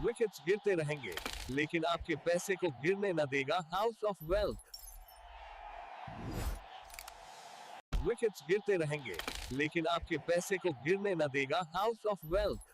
Wickets गिरते रहेंगे, लेकिन आपके पैसे को गिरने न देगा हाउस ऑफ वेल्थ। विकेट्स गिरते रहेंगे, लेकिन आपके पैसे को गिरने न देगा house of wealth.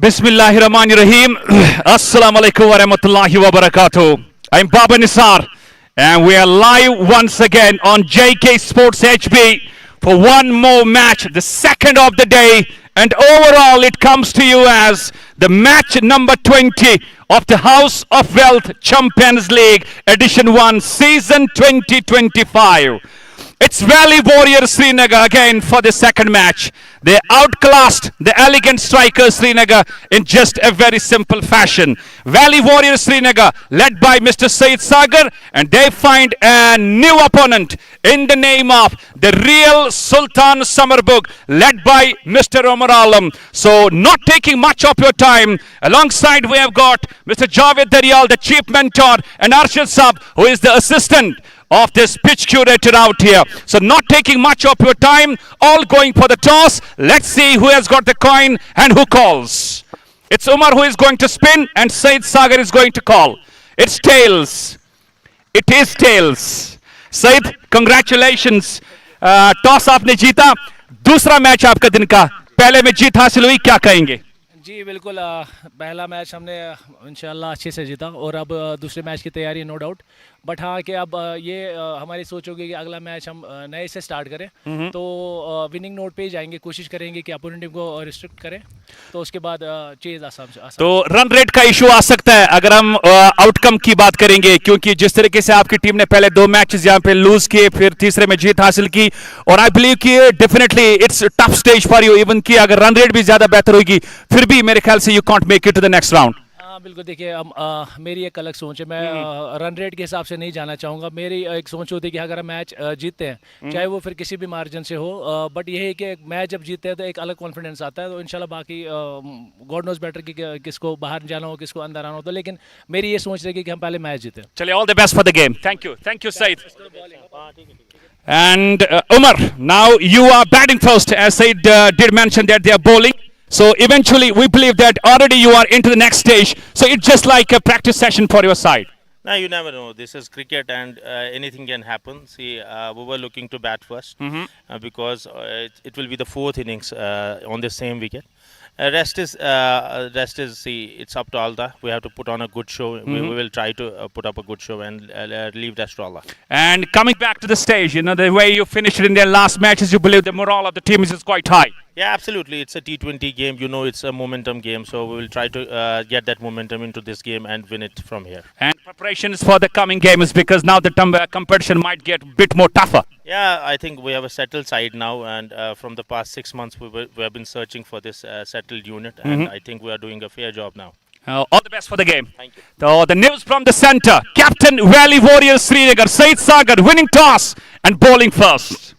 Bismillahirrahmanirrahim. Assalamu alaikum wa rahmatullahi wa barakatuh. I'm Baba Nisar, and we are live once again on JK Sports HB for one more match, the second of the day, and overall it comes to you as the match number 20 of the House of Wealth Champions League Edition 1 Season 2025. It's Valley Warriors Srinagar again for the second match. They outclassed the Elegant Strikers Srinagar in just a very simple fashion. Valley Warriors Srinagar led by Mr. Syed Sagar, and they find a new opponent in the name of the Real Sultan Summerbugh led by Mr. Omar Alam. So not taking much of your time, alongside we have got Mr. Javed Daryal, the chief mentor, and Arshad Saab, who is the assistant of this pitch curator out here. So not taking much of your time, all going for the toss. Let's see who has got the coin and who calls. It's Umar who is going to spin and Syed Sagar is going to call. It's tails. It is tails. Syed, congratulations. Toss आपने जीता. दूसरा match आपका दिन का. पहले में जीत हासिल हुई, क्या कहेंगे? जी बिल्कुल, पहला मैच हमने इंशाल्लाह अच्छे से जीता और अब दूसरे मैच की तैयारी नो डाउट. बट हाँ कि अब ये हमारी सोच होगी कि अगला मैच हम नए से स्टार्ट करें, तो विनिंग नोट पे ही जाएंगे, कोशिश करेंगे कि अपोनेंट टीम को रिस्ट्रिक्ट करें, तो उसके बाद चेज आसाम से तो रन रेट का इशू आ सकता है अगर हम आउटकम की बात करेंगे, क्योंकि जिस तरीके से आपकी टीम ने पहले 2 मैचेस यहां पे लूज किए, फिर तीसरे में जीत हासिल की, और आई बिलीव कि definitely it's tough stage for you, even कि अगर रन रेट भी ज्यादा बेहतर होगी फिर भी मेरे ख्याल से you can't make it to the next round. हाँ बिल्कुल, देखिए मेरी एक अलग सोच है, मैं रन रेट के हिसाब से नहीं जाना चाहूँगा। मेरी एक सोच होती है कि अगर हम मैच जीतते हैं, चाहे वो फिर किसी भी मार्जिन से हो, बट ये है कि मैच जब जीतते हैं तो एक अलग कॉन्फिडेंस आता है, तो इंशाल्लाह बाकी गॉड नोज बेटर कि किसको बाहर जाना हो, किसको अंदर आना हो, तो लेकिन मेरी ये सोच रहेगी कि हम पहले मैच जीतें। चलिए, all the best for the game. Thank you Saeed. And Umar, now you are batting first, as Said did mention that they are bowling. So eventually, we believe that already you are into the next stage. So it's just like a practice session for your side. No, you never know. This is cricket, and anything can happen. See, we were looking to bat first because it will be the 4th innings on the same wicket. Rest is. See, it's up to Allah. We have to put on a good show. We will try to put up a good show and leave that to Allah. And coming back to the stage, you know, the way you finished it in their last matches, you believe the morale of the team is quite high. Yeah, absolutely. It's a T20 game. You know, it's a momentum game. So we will try to get that momentum into this game and win it from here. And preparations for the coming games, because now the competition might get a bit more tougher. Yeah, I think we have a settled side now, and from the past 6 months, we have been searching for this settled unit, and I think we are doing a fair job now. All the best for the game. Thank you. So the news from the center: Captain Valley Warriors Srinagar, Said Sagar, winning toss and bowling first.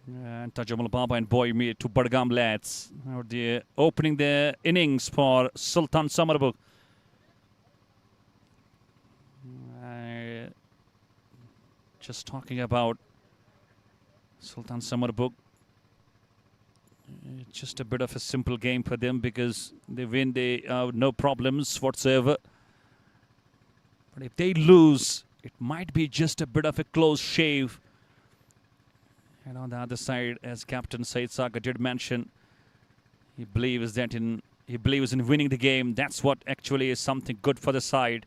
And Tajamal Baba and Boy Mir to Badgam lads. Now they're opening the innings for Sultan Summerbugh. Just talking about Sultan Summerbugh. It's just a bit of a simple game for them because they win, they no problems whatsoever. But if they lose, it might be just a bit of a close shave. And on the other side, as Captain Syed Sagar did mention, he believes in winning the game. That's what actually is something good for the side.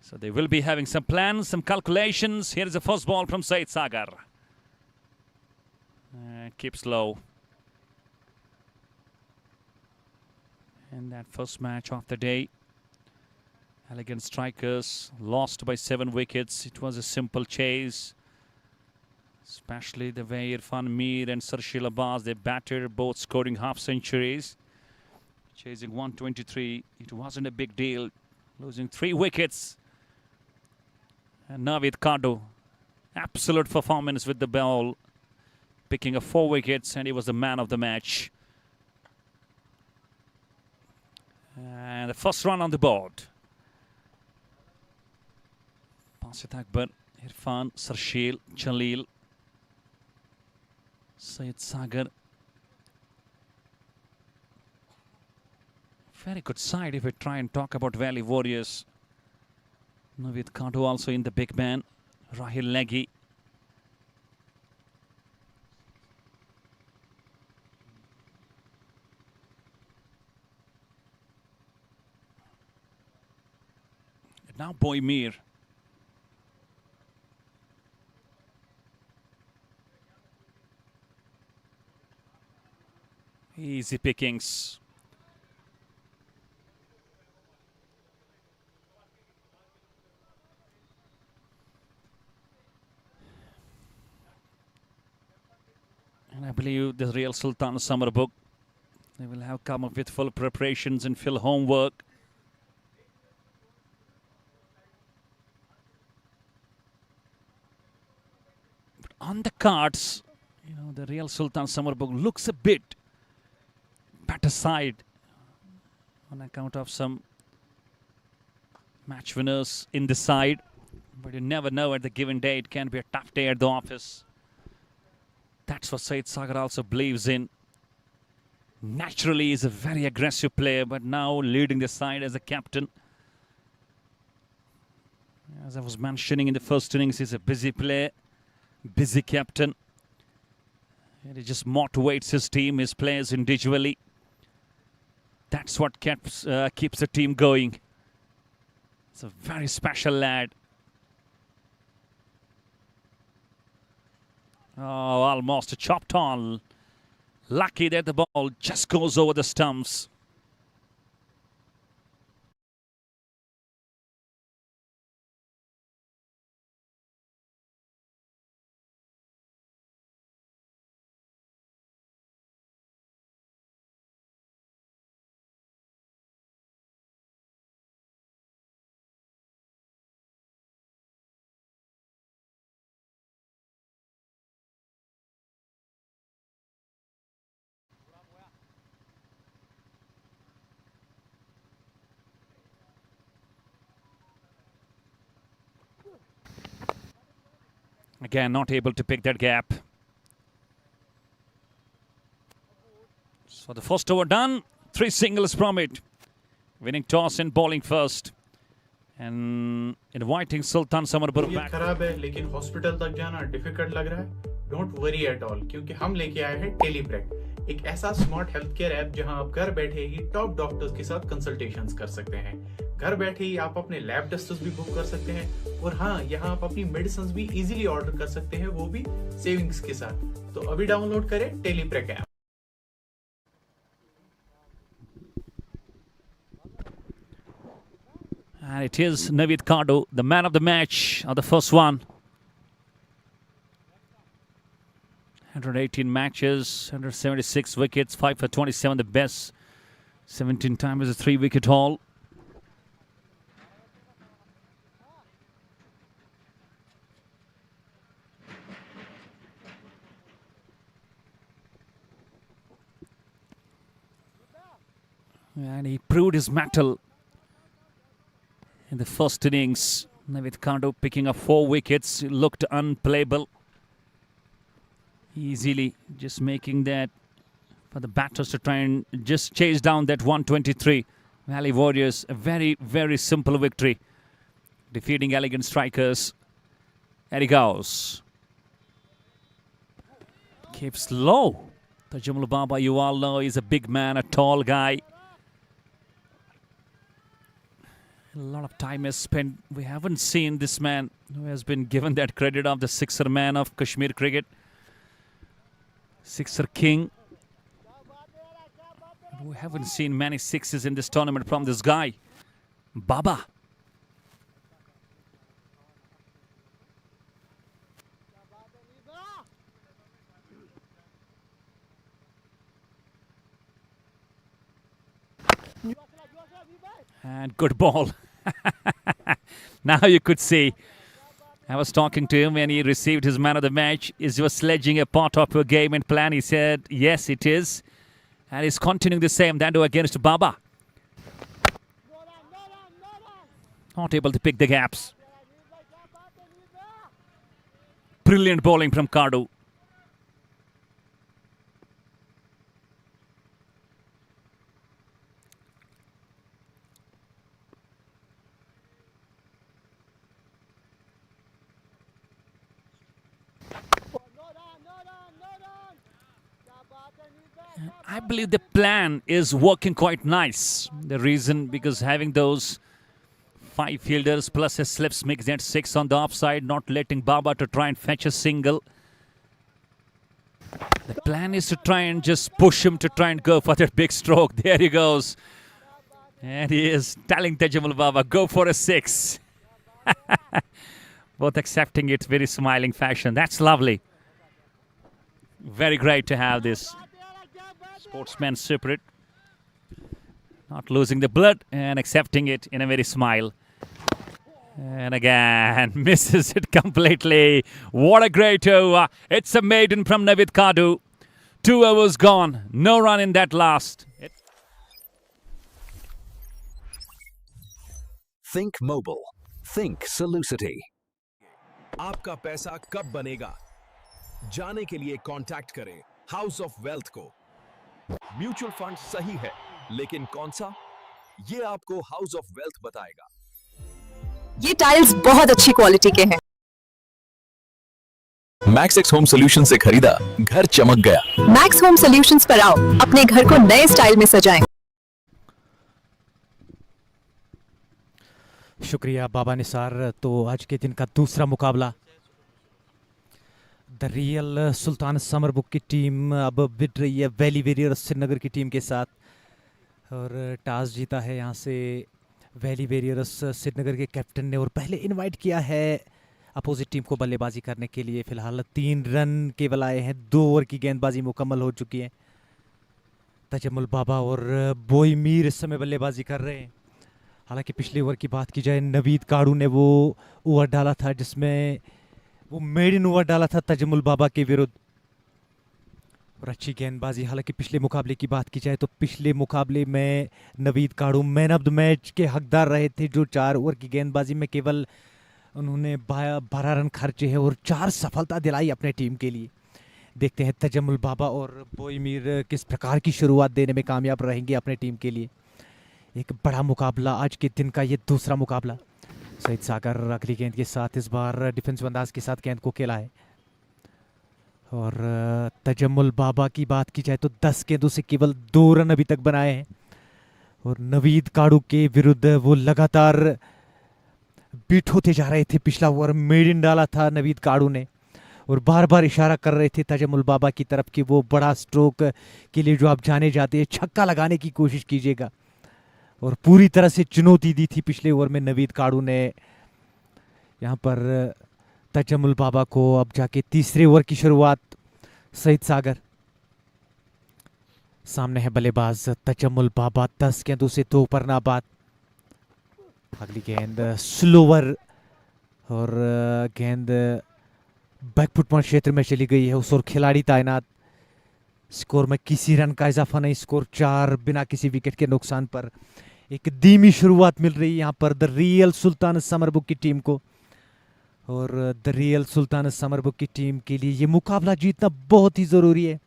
So they will be having some plans, some calculations. Here is the first ball from Syed Sagar. Keeps low. And that first match of the day, Elegant Strikers lost by 7 wickets. It was a simple chase, especially the way Irfan Mir and Sarsheel they batted, both scoring half centuries. Chasing 123, it wasn't a big deal. Losing 3 wickets. And Naveed Kadu, absolute performance with the ball, picking up 4 wickets, and he was the man of the match. And the first run on the board. Basit Akbar, Irfan, Sarsheel, Jalil, Syed Sagar. Very good side if we try and talk about Valley Warriors. Naveed Kadu also in the big man. Rahil Leghi. Now Boy Mir. Easy pickings. And I believe the Real Sultan Summerbugh, they will have come up with full preparations and full homework. But on the cards, you know, the Real Sultan Summerbugh looks a bit better side on account of some match winners in the side. But you never know, at the given day, it can be a tough day at the office. That's what Syed Sagar also believes in. Naturally, he's a very aggressive player, but now leading the side as a captain. As I was mentioning in the first innings, he's a busy player, busy captain. And he just motivates his team, his players individually. That's what keeps the team going. It's a very special lad. Oh, almost chopped on. Lucky that the ball just goes over the stumps. Again, not able to pick that gap. So the first over done. 3 singles from it. Winning toss and bowling first. And inviting Sultan Summerbugh back. खराब है लेकिन hospital तक जाना difficult लग रहा है. Don't worry at all क्योंकि हम लेके आए हैं टेलीप्रेक, एक ऐसा स्मार्ट हेल्थ केयर ऐप जहां आप घर बैठे ही टॉप डॉक्टर्स के साथ कंसल्टेशंस कर सकते हैं. घर बैठे ही आप अपने लैब टेस्ट्स भी बुक कर सकते हैं और हाँ, यहाँ आप अपनी मेडिसिन भी इजीली ऑर्डर कर सकते हैं, वो भी सेविंग्स के साथ. तो अभी डाउनलोड करें टेलीप्रेक app. And it is Naveed Kadu, the man of the match on the first one. 118 matches, 176 wickets, 5 for 27, the best. 17 times a 3-wicket haul. And he proved his mettle in the first innings. Naveed Kadu picking up 4 wickets, looked unplayable. Easily just making that for the batters to try and just chase down that 123. Valley Warriors, a very, very simple victory, defeating Elegant Strikers. There he goes. Keeps low. Tajamul Baba, you all know, is a big man, a tall guy. A lot of time is spent. We haven't seen this man who has been given that credit of the sixer man of Kashmir cricket. Sixer king. We haven't seen many sixes in this tournament from this guy, Baba. And good ball. Now you could see. I was talking to him when he received his man of the match. Is you sledging a part of your game and plan? He said, yes, it is. And he's continuing the same. Dando against Baba. Not able to pick the gaps. Brilliant bowling from Kadu. I believe the plan is working quite nice. The reason, because having those 5 fielders plus a slips makes that 6 on the offside, not letting Baba to try and fetch a single. The plan is to try and just push him to try and go for that big stroke. There he goes. And he is telling Tajamul Baba, go for a 6. Both accepting it very smiling fashion. That's lovely. Very great to have this sportsman spirit, not losing the blood and accepting it in a very smile. And again, misses it completely. What a great over. It's a maiden from Navid Kadu. 2 overs gone. No run in that last. Think mobile. Think Solucity. आपका पैसा कब बनेगा? जाने के लिए contact करें house of wealth को। Mutual fund सही है, लेकिन कौन सा? ये आपको हाउस ऑफ वेल्थ बताएगा। ये टाइल्स बहुत अच्छी क्वालिटी के हैं। मैक्स होम सॉल्यूशन से खरीदा, घर चमक गया। मैक्स होम सॉल्यूशंस पर आओ, अपने घर को नए स्टाइल में सजाएं। शुक्रिया बाबा निसार। तो आज के दिन का दूसरा मुकाबला द रियल सुल्तान समरबुक की टीम अब भिड़ रही है वैली वॉरियर्स श्रीनगर की टीम के साथ, और टॉस जीता है यहाँ से वैली वॉरियर्स श्रीनगर के कैप्टन ने, और पहले इनवाइट किया है अपोजिट टीम को बल्लेबाजी करने के लिए। फिलहाल 3 रन केवल आए हैं, 2 ओवर की गेंदबाजी मुकम्मल हो चुकी है। तजम्मुल बाबा और बोई मीर इस समय बल्लेबाजी कर रहे हैं। हालांकि पिछले ओवर की बात की जाए, नवीद काड़ू ने वो ओवर डाला था जिसमें वो मेडन ओवर डाला था तजम्मुल बाबा के विरुद्ध, और अच्छी गेंदबाजी। हालांकि पिछले मुकाबले की बात की जाए तो पिछले मुकाबले में Naveed काड़ू man of the match के हकदार रहे थे, जो 4 ओवर की गेंदबाजी में केवल उन्होंने 12 रन खर्चे हैं और 4 सफलता दिलाई अपने टीम के लिए। देखते हैं तजम्मुल बाबा और बोई मीर किस प्रकार की शुरुआत देने में कामयाब रहेंगे अपने टीम के लिए। एक बड़ा मुकाबला आज के दिन का, ये दूसरा मुकाबला। सईद सागर अगली गेंद के साथ इस बार डिफेंसिव अंदाज के साथ गेंद को खेला है, और तजम्मुल बाबा की बात की जाए तो 10 गेंदों से केवल 2 रन अभी तक बनाए हैं, और नवीद काड़ू के विरुद्ध वो लगातार बीट होते जा रहे थे। पिछला ओवर मेडन डाला था नवीद काड़ू ने, और बार बार इशारा कर रहे थे तजम्मुल बाबा की तरफ कि वो बड़ा स्ट्रोक के लिए जो आप जाने जाते हैं, छक्का लगाने की कोशिश कीजिएगा, और पूरी तरह से चुनौती दी थी पिछले ओवर में नवीद काड़ू ने यहाँ पर तजम्मुल बाबा को। अब जाके तीसरे ओवर की शुरुआत सईद सागर, सामने है बल्लेबाज तजम्मुल बाबा, 10 गेंदों से 2 पर नाबाद। अगली गेंद स्लोवर, और गेंद बैकफुट क्षेत्र में चली गई है, उस और खिलाड़ी तैनात। स्कोर में किसी रन का इजाफा नहीं, स्कोर 4 बिना किसी विकेट के नुकसान पर। एक धीमी शुरुआत मिल रही है यहाँ पर द रियल सुल्तान समरबुक की टीम को, और द रियल सुल्तान समरबुक की टीम के लिए ये मुकाबला जीतना बहुत ही ज़रूरी है।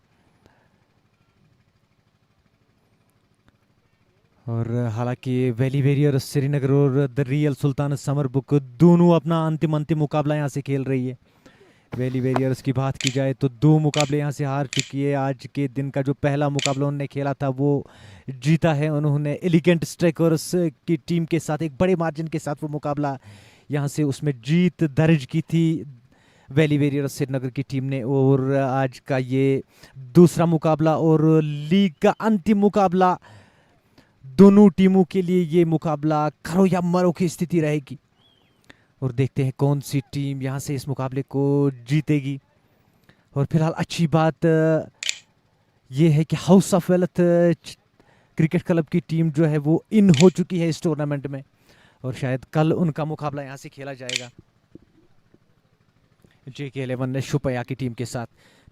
और हालांकि वैली वॉरियर्स श्रीनगर और द रियल सुल्तान समरबुक दोनों अपना अंतिम मुकाबला यहाँ से खेल रही है। वैली वॉरियर्स की बात की जाए तो 2 मुकाबले यहाँ से हार चुकी है। आज के दिन का जो पहला मुकाबला उन्होंने खेला था वो जीता है उन्होंने एलिगेंट स्ट्राइकर्स की टीम के साथ, एक बड़े मार्जिन के साथ वो मुकाबला यहाँ से उसमें जीत दर्ज की थी वैली वॉरियर्स श्रीनगर की टीम ने। और आज का ये दूसरा मुकाबला और लीग का अंतिम मुकाबला, दोनों टीमों के लिए ये मुकाबला करो या मरो की स्थिति रहेगी। और देखते हैं कौन सी टीम यहाँ से इस मुकाबले को जीतेगी। और फिलहाल अच्छी बात ये है कि house of wealth cricket club की टीम जो है वो इन हो चुकी है इस टूर्नामेंट में और शायद कल उनका मुकाबला यहाँ से खेला जाएगा JK11 ने शुपया की टीम के साथ।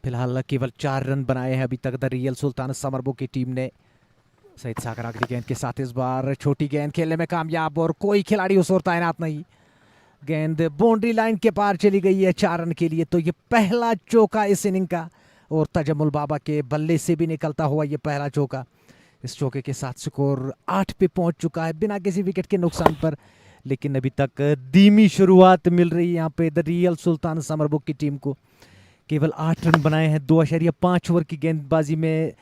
फिलहाल केवल 4 रन बनाए हैं अभी तक द रियल सुल्तान समरबुक की टीम ने। सईद सागर आखिरी गेंद के साथ इस बार छोटी गेंद खेलने में कामयाब और कोई खिलाड़ी उस ओर तैनात नहीं। गेंद बाउंड्री लाइन के पार चली गई है 4 रन के लिए। तो ये पहला चौका इस इनिंग का और तजमुल बाबा के बल्ले से भी निकलता हुआ ये पहला चौका। इस चौके के साथ स्कोर 8 पे पहुंच चुका है बिना किसी विकेट के नुकसान पर। लेकिन अभी तक धीमी शुरुआत मिल रही है यहाँ पे द रियल सुल्तान समरबुक की टीम को। केवल 8 रन बनाए हैं 2.5 ओवर की गेंदबाजी में,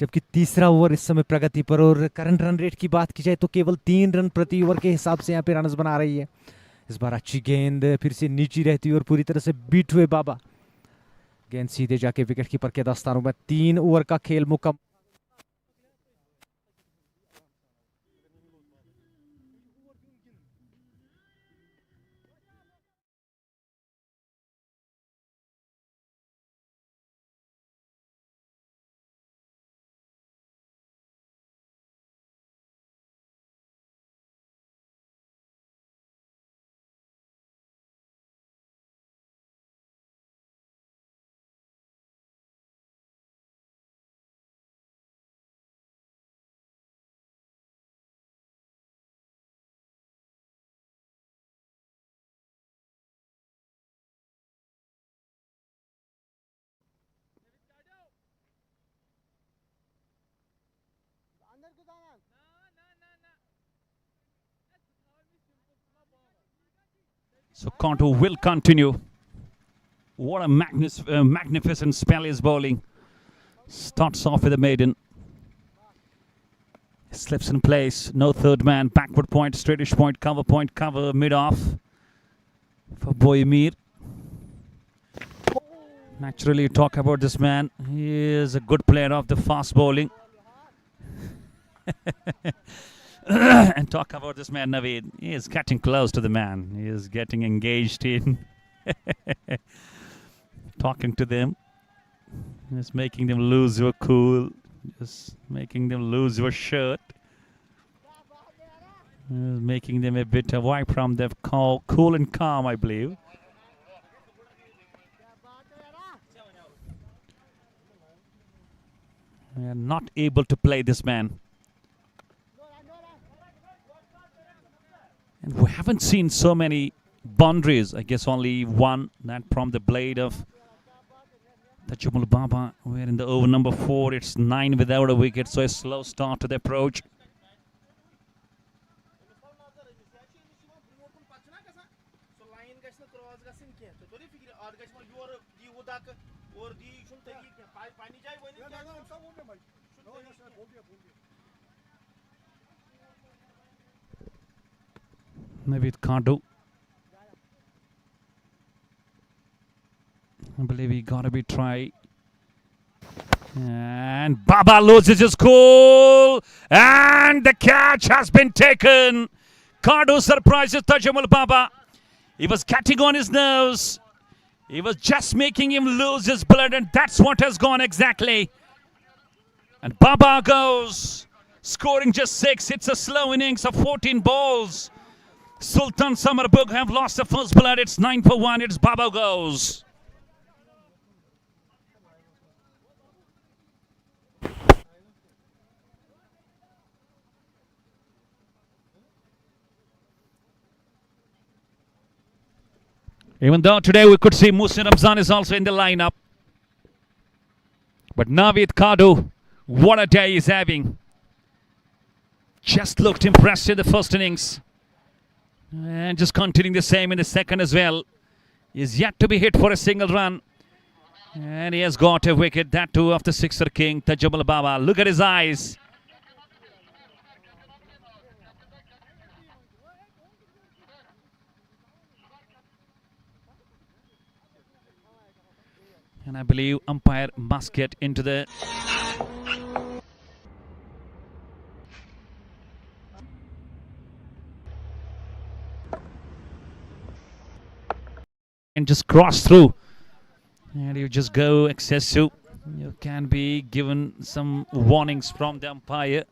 जबकि तीसरा ओवर इस समय प्रगति पर। और करंट रन रेट की बात की जाए तो केवल 3 रन प्रति ओवर के हिसाब से यहाँ पे रन बना रही है। इस बार अच्छी गेंद फिर से नीची रहती है और पूरी तरह से बीट हुए बाबा। गेंद सीधे जाके विकेट कीपर के दस्तानों में। 3 ओवर का खेल मुकम्मल। So Kanto will continue. What a magnificent spell is bowling. Starts off with a maiden. Slips in place. No third man. Backward point, straightish point, cover, mid-off for Mir. Naturally, talk about this man. He is a good player of the fast bowling. And talk about this man, Naveed. He is getting close to the man. He is getting engaged in talking to them. Just making them lose your cool. Just making them lose your shirt. Making them a bit away from the cool and calm, I believe. We are not able to play this man. And we haven't seen so many boundaries. I guess only one, that from the blade of Tajamul Baba. We're in the over number 4. It's 9 without a wicket, so a slow start to the approach. Maybe it can't do. I believe he got to be try. And Baba loses his cool. And the catch has been taken. Cardo surprises Tajamul Baba. He was getting on his nerves. He was just making him lose his blood, and that's what has gone exactly. And Baba goes, scoring just 6. It's a slow innings of 14 balls. Sultan Summerbugh have lost the first blood. It's 9 for 1. It's Baba goes. Even though today we could see Musin Ramzan is also in the lineup. But Naveed Kadu, what a day he's having. just looked impressed in the first innings. And just continuing the same in the second as well. He's yet to be hit for a single run. And he has got a wicket, that too of the sixer king, Tajamul Baba. Look at his eyes. And I believe umpire must get into the... and just cross through. And you just go excessive. You can be given some warnings from the umpire.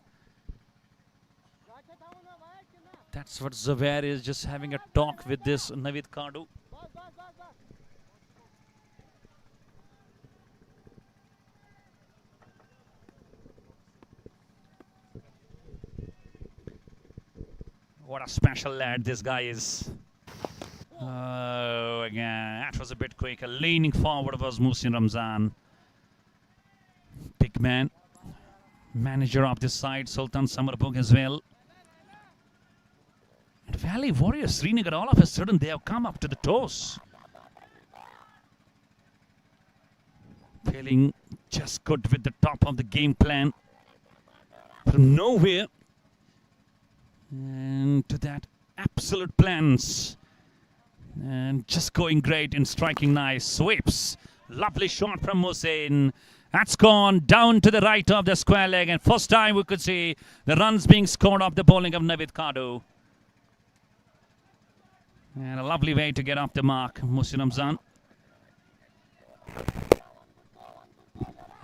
That's what Zubair is just having a talk with this Naveed Kadu. What a special lad this guy is. Oh, again, that was a bit quicker. Leaning forward was Muhsin Ramzan. Big man. Manager of this side, Sultan Summerbugh as well. And Valley Warriors Srinagar, all of a sudden, they have come up to the toes. Feeling just good with the top of the game plan. From nowhere. And to that, absolute plans. And just going great and striking nice sweeps. Lovely shot from Muhsin. That's gone down to the right of the square leg. And first time we could see the runs being scored off the bowling of Naveed Kadu. And a lovely way to get off the mark, Muhsin Ramzan.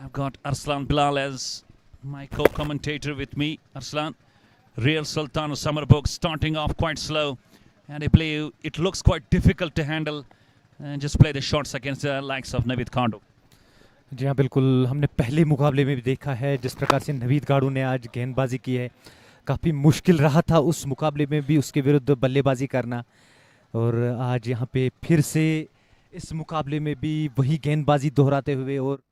I've got Arslan Bilal as my co-commentator with me. Arslan, Real Sultan Summerbugh starting off quite slow. And I believe it looks quite difficult to handle and just play the shots against the likes of Naveed Kadu. जी हाँ बिल्कुल, हमने पहले मुकाबले में भी देखा है जिस प्रकार से नवीद काडू ने आज गेंदबाजी की है। काफ़ी मुश्किल रहा था उस मुकाबले में भी उसके विरुद्ध बल्लेबाजी करना, और आज यहाँ पे फिर से इस मुकाबले में भी वही गेंदबाजी दोहराते हुए और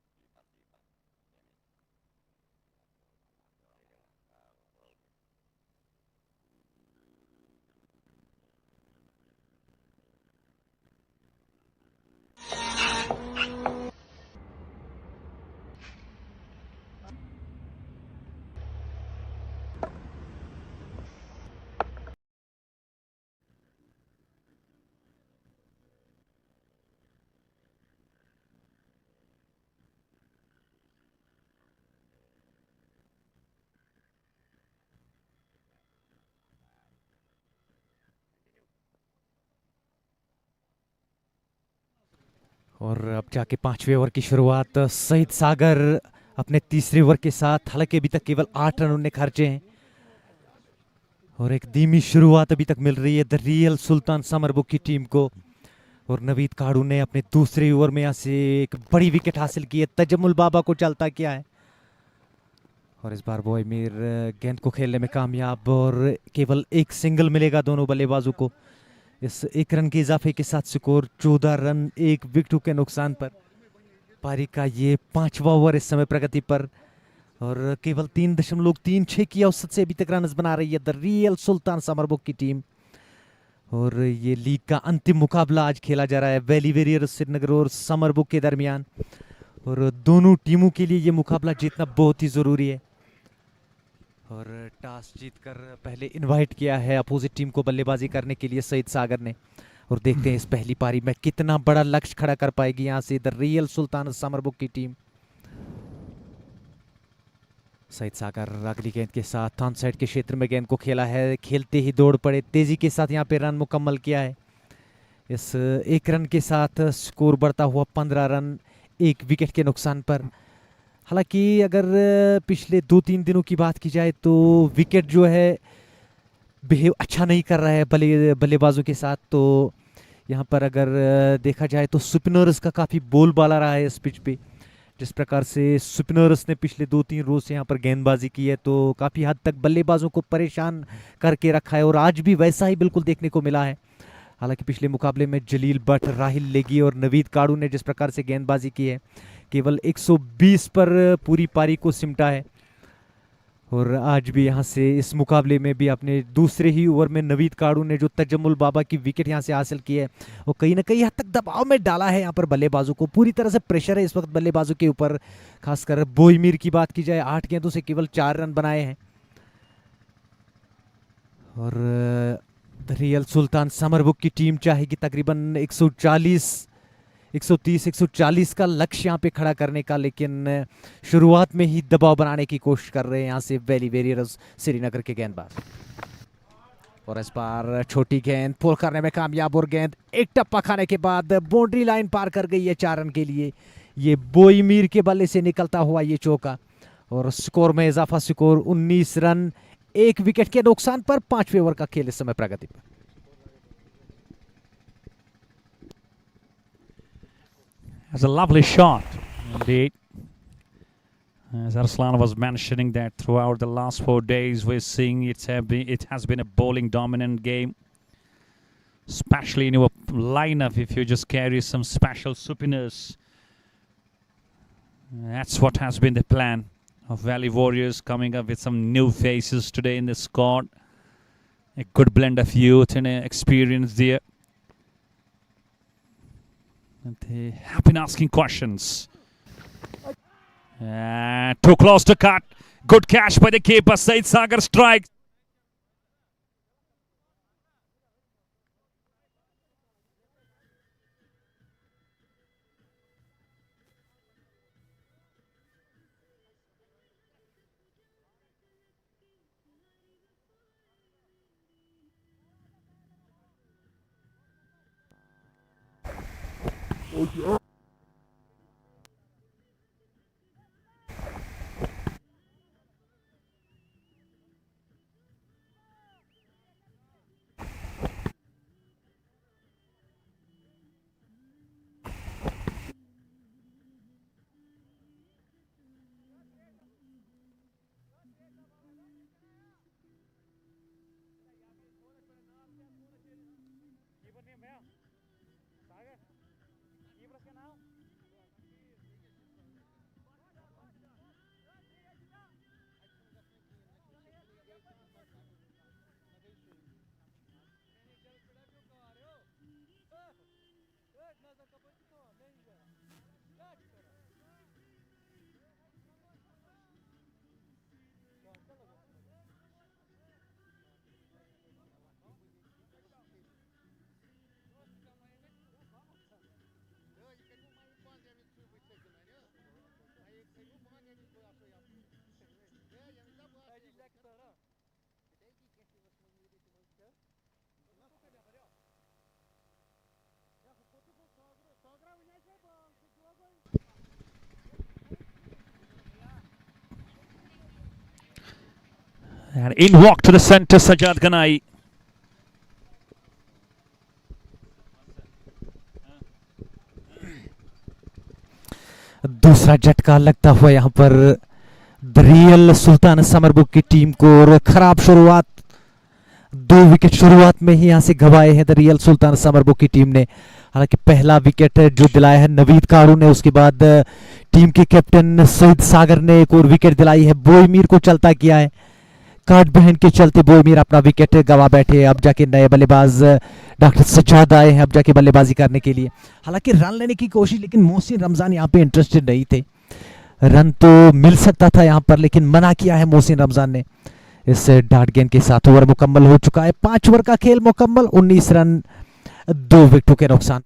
अब जाके पांचवें ओवर की शुरुआत। सईद सागर अपने तीसरे ओवर के साथ, हालांकि अभी तक केवल 8 रन उन्हें खर्चे हैं और एक धीमी शुरुआत अभी तक मिल रही है द रियल सुल्तान समरबुग की टीम को। और नवीद काडू ने अपने दूसरे ओवर में यहाँ से एक बड़ी विकेट हासिल की है। तजम्मुल बाबा को चलता क्या है, और इस बार बॉय मीर गेंद को खेलने में कामयाब और केवल एक सिंगल मिलेगा दोनों बल्लेबाजों को। इस एक रन के इजाफे के साथ स्कोर 14 रन 1 विकेट के नुकसान पर। पारी का ये 5वां ओवर इस समय प्रगति पर और केवल 3.36 की औसत से अभी तक रन बना रही है द रियल सुल्तान समरबुग की टीम। और ये लीग का अंतिम मुकाबला आज खेला जा रहा है वैली वॉरियर्स श्रीनगर और समरबुग के दरमियान, और दोनों टीमों के लिए ये मुकाबला जीतना बहुत ही ज़रूरी है। और टॉस जीतकर पहले इनवाइट किया है अपोजिट टीम को बल्लेबाजी करने के लिए सईद सागर ने, और देखते हैं इस पहली पारी में कितना बड़ा लक्ष्य खड़ा कर पाएगी यहाँ से द रियल सुल्तान समरबुग की टीम। सईद सागर अगली गेंद के साथ ऑन साइड के क्षेत्र में गेंद को खेला है, खेलते ही दौड़ पड़े, तेजी के साथ यहाँ पे रन मुकम्मल किया है। इस एक रन के साथ स्कोर बढ़ता हुआ 15 रन 1 विकेट के नुकसान पर। हालांकि अगर पिछले 2-3 दिनों की बात की जाए तो विकेट जो है बिहेव अच्छा नहीं कर रहा है बल्लेबाजों के साथ, तो यहाँ पर अगर देखा जाए तो स्पिनर्स का काफ़ी बोलबाला रहा है इस पिच पे। जिस प्रकार से स्पिनर्स ने पिछले 2-3 रोज से यहाँ पर गेंदबाजी की है तो काफ़ी हद तक बल्लेबाजों को परेशान करके रखा है, और आज भी वैसा ही बिल्कुल देखने को मिला है। हालांकि पिछले मुकाबले में जलील भट्ट, राहिल लेगी और नवीद काडू ने जिस प्रकार से गेंदबाजी की है केवल 120 पर पूरी पारी को सिमटा है। और आज भी यहाँ से इस मुकाबले में भी अपने दूसरे ही ओवर में नवीद काड़ू ने जो तजम्मुल बाबा की विकेट यहाँ से हासिल की है वो कहीं ना कहीं हद तक दबाव में डाला है यहाँ पर बल्लेबाजों को। पूरी तरह से प्रेशर है इस वक्त बल्लेबाजों के ऊपर। खासकर बोईमीर की बात की जाए, 8 गेंदों से केवल 4 रन बनाए हैं। और रियल सुल्तान समरबुक की टीम चाहेगी तकरीबन 130-140 का लक्ष्य यहाँ पे खड़ा करने का, लेकिन शुरुआत में ही दबाव बनाने की कोशिश कर रहे हैं यहाँ से वैली वॉरियर्स श्रीनगर के गेंदबाज। और इस बार छोटी गेंद पुल करने में कामयाब और गेंद एक टप्पा खाने के बाद बाउंड्री लाइन पार कर गई है 4 रन के लिए। ये बोईमीर के बल्ले से निकलता हुआ ये चौका और स्कोर में इजाफा। स्कोर 19 रन, 1 विकेट के नुकसान पर 5वें ओवर का खेल इस समय प्रगति पर। That's a lovely shot, indeed. As Arslan was mentioning that throughout the last 4 days, we're seeing it has been a bowling dominant game, especially in your lineup. If you just carry some special spinners, that's what has been the plan of Valley Warriors, coming up with some new faces today in the squad. A good blend of youth and experience there. And they have been asking questions. Too close to cut. Good catch by the keeper. Said Sagar strikes. And in walk to the centre, Sajjad Ganai. दूसरा झटका लगता हुआ यहाँ पर real सुल्तान समरबुक की team को। और खराब शुरुआत, 2 विकेट शुरुआत में ही यहाँ से गंवाए हैं रियल सुल्तान समरबुक की टीम ने। हालांकि पहला विकेट जो दिलाया है नवीद काड़ू ने, उसके बाद टीम के कैप्टन सईद सागर ने एक और विकेट दिलाई है। बोईमीर को चलता किया है, काट बहन के चलते बोईमीर अपना विकेट गवा बैठे। अब जाके नए बल्लेबाज डॉक्टर सज्जाद आए हैं अब जाके बल्लेबाजी करने के लिए। हालांकि रन लेने की कोशिश, लेकिन मोहसिन रमजान यहाँ पे इंटरेस्टेड नहीं थे। रन तो मिल सकता था यहाँ पर, लेकिन मना किया है मोहसिन रमजान ने। इस डार्ट गेंद के साथ ओवर मुकम्मल हो चुका है। 5 ओवर का खेल मुकम्मल, 19 रन, 2 विकेटों के नुकसान।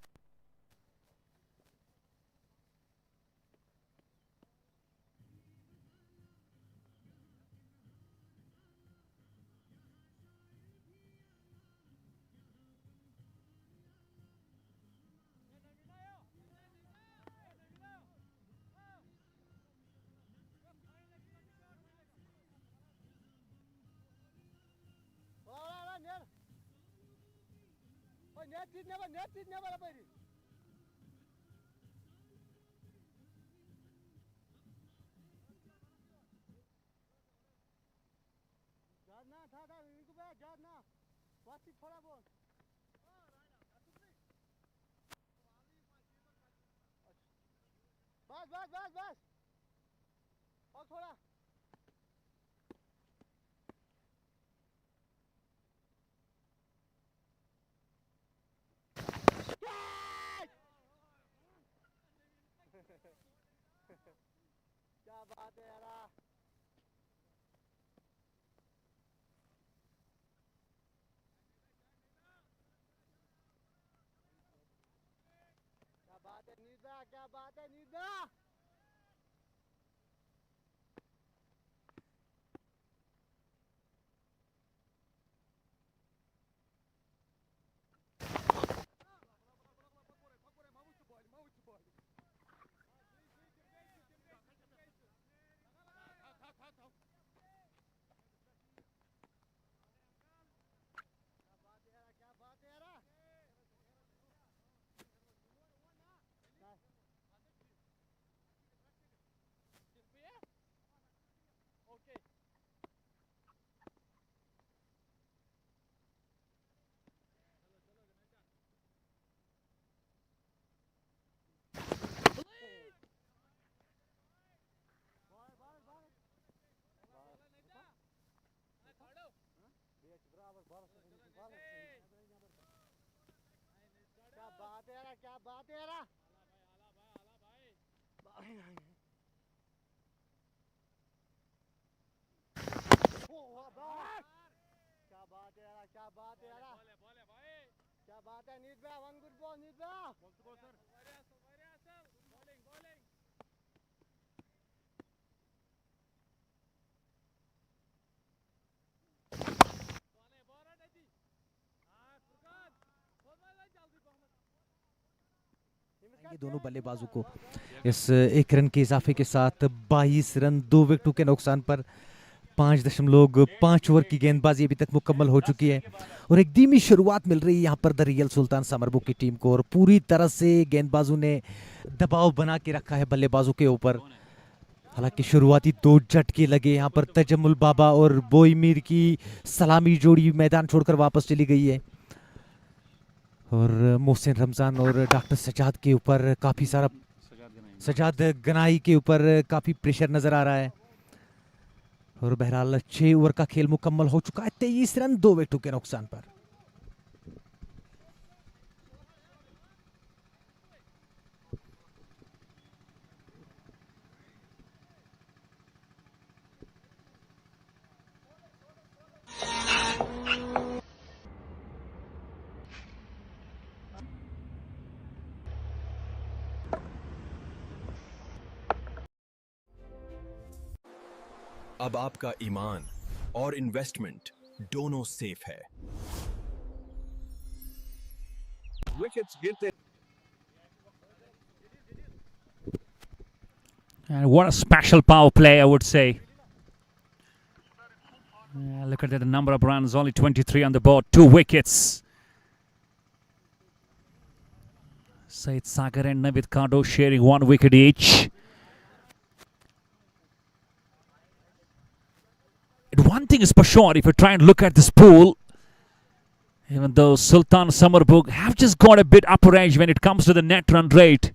ये दोनों बल्लेबाजों को इस एक रन के इजाफे के साथ 22 रन 2 विकेटों के नुकसान पर 5.5 ओवर की गेंदबाजी अभी तक मुकम्मल हो चुकी है और एक धीमी शुरुआत मिल रही है यहाँ पर द रियल सुल्तान समरबुग की टीम को और पूरी तरह से गेंदबाजों ने दबाव बना के रखा है बल्लेबाजों के ऊपर। हालांकि शुरुआती 2 झटके लगे यहाँ पर तजम्मुल बाबा और बोई मीर की सलामी जोड़ी मैदान छोड़कर वापस चली गई है और मोहसिन रमजान और डॉक्टर सजाद के ऊपर काफ़ी सारा सजाद गनाई के ऊपर काफ़ी प्रेशर नज़र आ रहा है और बहरहाल 6 ओवर का खेल मुकम्मल हो चुका है 23 रन 2 विकेटों के नुकसान पर। अब आपका ईमान और इन्वेस्टमेंट दोनों सेफ है। विकेट्स गिरते And what a special power play, I would say. Look at the number of runs, only 23 on the board, 2 wickets. Said Sagar and Navid Kado sharing 1 wicket each. And one thing is for sure, if you try and look at this pool, even though Sultan Summerbugh have just got a bit upper edge when it comes to the net run rate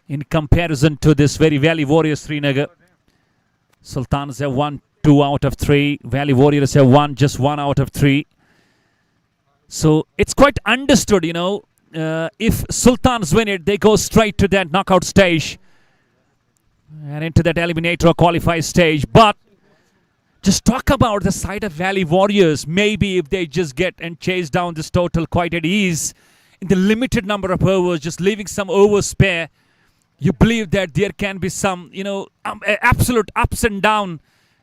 in comparison to this very Valley Warriors Srinagar. Sultans have won 2 out of 3. Valley Warriors have won just 1 out of 3. So it's quite understood, you know, if Sultans win it, they go straight to that knockout stage and into that eliminator or qualifier stage. But just talk about the side of Valley Warriors. Maybe if they just get and chase down this total quite at ease in the limited number of overs, just leaving some overs spare, you believe that there can be some, you know, absolute ups and down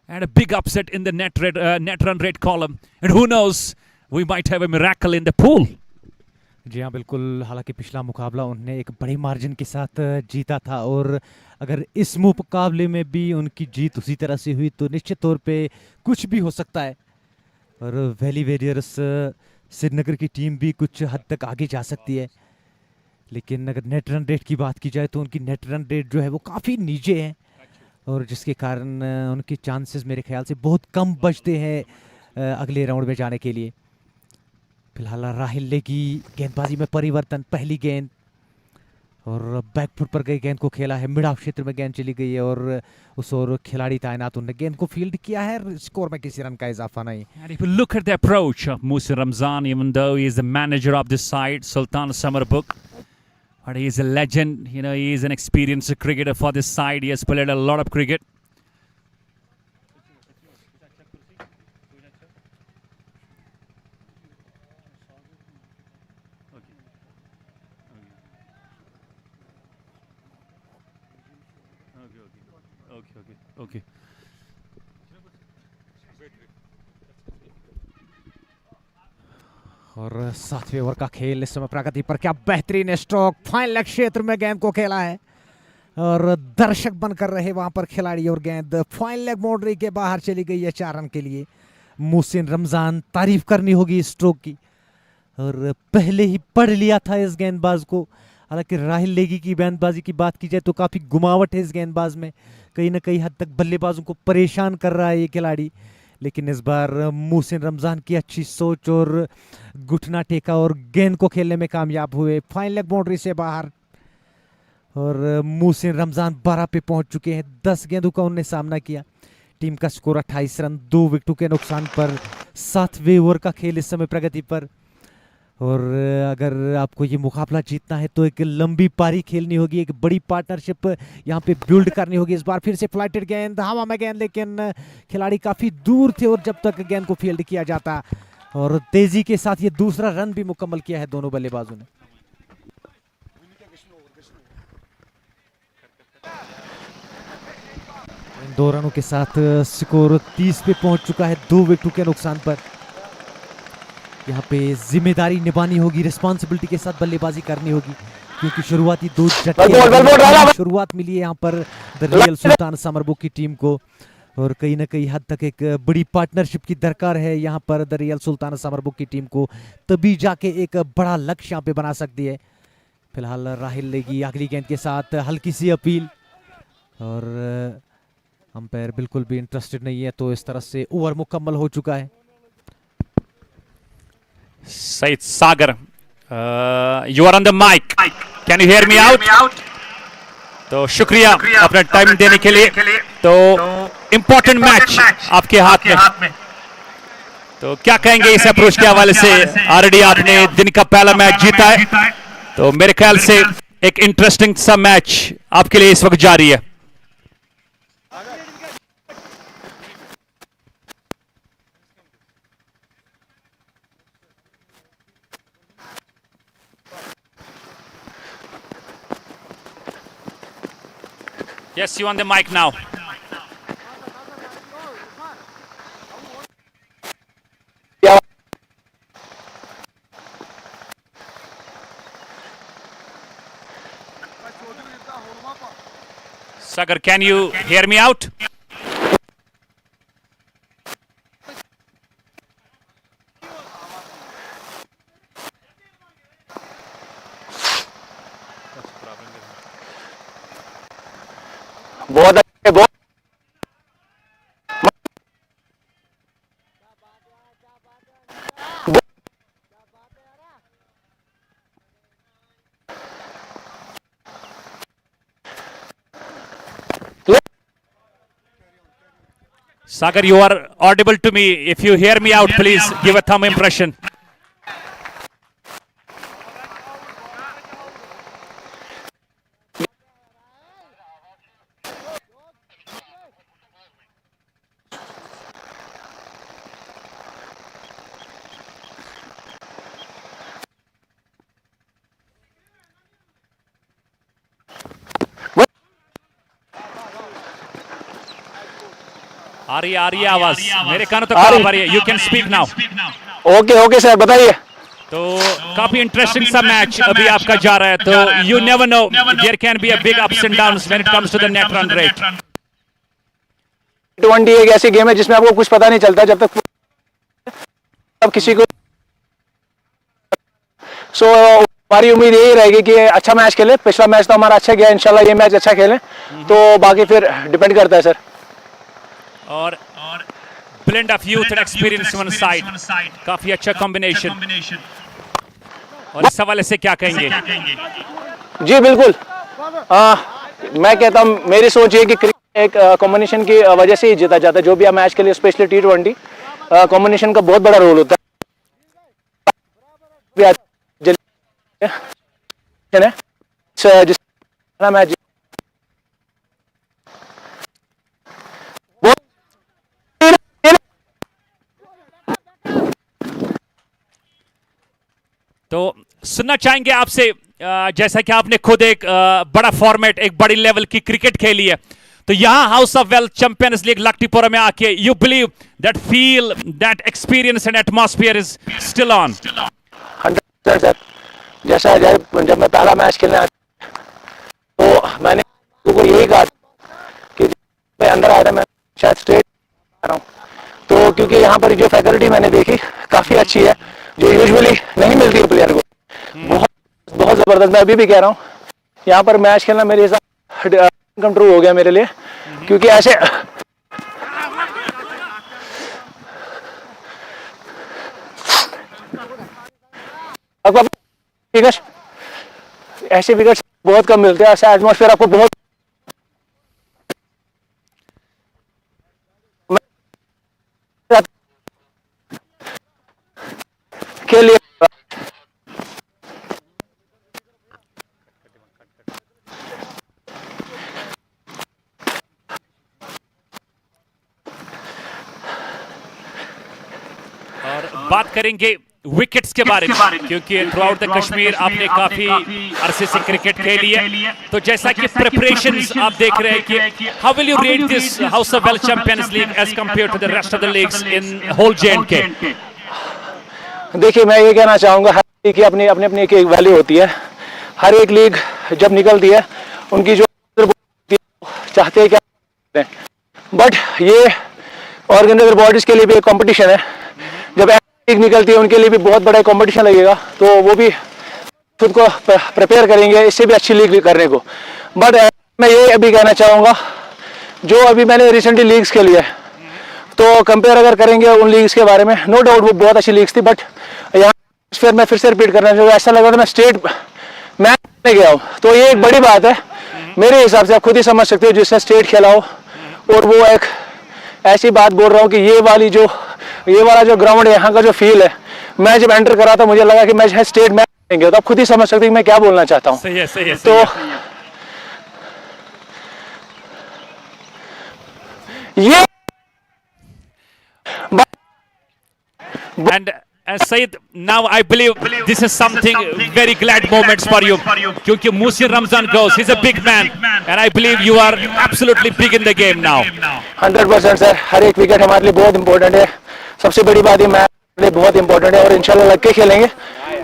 and a big upset in the net run rate column. And who knows, we might have a miracle in the pool. जी हाँ बिल्कुल। हालांकि पिछला मुकाबला उन्होंने एक बड़े margin के साथ जीता था और अगर इस मुकाबले में भी उनकी जीत उसी तरह से हुई तो निश्चित तौर पे कुछ भी हो सकता है और वैली वॉरियर्स श्रीनगर की टीम भी कुछ हद तक आगे जा सकती है। लेकिन अगर नेट रन रेट की बात की जाए तो उनकी नेट रन रेट जो है वो काफ़ी नीचे है और जिसके कारण उनके चांसेस मेरे ख्याल से बहुत कम बचते हैं अगले राउंड में जाने के लिए। फिलहाल राहिल की गेंदबाजी में परिवर्तन, पहली गेंद और बैकफुट पर गई गेंद को खेला है, मिड ऑफ क्षेत्र में गेंद चली गई है और उस ओर खिलाड़ी तैनात उन्होंने गेंद को फील्ड किया है, स्कोर में किसी रन का इजाफा नहीं। And if you look at the approach of Musa Ramzan, even though he is the manager of this side, Sultan Summerbugh, But he is a legend. You know, he is an experienced cricketer for this side. He has played a lot of cricket. Okay. और 7वें over का खेल इस समय प्रगति पर। क्या बेहतरीन stroke, fine leg क्षेत्र में गेंद को खेला है और दर्शक बनकर रहे वहां पर खिलाड़ी और गेंद फाइन लेग बाउंड्री के बाहर चली गई है 4 रन के लिए। मोहसिन रमजान, तारीफ करनी होगी इस स्ट्रोक की, और पहले ही पढ़ लिया था इस गेंदबाज को। हालांकि राहिल लेगी की गेंदबाजी की बात की जाए तो काफी घुमावट है इस गेंदबाज में, कहीं ना कहीं हद तक बल्लेबाजों को परेशान कर रहा है ये खिलाड़ी। लेकिन इस बार मोहसिन रमजान की अच्छी सोच और घुटना टेका और गेंद को खेलने में कामयाब हुए फाइन लेग बाउंड्री से बाहर। और मोहसिन रमजान 12 पे पहुंच चुके हैं, 10 गेंदों का उन्होंने सामना किया। टीम का स्कोर 28 रन, 2 विकेटों के नुकसान पर। 7वें ओवर का खेल इस समय प्रगति पर। और अगर आपको ये मुकाबला जीतना है तो एक लंबी पारी खेलनी होगी, एक बड़ी पार्टनरशिप यहाँ पे बिल्ड करनी होगी। इस बार फिर से फ्लाइटेड गेंद, हवा में गेंद, लेकिन खिलाड़ी काफी दूर थे और जब तक गेंद को फील्ड किया जाता, और तेजी के साथ ये दूसरा रन भी मुकम्मल किया है दोनों बल्लेबाजों ने। इन 2 रनों के साथ स्कोर 30 पे पहुंच चुका है, 2 विकेटों के नुकसान पर। यहाँ पे जिम्मेदारी निभानी होगी, रिस्पॉन्सिबिलिटी के साथ बल्लेबाजी करनी होगी, क्योंकि शुरुआती 2 झटके शुरुआत मिली है यहाँ पर द रियल सुल्तान समरबुग की टीम को, और कहीं ना कहीं हद तक एक बड़ी पार्टनरशिप की दरकार है यहाँ पर द रियल सुल्तान समरबुग की टीम को, तभी जाके एक बड़ा लक्ष्य यहाँ पे बना सकती है। फिलहाल राहिल लेगी अगली गेंद के साथ हल्की सी अपील, और अंपायर बिल्कुल भी इंटरेस्टेड नहीं है, तो इस तरह से ओवर मुकम्मल हो चुका है। Said Sagar, you are on the mic. Can you hear me out? तो शुक्रिया अपना टाइम देने के लिए। तो इम्पोर्टेंट मैच आपके हाथ में, तो क्या कहेंगे इस अप्रोच के हवाले से? ऑलरेडी आपने दिन का पहला मैच जीता है, तो मेरे ख्याल से एक इंटरेस्टिंग सा मैच आपके लिए इस वक्त जारी है। Yes, you on the mic now. Sagar, can you hear me out? बहुत अच्छे, बहुत Sagar, you are audible to me. If you hear me out, please give a thumb impression. आ रही है आवाज मेरे कानों तक आ रही है। You can speak now. Okay sir, बताइए। तो काफी इंटरेस्टिंग सा मैच अभी आपका जा रहा है, तो you never know, there can be a big ups and downs when it comes to the net run rate. T20 एक ऐसी गेम है जिसमें आपको कुछ पता नहीं चलता जब तक अब किसी को। सो हमारी उम्मीद यही रहेगी कि अच्छा मैच खेले। पिछला मैच तो हमारा अच्छा गया, इंशाल्लाह ये मैच अच्छा खेलें, तो बाकी फिर डिपेंड करता है सर। और blend of youth and experience one side, काफी अच्छा कॉम्बिनेशन। और इस हवाले से क्या कहेंगे? जी बिल्कुल, मैं कहता हूँ, मेरी सोच ये कि क्रिकेट एक कॉम्बिनेशन की वजह से ही जीता जाता है। जो भी आप मैच के लिए, स्पेशली T20 कॉम्बिनेशन का बहुत बड़ा रोल होता है। जिस मैच तो सुनना चाहेंगे आपसे, जैसा कि आपने खुद एक बड़ा फॉर्मेट, एक बड़ी लेवल की क्रिकेट खेली है, तो यहाँ house of wealth champions league Laktipora में आके you believe that feel, that experience and atmosphere is still on? 100% sir. जैसा जब मैं पहला मैच खेलने आया तो मैंने को यही कहा कि मैं अंदर आया था, मैं शायद स्ट्रेट आ रहा हूँ। तो क्योंकि यहाँ पर जो फैकल्टी मैंने देखी काफ़ी अच्छी है, जो यूजुअली नहीं मिलती है प्लेयर को, बहुत बहुत ज़बरदस्त। मैं अभी भी कह रहा हूँ, यहाँ पर मैच खेलना मेरे हिसाब कंट्रोल हो गया मेरे लिए, क्योंकि ऐसे विकेट, ऐसे विकेट बहुत कम मिलते हैं, ऐसा एटमॉस्फेयर आपको बहुत खेल लिया। और बात करेंगे विकेट्स के बारे में, क्योंकि थ्रू आउट द कश्मीर आपने काफी अरसे से क्रिकेट खेली है। तो जैसा कि प्रिपरेशंस आप देख रहे हैं कि how will you rate this house of wealth champions league as compare to the rest of the leagues in whole J and K? देखिए, मैं ये कहना चाहूँगा, हर लीग की अपनी अपनी अपनी एक वैल्यू होती है। हर एक लीग जब निकलती है, उनकी जो चाहते हैं क्या, बट ये ऑर्गेनाइजर बॉडीज के लिए भी एक कंपटीशन है। जब लीग निकलती है, उनके लिए भी बहुत बड़ा कंपटीशन लगेगा, तो वो भी खुद को प्रिपेयर करेंगे इससे भी अच्छी लीग करने को। बट मैं ये अभी कहना चाहूँगा, जो अभी मैंने रिसेंटली लीग्स खेली है, तो कंपेयर अगर करेंगे उन लीग्स के बारे में, नो डाउट वो बहुत अच्छी लीग्स थी, बट यहाँ फिर मैं फिर से रिपीट करना चाहूँगा, ऐसा लगा था मैं स्टेट मैच में गया हूँ। तो ये एक बड़ी बात है मेरे हिसाब से। आप खुद ही समझ सकते हो, जिसने स्टेट खेला हो, और वो एक ऐसी बात बोल रहा हूँ कि ये वाला जो ग्राउंड है, यहाँ का जो फील है, मैं जब एंटर करा था मुझे लगा कि मैं स्टेट मैच खेलेंगे। तो आप खुद ही समझ सकते हैं मैं क्या बोलना चाहता हूँ। सही है, सही है, तो ये And Saeed, now I believe this is something very glad moments for you. क्योंकि Musin Ramzan goes, he's a big man, and I believe you are absolutely big in the game now. 100% sir, हर एक wicket हमारे लिए बहुत important है। सबसे बड़ी बात, ये मैच लिए बहुत इंपॉर्टेंट है, और इंशाल्लाह लग के खेलेंगे।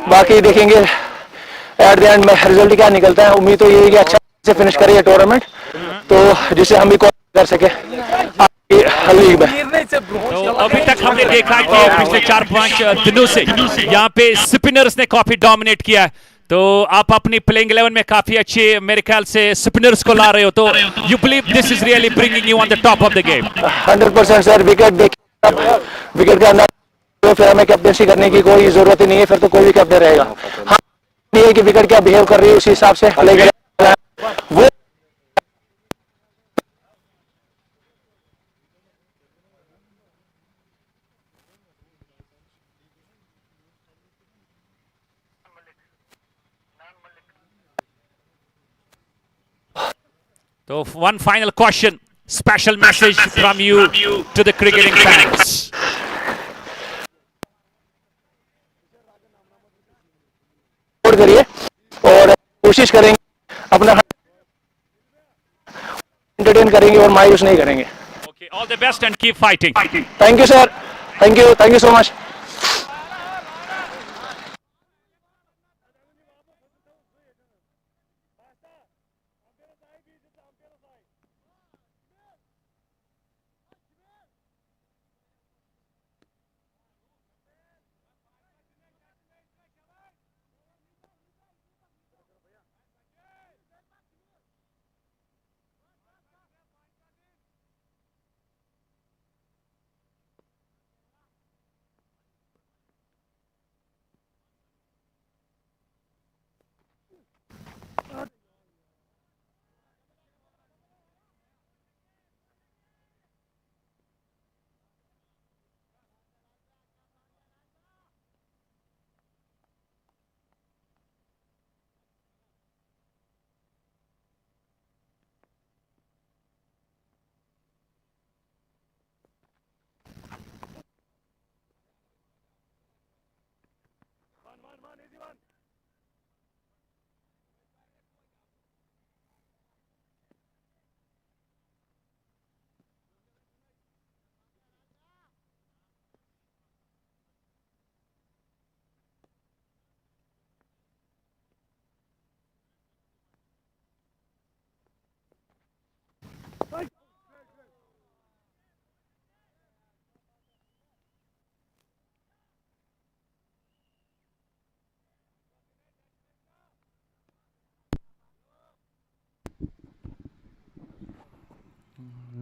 बाकी देखेंगे एट द एंड में रिजल्ट क्या निकलता है। उम्मीद तो ये है कि अच्छा से फिनिश करेंगे टूर्नामेंट, तो जिससे हम भी कर सके लीग में। तो अभी तक हमने देखा कि पिछले 4-5 दिनों से यहाँ पे स्पिनर्स ने काफी डोमिनेट किया है। तो आप अपनी प्लेइंग 11 में काफी अच्छे मेरे ख्याल से स्पिनर्स को ला रहे हो, तो you believe this is really bringing you on the top of the game? 100% sir. Wicket के अंदर तो फिर हमें कैप्टनसी करने की कोई जरूरत ही नहीं है, फिर तो कोई भी कैप्टन रहेगा। हाँ, ये है कि विकेट क्या बिहेव कर रही है उसी हिसाब से वो So one final question, special message from you to the cricketing fans. Support करिए और कोशिश करेंगे अपना एंटरटेन करेंगे और मायूस नहीं करेंगे। Okay, all the best and keep fighting. Thank you sir, thank you so much.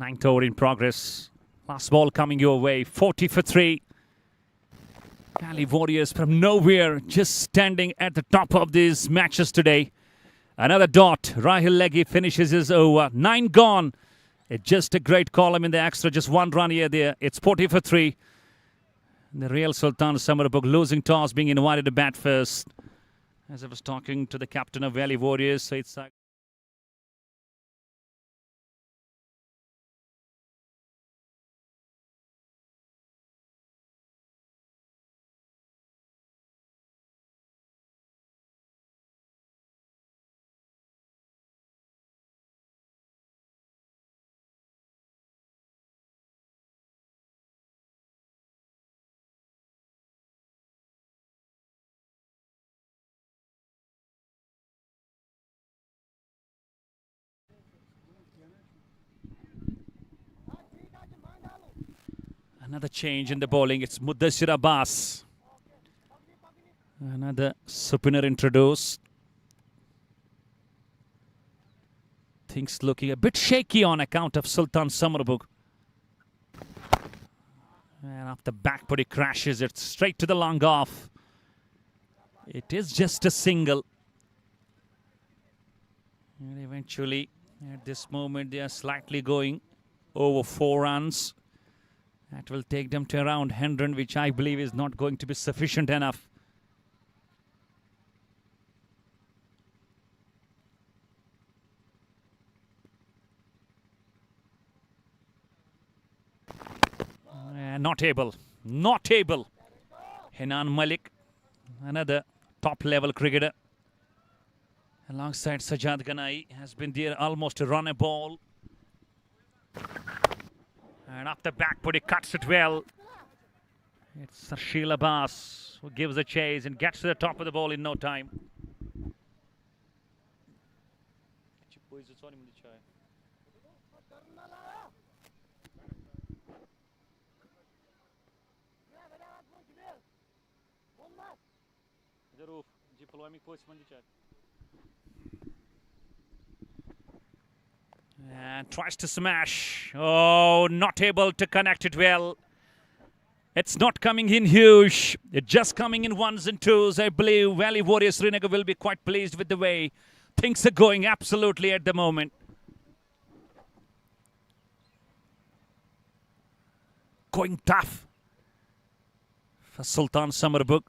Ninth over in progress. Last ball coming your way. 40 for 3. Valley Warriors from nowhere, just standing at the top of these matches today. Another dot. Rahil Leggy finishes his over. 9 gone. It's just a great column in the extra. Just 1 run here there. It's 40 for 3. The Real Sultan Summerbugh losing toss, being invited to bat first. As I was talking to the captain of Valley Warriors, so it's another change in the bowling. It's Mudassir Abbas. Another spinner introduced. Things looking a bit shaky on account of Sultan Summerbugh. And off the back foot, he crashes it straight to the long off. It is just a single. And eventually, at this moment, they are slightly going over 4 runs. That will take them to around 100, which I believe is not going to be sufficient enough. Not able. Hinan Malik, another top-level cricketer. Alongside Sajjad Ganai, has been there almost to run a ball. And off the back foot, he cuts it well. It's Sarsheel Abbas who gives a chase and gets to the top of the ball in no time. And tries to smash. Oh, not able to connect it well. It's not coming in huge. It's just coming in 1s and 2s. I believe Valley Warriors Srinagar will be quite pleased with the way things are going absolutely at the moment. Going tough for Sultan Summerbugh.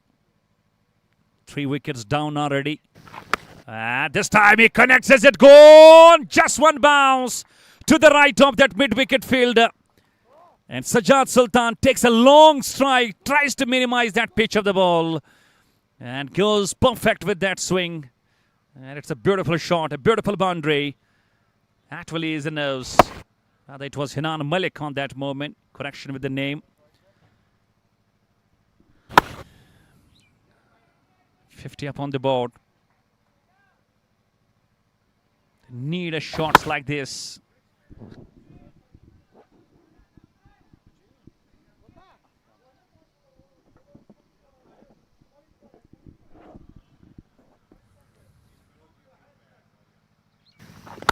3 wickets down already. And this time he connects as it gone. Just 1 bounce to the right of that mid-wicket fielder. And Sajjad Sultan takes a long strike, tries to minimize that pitch of the ball. And goes perfect with that swing. And it's a beautiful shot, a beautiful boundary. Actually is a nose. Rather it was Hinan Malik on that moment. Correction with the name. 50 up on the board. Need a shots like this.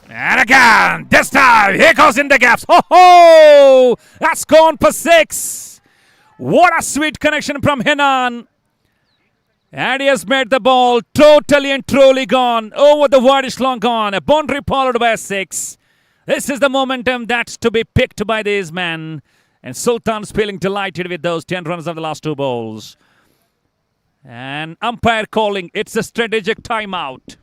And again, this time, here goes in the gaps. Ho! That's gone for 6. What a sweet connection from Hinan. And he has made the ball totally and truly gone over the widest long gone. A boundary followed by a 6. This is the momentum that's to be picked by these men. And Sultan's feeling delighted with those 10 runs of the last 2 balls. And umpire calling, it's a strategic timeout.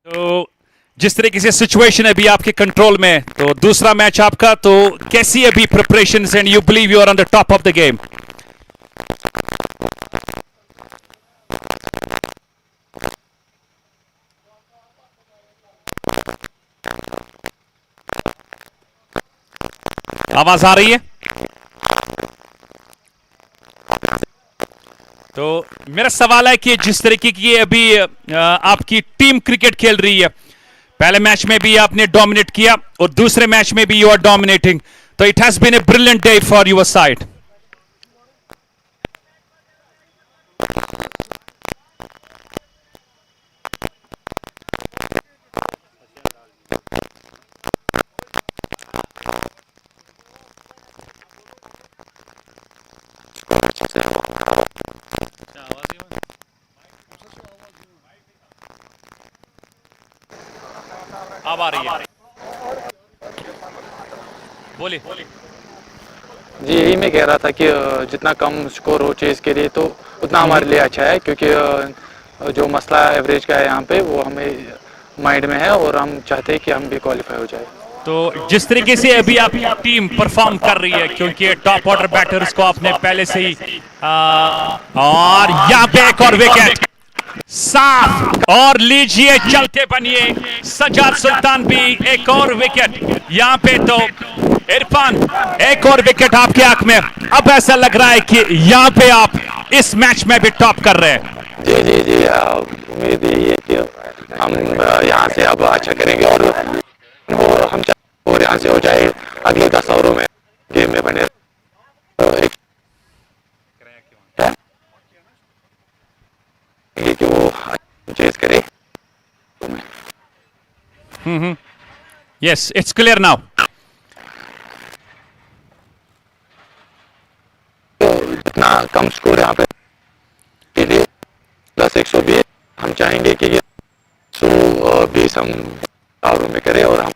तो जिस तरीके से situation अभी आपके control में, तो दूसरा match आपका, तो कैसी अभी preparations and you believe you are on the top of the game? आवाज आ रही है? तो मेरा सवाल है कि जिस तरीके की अभी आपकी टीम क्रिकेट खेल रही है, पहले मैच में भी आपने डोमिनेट किया और दूसरे मैच में भी यू आर डोमिनेटिंग, तो it has been a brilliant day for your side. अब आ रही है, बोलिए. जी यही मैं कह रहा था कि जितना कम स्कोर हो चेस के लिए तो उतना हमारे लिए अच्छा है, क्योंकि जो मसला एवरेज का है यहाँ पे वो हमें माइंड में है और हम चाहते हैं कि हम भी क्वालिफाई हो जाए. तो जिस तरीके से अभी आपकी टीम परफॉर्म कर रही है, क्योंकि टॉप ऑर्डर बैटर्स को आपने पहले से ही और यहाँ पे एक और विकेट साफ, और लीजिए चलते बनिए सजाद सुल्तान भी एक और विकेट यहाँ पे. तो इरफान, एक और विकेट आपके आंख में, अब ऐसा लग रहा है कि यहाँ पे आप इस मैच में भी टॉप कर रहे हैं. जी जी जी, उम्मीद यही है कि हम यहाँ से अब अच्छा करेंगे और हम और यहाँ से हो जाए अगले 10 ओवरों में गेम में बने कि वो चेस करे. Yes, it's clear now. जितना कम स्कोर यहाँ पे के लिए प्लस 120 हम चाहेंगे कि 120 हम ओवरों में करें और हम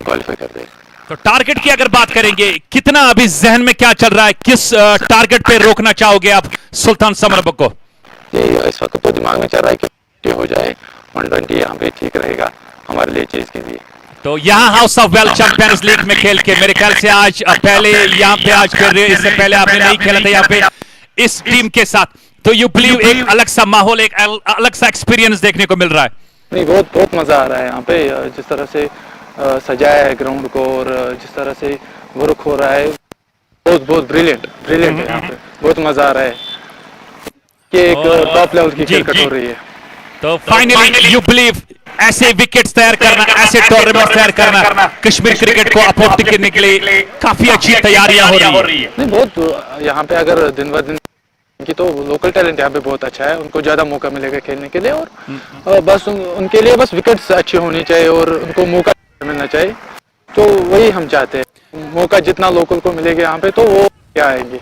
क्वालिफाई कर दें. तो टारगेट की अगर बात करेंगे, कितना अभी जहन में क्या चल रहा है, किस टारगेट पे रोकना चाहोगे आप सुल्तान समरबग को? ये इस वक्त तो दिमाग में चल रहा है कि हो जाए 120 यहाँ पे ठीक रहेगा हमारे लिए चीज के लिए. तो यहाँ house of wealth champions league में खेल के मेरे ख्याल से आज पहले यहाँ पे आज खेल रहे हो, इससे पहले आपने नहीं खेला था यहाँ पे इस टीम के साथ, तो यू बिलीव एक अलग सा माहौल, एक अलग सा एक्सपीरियंस देखने को मिल रहा है? नहीं, बहुत मजा आ रहा है यहाँ पे, जिस तरह से सजाया है ग्राउंड को और जिस तरह से वर्क हो रहा है, बहुत ब्रिलियंट है यहाँ पे. बहुत मजा आ रहा है कि एक टॉप लेवल की क्रिकेट हो रही है. तो फाइनली यू बिलीव ऐसे विकेट्स तैयार करना, ऐसे टूर्नामेंट तैयार करना कश्मीर क्रिकेट को अपोर्ट करने के लिए काफी अच्छी तैयारियां हो रही है? नहीं, बहुत यहाँ पे अगर दिन ब दिन की तो लोकल टैलेंट यहाँ पे बहुत अच्छा है, उनको ज्यादा मौका मिलेगा खेलने के लिए और बस उनके लिए बस विकेट्स अच्छी होनी चाहिए और उनको मौका मिलना चाहिए. तो वही हम चाहते हैं, मौका जितना लोकल को मिलेगा यहाँ पे तो वो क्या आएंगे.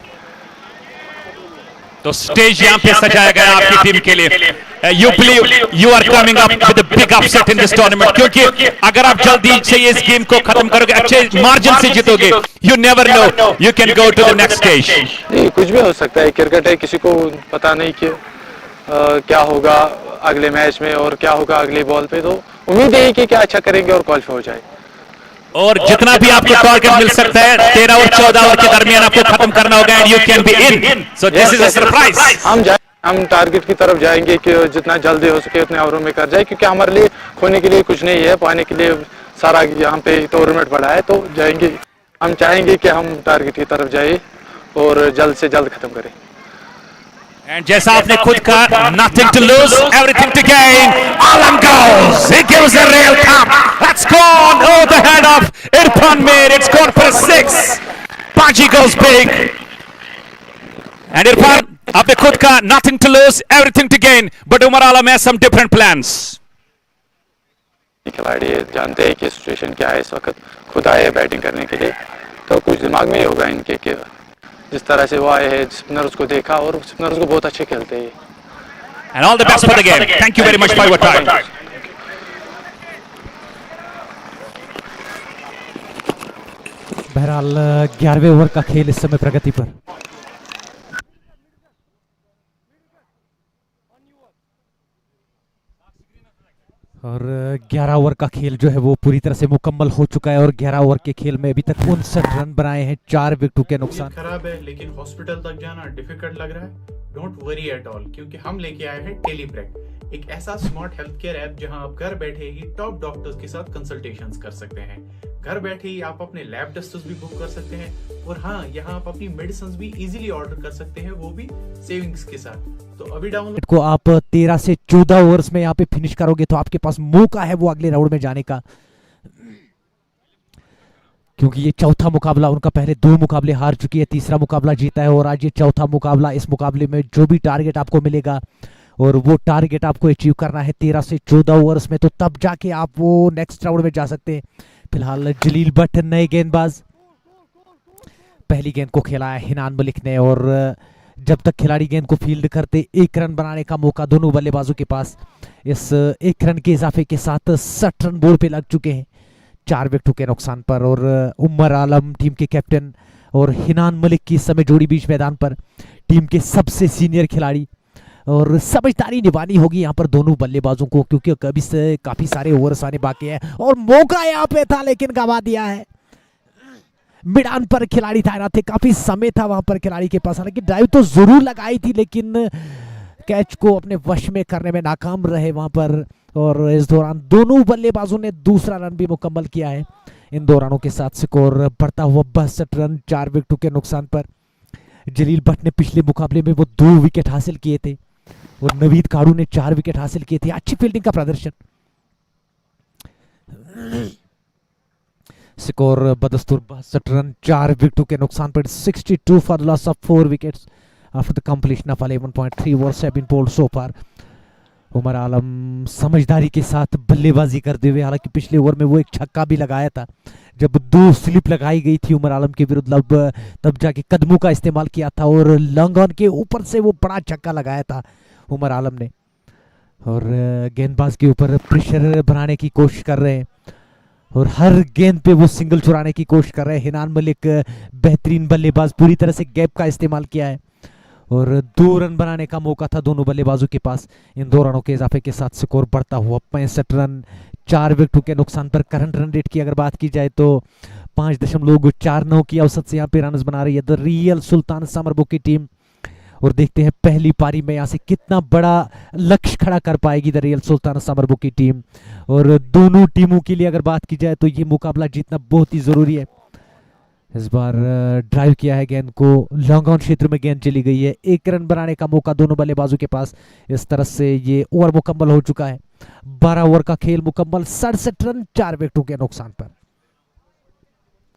तो स्टेज यहाँ पे सजाया गया आपकी टीम के लिए. You believe you are coming up with a big upset in this tournament, क्योंकि अगर आप जल्दी से इस गेम को खत्म करोगे, अच्छे मार्जिन से जीतोगे, you never know, you can go to the next stage. नहीं, कुछ भी हो सकता है, क्रिकेट है, किसी को पता नहीं कि क्या होगा अगले मैच में और क्या होगा अगली बॉल पे. तो उम्मीद है कि क्या अच्छा करेंगे और क्वालिफाई हो जाए. और जितना भी आपको टारगेट मिल सकता है 13 और 14 ओवर के दरमियान आपको खत्म करना होगा and you can be in. So this is a surprise. हम टारगेट की तरफ जाएंगे कि जितना जल्दी हो सके उतने ओवरों में कर जाए, क्योंकि हमारे लिए खोने के लिए कुछ नहीं है, पाने के लिए सारा यहाँ पे टूर्नामेंट पड़ा है. तो जाएंगे, हम चाहेंगे कि हम टारगेट की तरफ जाए और जल्द से जल्द खत्म करें. And जैसा आपने खुद कहा, nothing to lose, everything to gain. Alam goes. He gives a real thump. That's gone over the head of Irfan Mir. It's gone for a 6. Paji goes big. And Irfan, आपने खुद कहा, nothing to lose, everything to gain. But Umar Alam has some different plans. खिलाड़ी जानते हैं कि situation क्या है इस वक्त, खुद आए बैटिंग करने के लिए, तो कुछ दिमाग में ही होगा इनके कि जिस तरह से वो आए हैं, स्पिनर्स को देखा और स्पिनर्स को बहुत अच्छे खेलते हैं. And all the best for the game. Thank you very much for your time. बहरहाल 11वें ओवर का खेल इस समय प्रगति पर. और 11 ओवर का खेल जो है वो पूरी तरह से मुकम्मल हो चुका है और 11 ओवर के खेल में अभी तक 59 रन बनाए हैं, 4 विकेटों के नुकसान। खराब है लेकिन हॉस्पिटल तक जाना डिफिकल्ट लग रहा है। डोंट वरी एट ऑल, क्योंकि हम लेके आए हैं टेलीप्रेक, एक ऐसा स्मार्ट हेल्थ केयर ऐप जहां आप घर बैठे ही टॉप डॉक्टर्स के साथ कंसल्टेशंस कर सकते हैं। घर बैठे ही आप अपने लैब टेस्ट्स भी बुक कर सकते हैं और हाँ, यहाँ आप अपनी मेडिसिन भी इजीली ऑर्डर कर सकते हैं, वो भी सेविंग्स के साथ। तो अभी डाउनलोड को आप 13 से 14 ओवर्स में यहाँ पे फिनिश करोगे तो आपके पास मौका है वो अगले राउंड में जाने का, क्योंकि ये चौथा मुकाबला, उनका पहले 2 मुकाबले हार चुकी है, तीसरा मुकाबला जीता है और आज ये चौथा मुकाबला। इस मुकाबले में जो भी टारगेट आपको मिलेगा और वो टारगेट आपको अचीव करना है 13 से 14 ओवर्स में, तो तब जाके आप वो नेक्स्ट राउंड में जा सकते हैं। फिलहाल जलील भट्ट नए गेंदबाज, पहली गेंद को खेला है हिनान मलिक ने और जब तक खिलाड़ी गेंद को फील्ड करते 1 रन बनाने का मौका दोनों बल्लेबाजों के पास। इस 1 रन के इजाफे के साथ 60 रन बोर्ड पे लग चुके हैं, 4 विकेटों के नुकसान पर। और उमर आलम टीम के कैप्टन और हिनान मलिक की समय जोड़ी बीच मैदान पर, टीम के सबसे सीनियर खिलाड़ी, और समझदारी निभानी होगी यहाँ पर दोनों बल्लेबाजों को, क्योंकि कभी से काफी सारे ओवर्स आने बाकी है और मौका यहाँ पे था लेकिन गंवा दिया है। मैदान पर खिलाड़ी तैनात थे, काफी समय था वहां पर खिलाड़ी के पास, हालांकि ड्राइव तो जरूर लगाई थी लेकिन कैच को अपने वश में करने में नाकाम रहे वहां पर। और इस दौरान दोनों बल्लेबाजों ने दूसरा रन भी मुकम्मल किया है। इन 2 रनों के साथ स्कोर बढ़ता हुआ 62 रन, 4 विकेटों के नुकसान पर। जलील भट्ट ने पिछले मुकाबले में वो 2 विकेट हासिल किए थे और नवीद काड़ू ने 4 विकेट हासिल किए थे। अच्छी फील्डिंग का प्रदर्शन। स्कोर बदस्तूर 62 रन, 4 विकेटों के नुकसान पर। 62 for the loss of 4 wickets after the completion of 11.3 overs have been bowled so far. Umar Alam समझदारी के साथ बल्लेबाजी करते हुए, हालांकि पिछले ओवर में वो एक छक्का भी लगाया था जब 2 स्लिप लगाई गई थी उमर आलम के विरुद्ध, तब जाके कदमों का इस्तेमाल किया था और लॉन्ग ऑन के ऊपर से वो बड़ा छक्का लगाया था उमर आलम ने। और गेंदबाज के ऊपर प्रेशर बनाने की कोशिश कर रहे हैं और हर गेंद पे वो सिंगल चुराने की कोशिश कर रहे हैं। हिनान मलिक बेहतरीन बल्लेबाज, पूरी तरह से गैप का इस्तेमाल किया है और 2 रन बनाने का मौका था दोनों बल्लेबाजों के पास। इन 2 रनों के इजाफे के साथ स्कोर बढ़ता हुआ 65 रन, 4 विकेटों के नुकसान पर। करंट रन रेट की अगर बात की जाए तो 5.49 की औसत से यहाँ पे रन बना रही है द रियल सुल्तान समरबुग की टीम। और देखते हैं पहली पारी में यहाँ से कितना बड़ा लक्ष्य खड़ा कर पाएगी द रियल सुल्तान समरबुग की टीम। और दोनों टीमों के लिए अगर बात की जाए तो ये मुकाबला जीतना बहुत ही जरूरी है। इस बार ड्राइव किया है गेंद को, लॉन्ग ऑन क्षेत्र में गेंद चली गई है, 1 रन बनाने का मौका दोनों बल्लेबाजों के पास। इस तरह से ये ओवर मुकम्मल हो चुका है, 12 ओवर का खेल मुकम्मल, 67 रन, 4 विकेटों के नुकसान पर।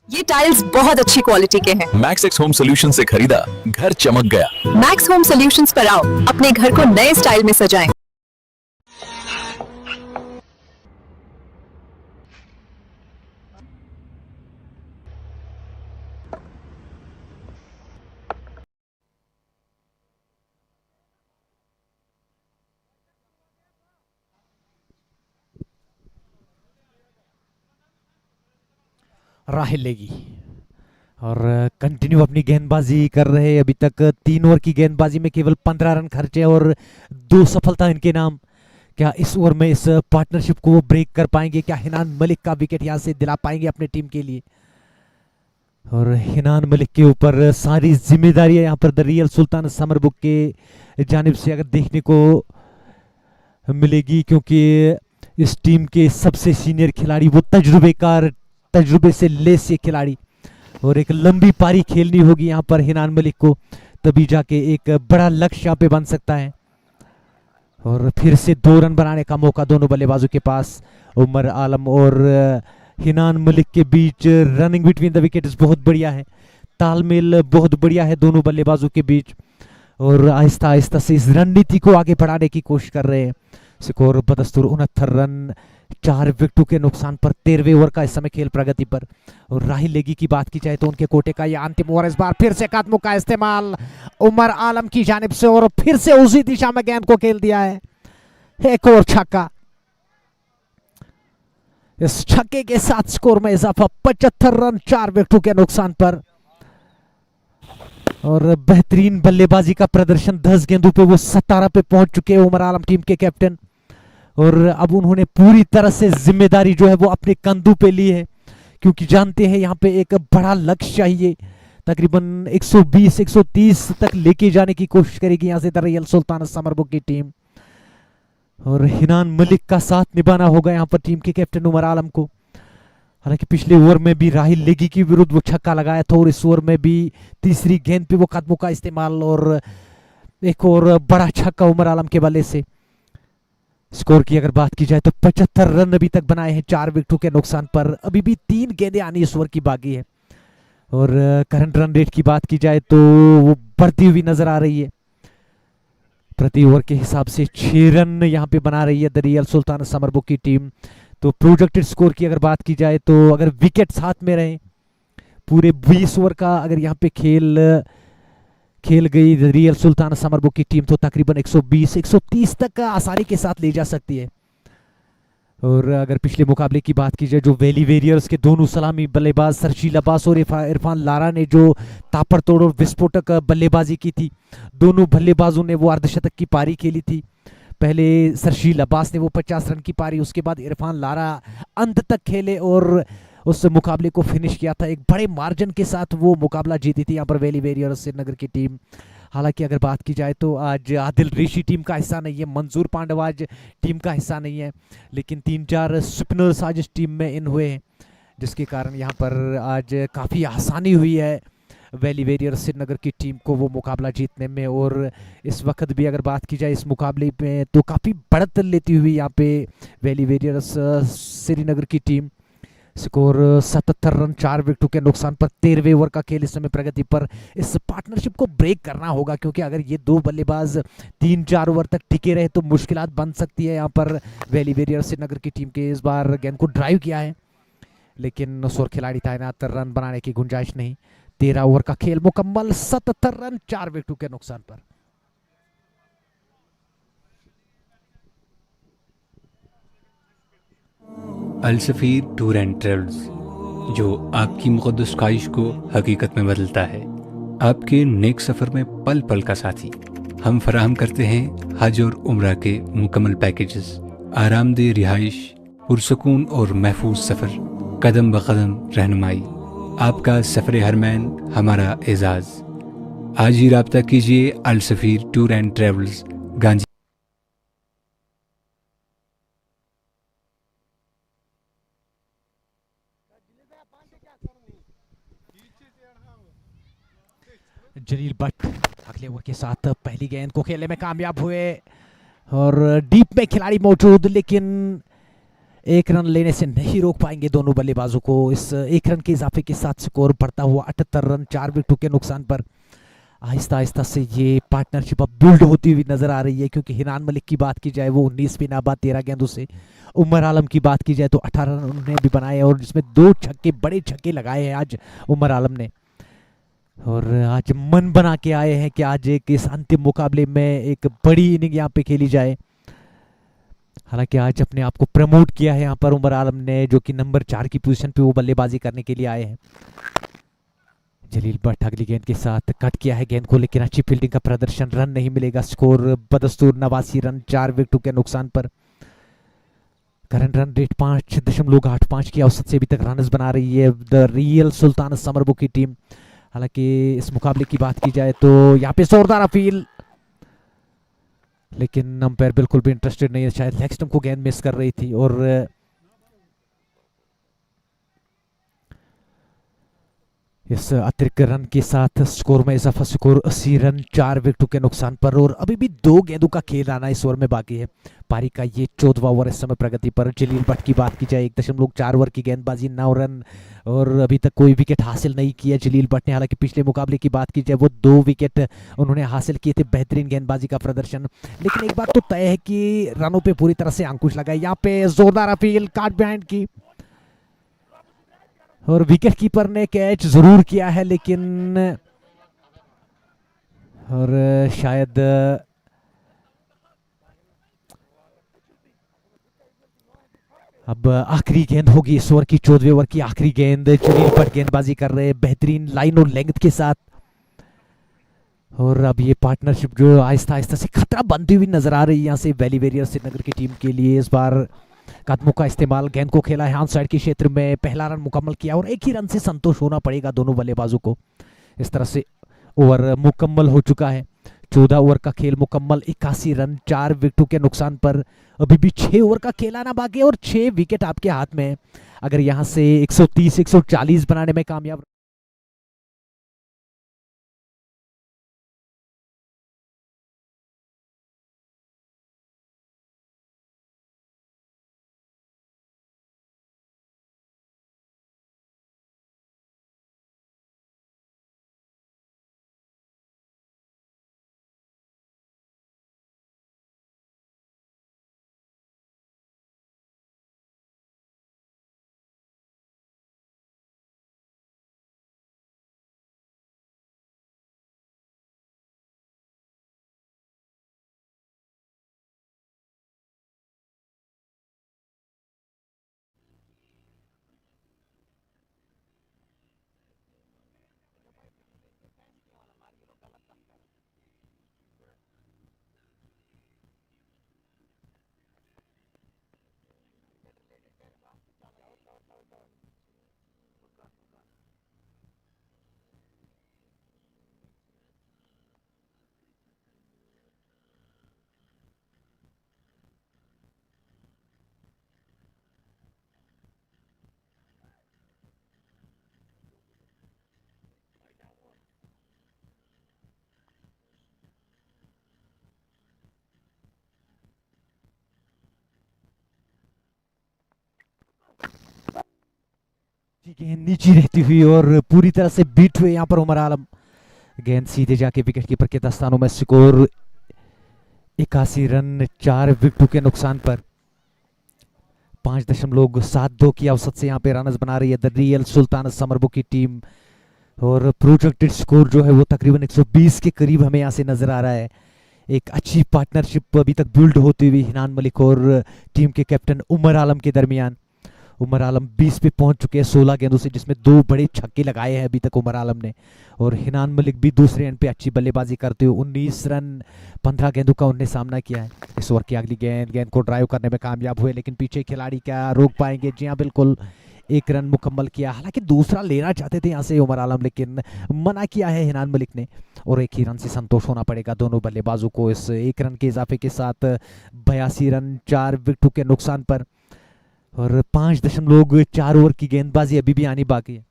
ये टाइल्स बहुत अच्छी क्वालिटी के हैं। मैक्स होम सोल्यूशन से खरीदा, घर चमक गया। मैक्स होम सोल्यूशंस पर आओ, अपने घर को नए स्टाइल में सजाएं। राहिल लेगी और कंटिन्यू अपनी गेंदबाजी कर रहे हैं। अभी तक 3 ओवर की गेंदबाजी में केवल 15 रन खर्चे और 2 सफलता इनके नाम। क्या इस ओवर में इस पार्टनरशिप को वो ब्रेक कर पाएंगे? क्या हिनान मलिक का विकेट यहां से दिला पाएंगे अपनी टीम के लिए? और हिनान मलिक के ऊपर सारी जिम्मेदारी यहाँ पर द रियल सुल्तान समरबुग के जानिब से अगर देखने को मिलेगी, क्योंकि इस टीम के सबसे सीनियर खिलाड़ी, वो तजुर्बे से लेस ये खिलाड़ी, और एक लंबी पारी खेलनी होगी यहाँ पर हिनान मलिक को, तभी जाके एक बड़ा लक्ष्य यहाँ पे बन सकता है। और फिर से 2 रन बनाने का मौका दोनों बल्लेबाजों के पास। उमर आलम और हिनान मलिक के बीच रनिंग बिटवीन द विकेट्स बहुत बढ़िया है, तालमेल बहुत बढ़िया है दोनों बल्लेबाजों के बीच, और आहिस्ता आहिस्ता से इस रणनीति को आगे बढ़ाने की कोशिश कर रहे हैं। स्कोर बदस्तूर 69 रन, 4 विकेटों के नुकसान पर। 13वें ओवर का इस समय खेल प्रगति पर। और राहिल लेगी की बात की जाए तो उनके कोटे का यह अंतिम ओवर, इस बार फिर से कदमों का इस्तेमाल उमर आलम की जानिब से और फिर से उसी दिशा में गेंद को खेल दिया है। एक और छक्का, इस छक्के के साथ स्कोर में इजाफा, 75 रन, 4 विकेटों के नुकसान पर। और बेहतरीन बल्लेबाजी का प्रदर्शन, 10 गेंदों पे वो 17 पे पहुंच चुके हैं उमर आलम टीम के कैप्टन। और अब उन्होंने पूरी तरह से जिम्मेदारी जो है वो अपने कंधों पे ली है, क्योंकि जानते हैं यहाँ पे एक बड़ा लक्ष्य चाहिए। तकरीबन 120-130 तक लेके जाने की कोशिश करेगी यहाँ से द रियल सुल्तान समरबुग की टीम, और हिनान मलिक का साथ निभाना होगा यहाँ पर टीम के कैप्टन उमर आलम को। हालांकि पिछले ओवर में भी राहिल लेगी के विरुद्ध वो छक्का लगाया था, और इस ओवर में भी तीसरी गेंद पे वो कदमों का इस्तेमाल और एक और बड़ा छक्का उमर आलम के बल्ले से। स्कोर की अगर बात की जाए तो 75 रन अभी तक बनाए हैं 4 विकेटों के नुकसान पर। अभी भी 3 गेंदें आनी इस ओवर की बाकी है, और करंट रन रेट की बात की जाए तो वो बढ़ती हुई नजर आ रही है। प्रति ओवर के हिसाब से 6 रन यहाँ पे बना रही है द रियल सुल्तान समरबुग की टीम। तो प्रोजेक्टेड स्कोर की अगर बात की जाए तो अगर विकेट साथ में रहे, पूरे 20 ओवर का अगर यहाँ पे खेल गई द रियल सुल्तान समरबुग की टीम, तो तकरीबन 120-130 तक आसानी के साथ ले जा सकती है। और अगर पिछले मुकाबले की बात की जाए, जो वैली वेरियर्स के दोनों सलामी बल्लेबाज सरशील अब्बास और इरफान लारा ने जो ताबड़तोड़ और विस्फोटक बल्लेबाजी की थी, दोनों बल्लेबाजों ने वो अर्धशतक की पारी खेली थी। पहले सरशील अब्बास ने वो 50 रन की पारी, उसके बाद इरफान लारा अंत तक खेले और उस मुकाबले को फिनिश किया था। एक बड़े मार्जिन के साथ वो मुकाबला जीती थी यहाँ पर वैली वेरियर्स श्रीनगर की टीम। हालांकि अगर बात की जाए तो आज आदिल रेशी टीम का हिस्सा नहीं है, मंजूर पांडव आज टीम का हिस्सा नहीं है, लेकिन 3-4 स्पिनर्स आज इस टीम में इन हुए हैं, जिसके कारण यहाँ पर आज काफ़ी आसानी हुई है वैली वेरियर्स श्रीनगर की टीम को वो मुकाबला जीतने में। और इस वक्त भी अगर बात की जाए इस मुकाबले में तो काफ़ी बढ़त लेती हुई यहाँ पे वैली वेरियर्स श्रीनगर की टीम। स्कोर 77 रन 4 विकेटों के नुकसान पर 13वें ओवर का खेल इस समय प्रगति पर। इस पार्टनरशिप को ब्रेक करना होगा, क्योंकि अगर ये दो बल्लेबाज 3-4 ओवर तक टिके रहे तो मुश्किलात बन सकती है यहाँ पर वैली वेरियर्स श्रीनगर की टीम के। इस बार गेंद को ड्राइव किया है, लेकिन उस ओर खिलाड़ी तैनात, रन बनाने की गुंजाइश नहीं। 13 ओवर का खेल मुकम्मल, 77 रन 4 विकेटों के नुकसान पर। अल सफ़ीर टूर एंड ट्रेवल्स, जो आपकी मुक़द्दस ख्वाहिश को हकीकत में बदलता है, आपके नेक सफ़र में पल पल का साथी। हम फराहम करते हैं हज और उम्रा के मुकम्मल पैकेजेस, आरामदेह रिहाइश, पुरसकून और महफूज सफ़र, कदम ब कदम रहनुमाई। आपका सफ़र हरमैन हमारा एजाज़। आज ही रब्ता कीजिए Al Safeer tour and travels, Gandhi. जलील भट्ट अगले ओवर के साथ पहली गेंद को खेलने में कामयाब हुए, और डीप में खिलाड़ी मौजूद, लेकिन 1 रन लेने से नहीं रोक पाएंगे दोनों बल्लेबाजों को। इस 1 रन के इजाफे के साथ स्कोर बढ़ता हुआ 78 रन 4 विकेटों के नुकसान पर। आहिस्ता आहिस्ता से ये पार्टनरशिप अब बिल्ड होती हुई नजर आ रही है, क्योंकि हिनान मलिक की बात की जाए वो 19 भी नाबाद 13 गेंदों से, उमर आलम की बात की जाए तो 18 रन उन्होंने भी बनाए, और जिसमें 2 छक्के, बड़े छक्के लगाए हैं आज उमर आलम ने। और आज मन बना के आए हैं कि आज एक इस अंतिम मुकाबले में एक बड़ी इनिंग यहाँ पे खेली जाए। हालांकि आज अपने आप को प्रमोट किया है यहाँ पर उमर आलम ने, जो कि नंबर 4 की पोजीशन पे वो बल्लेबाजी करने के लिए आए हैं। जलील भट्ट अगली गेंद के साथ कट किया है गेंद को, लेकिन अच्छी फील्डिंग का प्रदर्शन, रन नहीं मिलेगा। स्कोर बदस्तूर 89 रन 4 विकेटों के नुकसान पर। करंट रन रेट 5.85 की औसत से अभी तक रन बना रही है द रियल सुल्तान समरबुग की टीम। हालांकि इस मुकाबले की बात की जाए तो यहाँ पे जोरदार अपील, लेकिन अंपायर बिल्कुल भी इंटरेस्टेड नहीं है, शायद लेग स्टंप को गेंद मिस कर रही थी। और इस अतिरिक्त रन के साथ स्कोर में इजाफा, स्कोर 80 रन 4 विकेटों के नुकसान पर। और अभी भी 2 गेंदों का खेल आना इस ओवर में बाकी है। पारी का ये 14वां ओवर इस समय प्रगति पर। जलील भट्ट की बात की जाए 1.4 ओवर की गेंदबाजी, 9 रन, और अभी तक कोई विकेट हासिल नहीं किया जलील भट्ट ने। हालांकि पिछले मुकाबले की बात की जाए वो 2 विकेट उन्होंने हासिल किए थे, बेहतरीन गेंदबाजी का प्रदर्शन। लेकिन एक बात तो तय है कि रनों पे पूरी तरह से अंकुश लगा। यहाँ पे जोरदार अपील काट बिहाइंड की, और विकेट कीपर ने कैच जरूर किया है, लेकिन और शायद अब आखिरी गेंद होगी इस ओवर की, 14वें ओवर की आखिरी गेंद। जलील भट्ट गेंदबाजी कर रहे हैं बेहतरीन लाइन और लेंथ के साथ। और अब ये पार्टनरशिप जो आहिस्ता आहिस्ता से खतरा बनती हुई नजर आ रही है यहाँ से वैली वॉरियर्स श्रीनगर की टीम के लिए। इस बार कदमों का इस्तेमाल, गेंद को खेला है हाथ साइड के क्षेत्र में, पहला रन मुकम्मल किया और एक ही रन से संतोष होना पड़ेगा दोनों बल्लेबाजों को। इस तरह से ओवर मुकम्मल हो चुका है, 14 ओवर का खेल मुकम्मल, 81 रन 4 विकेटों के नुकसान पर। अभी भी 6 ओवर का खेल आना बाकी है और 6 विकेट आपके हाथ में है। अगर यहाँ से 130 140 बनाने में कामयाब गेंद नीचे रहती हुई और पूरी तरह से बीट हुए यहाँ पर उमर आलम, गेंद सीधे जाके विकेट कीपर के दस्तानों में। स्कोर 81 रन 4 विकेटों के नुकसान पर। 5.72 की औसत से यहाँ पे रनर्स बना रही है द रियल सुल्तान समरबुग की टीम और प्रोजेक्टेड स्कोर जो है वो तकरीबन 120 के करीब हमें यहाँ से नजर आ रहा है। एक अच्छी पार्टनरशिप अभी तक बिल्ड होती हुई हिनान मलिक और टीम के कैप्टन उमर आलम के दरमियान। उमर आलम 20 पे पहुंच चुके हैं 16 गेंदों से, जिसमें 2 बड़े छक्के लगाए हैं अभी तक उमर आलम ने। और हिनान मलिक भी दूसरे एंड पे अच्छी बल्लेबाजी करते हुए 19 रन 15 गेंदों का उन्हें सामना किया है। इस ओवर की अगली गेंद को ड्राइव करने में कामयाब हुए, लेकिन पीछे खिलाड़ी क्या रोक पाएंगे? जी हाँ बिल्कुल, 1 रन मुकम्मल किया। हालांकि दूसरा लेना चाहते थे यहाँ से उमर आलम, लेकिन मना किया है हिनान मलिक ने और 1 ही रन से संतोष होना पड़ेगा दोनों बल्लेबाजों को। इस 1 रन के इजाफे के साथ 82 रन 4 विकेटों के नुकसान पर और 5.4 ओवर की गेंदबाजी अभी भी आनी बाकी है।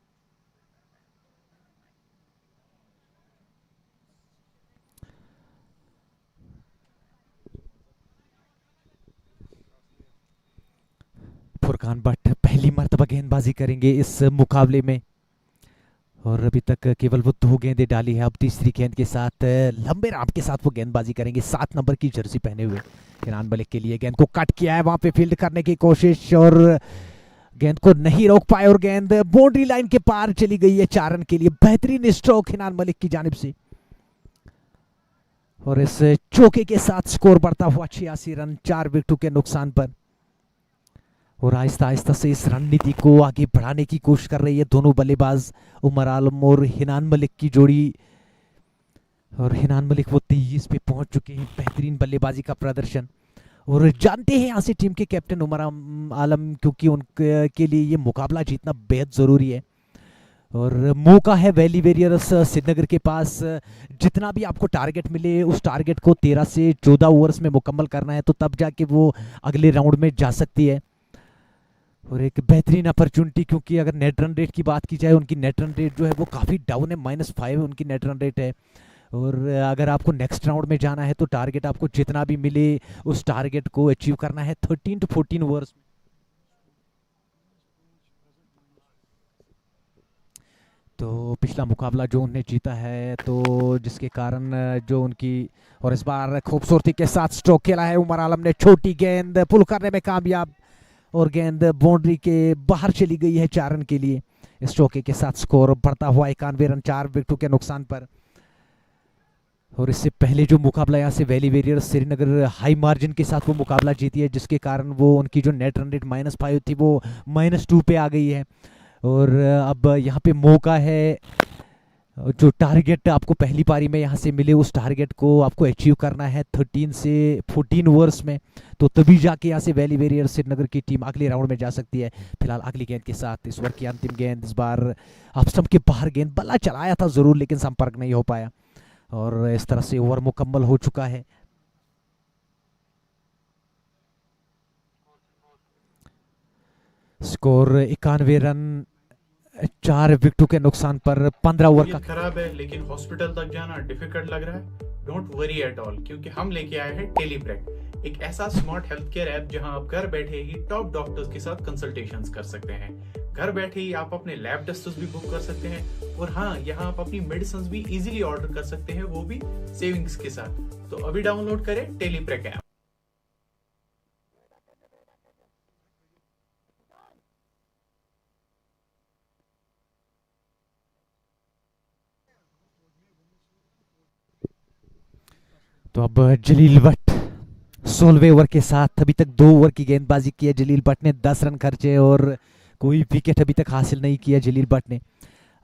फुरकान भट्ट पहली मर्तबा गेंदबाजी करेंगे इस मुकाबले में और अभी तक केवल वो 2 गेंदें डाली है। अब तीसरी गेंद के साथ लंबे राउंड के साथ वो गेंदबाजी करेंगे 7 नंबर की जर्सी पहने हुए हिनान मलिक के लिए। गेंद को कट किया है, वहां पे फील्ड करने की कोशिश और गेंद को नहीं रोक पाए और गेंद बाउंड्री लाइन के पार चली गई है 4 रन के लिए। बेहतरीन स्ट्रोक हिनान मलिक की जानिब से और इस चौके के साथ स्कोर बढ़ता हुआ 86 रन 4 विकेटों के नुकसान पर। और आहिस्ता आहिस्ता से इस रणनीति को आगे बढ़ाने की कोशिश कर रही है दोनों बल्लेबाज उमर आलम और हिनान मलिक की जोड़ी। और हिनान मलिक वो 23 पे पहुंच चुके हैं, बेहतरीन बल्लेबाजी का प्रदर्शन और जानते हैं यहाँ से टीम के कैप्टन उमर आलम, क्योंकि उनके लिए ये मुकाबला जीतना बेहद ज़रूरी है। और मौका है वैली वॉरियर्स श्रीनगर के पास, जितना भी आपको टारगेट मिले उस टारगेट को 13 से 14 ओवर्स में मुकम्मल करना है, तो तब जाके वो अगले राउंड में जा सकती है। और एक बेहतरीन अपॉर्चुनिटी, क्योंकि अगर नेट रन रेट की बात की जाए उनकी नेट रन रेट जो है वो काफ़ी डाउन है, -5 उनकी नेट रन रेट है। और अगर आपको नेक्स्ट राउंड में जाना है तो टारगेट आपको जितना भी मिले उस टारगेट को अचीव करना है 13 to 14 ओवर्स। तो पिछला मुकाबला जो उन्हें जीता है, तो जिसके कारण जो उनकी, और इस बार खूबसूरती के साथ स्ट्रोक खेला है उमर आलम ने, छोटी गेंद पुल करने में कामयाब और गेंद बाउंड्री के बाहर चली गई है 4 रन के लिए। इस चौके के साथ स्कोर बढ़ता हुआ 91 रन 4 विकेटों के नुकसान पर। और इससे पहले जो मुकाबला यहाँ से valley warriors Srinagar high margin के साथ वो मुकाबला जीती है, जिसके कारण वो उनकी जो नेट रन रेट -5 थी वो -2 पे आ गई है। और अब यहाँ पे मौका है जो टारगेट आपको पहली पारी में यहाँ से मिले उस टारगेट को आपको अचीव करना है 13 से 14 ओवर्स में, तो तभी जाके यहाँ से वैली वॉरियर्स श्रीनगर की टीम अगले राउंड में जा सकती है। फिलहाल अगली गेंद के साथ इस ओवर की अंतिम गेंद, इस बार ऑफ स्टंप के बाहर गेंद, बल्ला चलाया था जरूर लेकिन संपर्क नहीं हो पाया और इस तरह से ओवर मुकम्मल हो चुका है। स्कोर 91 रन 4 विकेटों के नुकसान पर 15 ओवर का। खराब है लेकिन हॉस्पिटल तक जाना डिफिकल्ट लग रहा है, डोंट वरी एट ऑल, क्योंकि हम लेके आए हैं टेलीप्रेक, एक ऐसा स्मार्ट हेल्थ केयर ऐप जहां आप घर बैठे ही टॉप डॉक्टर्स के साथ कंसल्टेशंस कर सकते हैं। घर बैठे ही आप अपने लैब टेस्ट्स भी बुक कर सकते हैं और हाँ, यहाँ आप अपनी मेडिसिन भी इजीली ऑर्डर कर सकते हैं, वो भी सेविंग्स के साथ। तो अभी डाउनलोड करें टेलीप्रेक ऐप। तो अब जलील भट्ट 16वें ओवर के साथ अभी तक 2 ओवर की गेंदबाजी की है जलील भट्ट ने, 10 रन खर्चे और कोई विकेट अभी तक हासिल नहीं किया जलील भट्ट ने।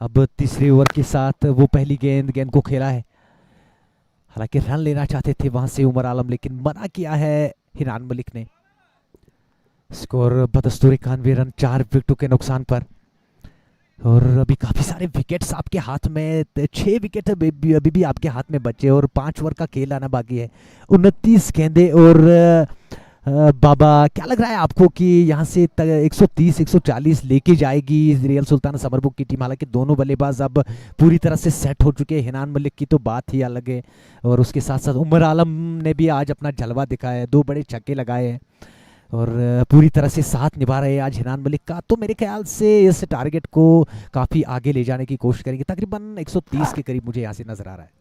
अब तीसरे ओवर के साथ वो पहली गेंद को खेला है, हालांकि रन लेना चाहते थे वहां से उमर आलम लेकिन मना किया है हिरान मलिक ने। स्कोर 72 91 रन 4 विकेटों के नुकसान पर और अभी काफी सारे विकेट्स आपके हाथ में, 6 विकेट अभी भी आपके हाथ में बचे और 5 ओवर का खेल आना बाकी है। 29 गेंदे और बाबा क्या लग रहा है आपको कि यहाँ से 130 140 लेके जाएगी रियल सुल्तान समरबुग की टीम? हालांकि दोनों बल्लेबाज अब पूरी तरह से सेट हो चुके हैं, हिनान मलिक की तो बात ही अलग है और उसके साथ साथ उमर आलम ने भी आज अपना जलवा दिखाया है, 2 बड़े छक्के लगाए हैं और पूरी तरह से साथ निभा रहे हैं आज हिनान मलिक का। तो मेरे ख्याल से इस टारगेट को काफ़ी आगे ले जाने की कोशिश करेंगे, तकरीबन 130 के करीब मुझे यहाँ से नज़र आ रहा है।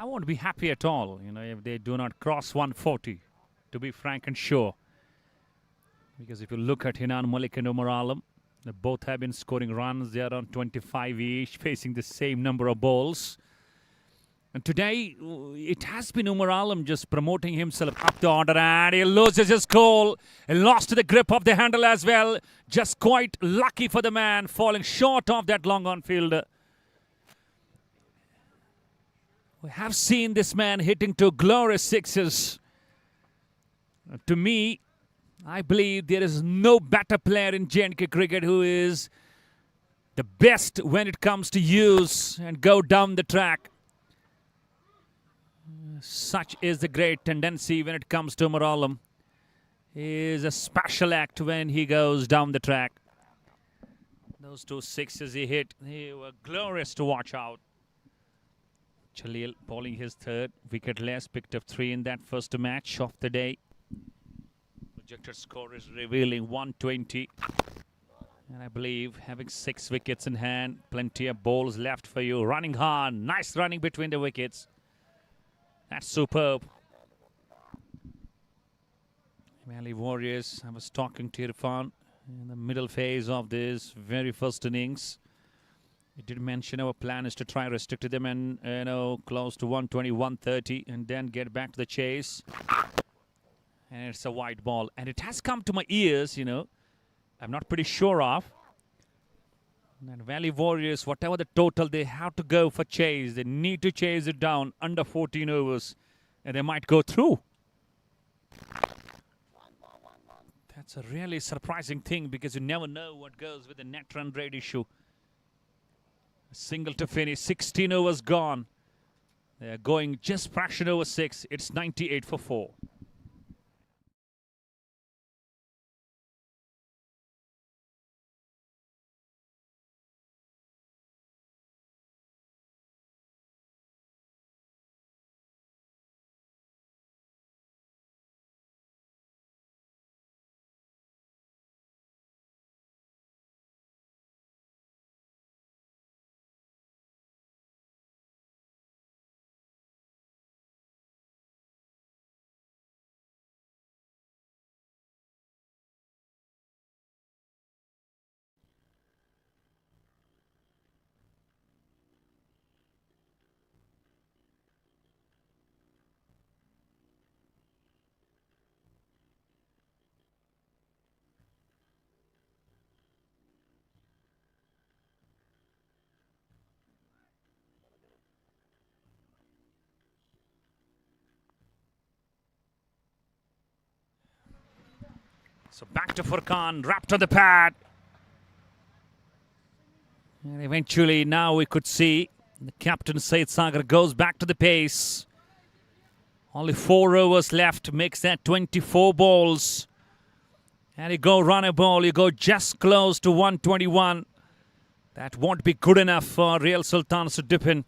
I won't be happy at all, if they do not cross 140, to be frank and sure. Because if you look at Hinan Malik and Umar Alam, they both have been scoring runs. They are on 25 each, facing the same number of balls. And today, it has been Umar Alam just promoting himself up the order, and he loses his goal. He lost the grip of the handle as well. Just quite lucky for the man, falling short of that long on field. We have seen this man hitting 2 glorious sixes. To me, I believe there is no better player in J&K cricket who is the best when it comes to use and go down the track. Such is the great tendency when it comes to Umar Alam. He is a special act when he goes down the track. Those 2 sixes he hit, they were glorious to watch out. Chalil bowling his 3rd, wicketless, picked up 3 in that first match of the day. Projected score is revealing 120. And I believe having 6 wickets in hand, plenty of balls left for you. Running hard, nice running between the wickets. That's superb. Valley Warriors, I was talking to Irfan in the middle phase of this very first innings. He did mention our plan is to try restrict them and close to 120, 130 and then get back to the chase. And it's a wide ball. And it has come to my ears, I'm not pretty sure of. And Valley Warriors, whatever the total, they have to go for chase. They need to chase it down under 14 overs. And they might go through. That's a really surprising thing because you never know what goes with the net run rate issue. A single to finish, 16 overs gone. They're going just fraction over 6. It's 98 for 4. So back to Furkan, wrapped on the pad. And eventually now we could see the captain Syed Sagar goes back to the pace. Only 4 overs left, makes that 24 balls. And you go run a ball, you go just close to 121. That won't be good enough for Real Sultan to dip in.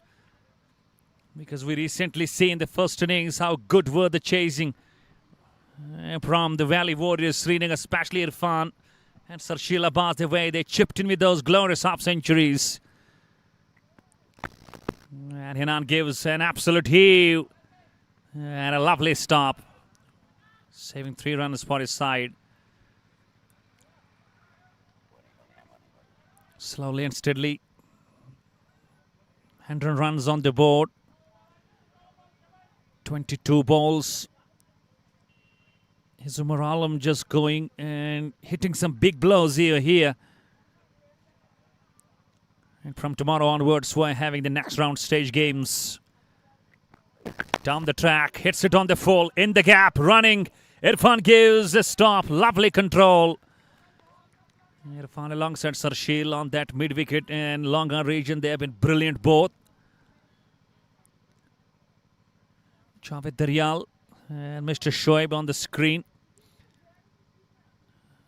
Because we recently see in the first innings how good were the chasing from the Valley Warriors Srinagar, especially Irfan and Sarsheel Abbas, the way they chipped in with those glorious half centuries. And Hinan gives an absolute heave and a lovely stop, saving 3 runs for his side. Slowly and steadily, 100 runs on the board, 22 balls. Is Umar Alam just going and hitting some big blows here. And from tomorrow onwards, we're having the next round stage games. Down the track, hits it on the full, in the gap, running. Irfan gives a stop, lovely control. Irfan alongside Sarsheel on that mid-wicket and long-on region, they have been brilliant both. Javed Daryal and Mr. Shoaib on the screen.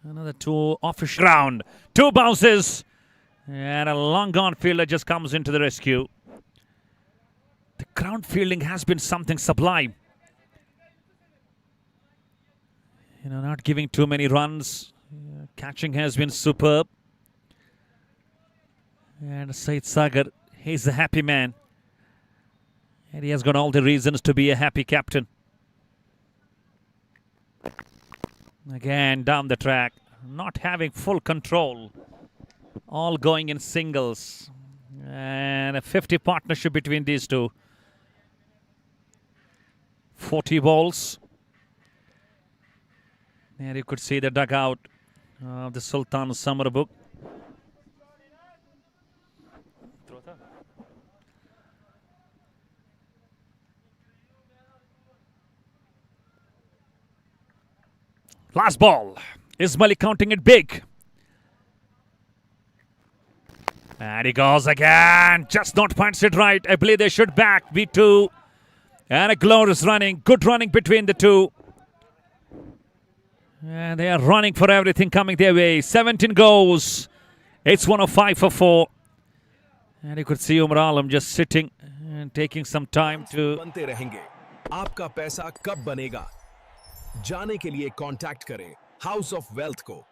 Another 2 off ground. 2 bounces. And a long-on fielder just comes into the rescue. The ground fielding has been something sublime. Not giving too many runs. Catching has been superb. And Syed Sagar, he's a happy man. And he has got all the reasons to be a happy captain. Again, down the track. Not having full control. All going in singles. And a 50 partnership between these two. 40 balls. And you could see the dugout of the Sultan Summerbugh. Last ball. Ismaili counting it big. And he goes again. Just not punts it right. I believe they should back B2. And a glorious running. Good running between the two. And they are running for everything coming their way. 17 goals. It's 105 for 4. And you could see Umar Alam just sitting and taking some time to... बनते रहेंगे. आपका पैसा कब बनेगा? जाने के लिए contact करें हाउस ऑफ वेल्थ को.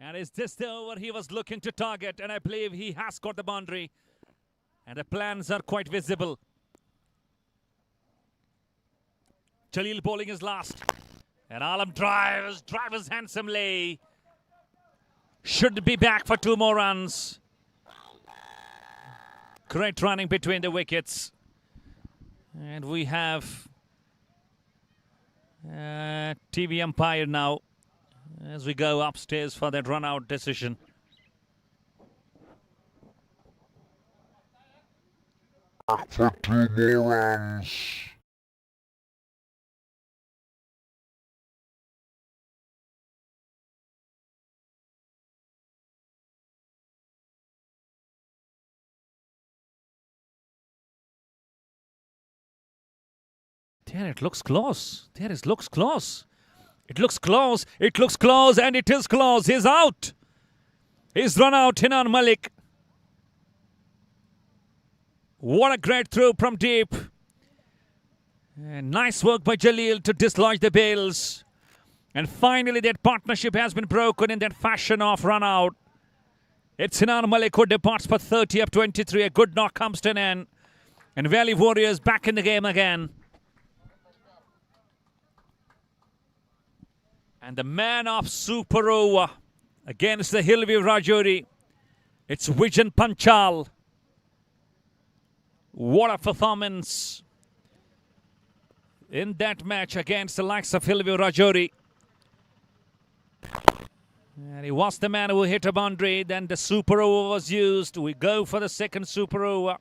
And is this the over he was looking to target? And I believe he has got the boundary. And the plans are quite visible. Jalil bowling is last. And Alam drives handsomely. Should be back for 2 more runs. Great running between the wickets. And we have TV umpire now as we go upstairs for that run-out decision. For 2 more runs. There, it looks close. There, it looks close. It looks close. It looks close, and it is close. He's out. He's run out, Hinan Malik. What a great throw from deep. And nice work by Jalil to dislodge the bails. And finally, that partnership has been broken in that fashion of run out. It's Hinan Malik who departs for 30 up 23. A good knock comes to an end. And Valley Warriors back in the game again. And the man of super over against the Hill View Rajouri. It's Vijan Panchal. What a performance in that match against the likes of Hill View Rajouri. And he was the man who hit a boundary. Then the super over was used. We go for the second super over.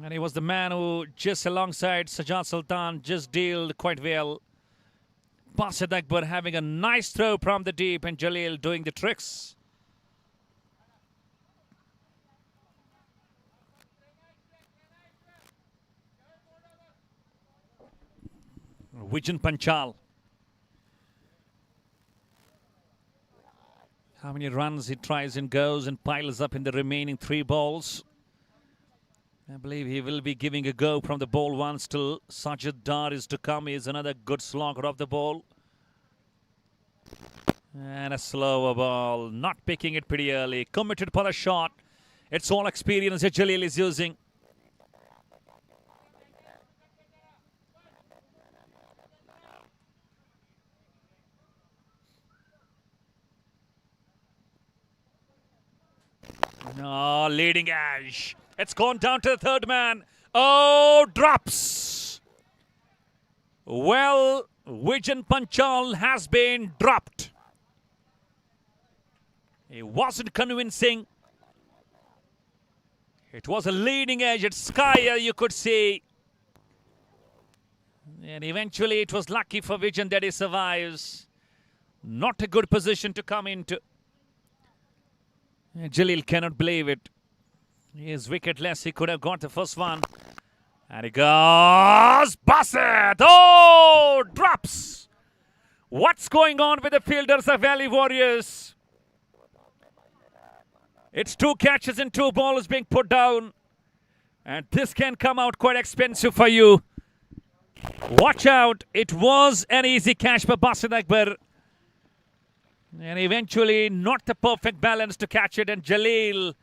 And he was the man who just alongside Sajjad Sultan just dealt quite well. Basit Akbar having a nice throw from the deep and Jalil doing the tricks. Vijan Panchal. How many runs he tries and goes and piles up in the remaining 3 balls. I believe he will be giving a go from the ball one still. Sajid Dar is to come. He is another good slogger of the ball. And a slower ball. Not picking it pretty early. Committed for a shot. It's all experience that Jalil is using. No, leading edge. It's gone down to the third man. Oh, drops. Well, Vijan Panchal has been dropped. He wasn't convincing. It was a leading edge at Skyer, you could see. And eventually it was lucky for Vijan that he survives. Not a good position to come into. Jalil cannot believe it. He is wicketless. He could have got the first one. And he goes. Basit! Oh! Drops! What's going on with the fielders of Valley Warriors? It's 2 catches and 2 balls being put down. And this can come out quite expensive for you. Watch out. It was an easy catch by Basit Akbar. And eventually not the perfect balance to catch it. And Jalil,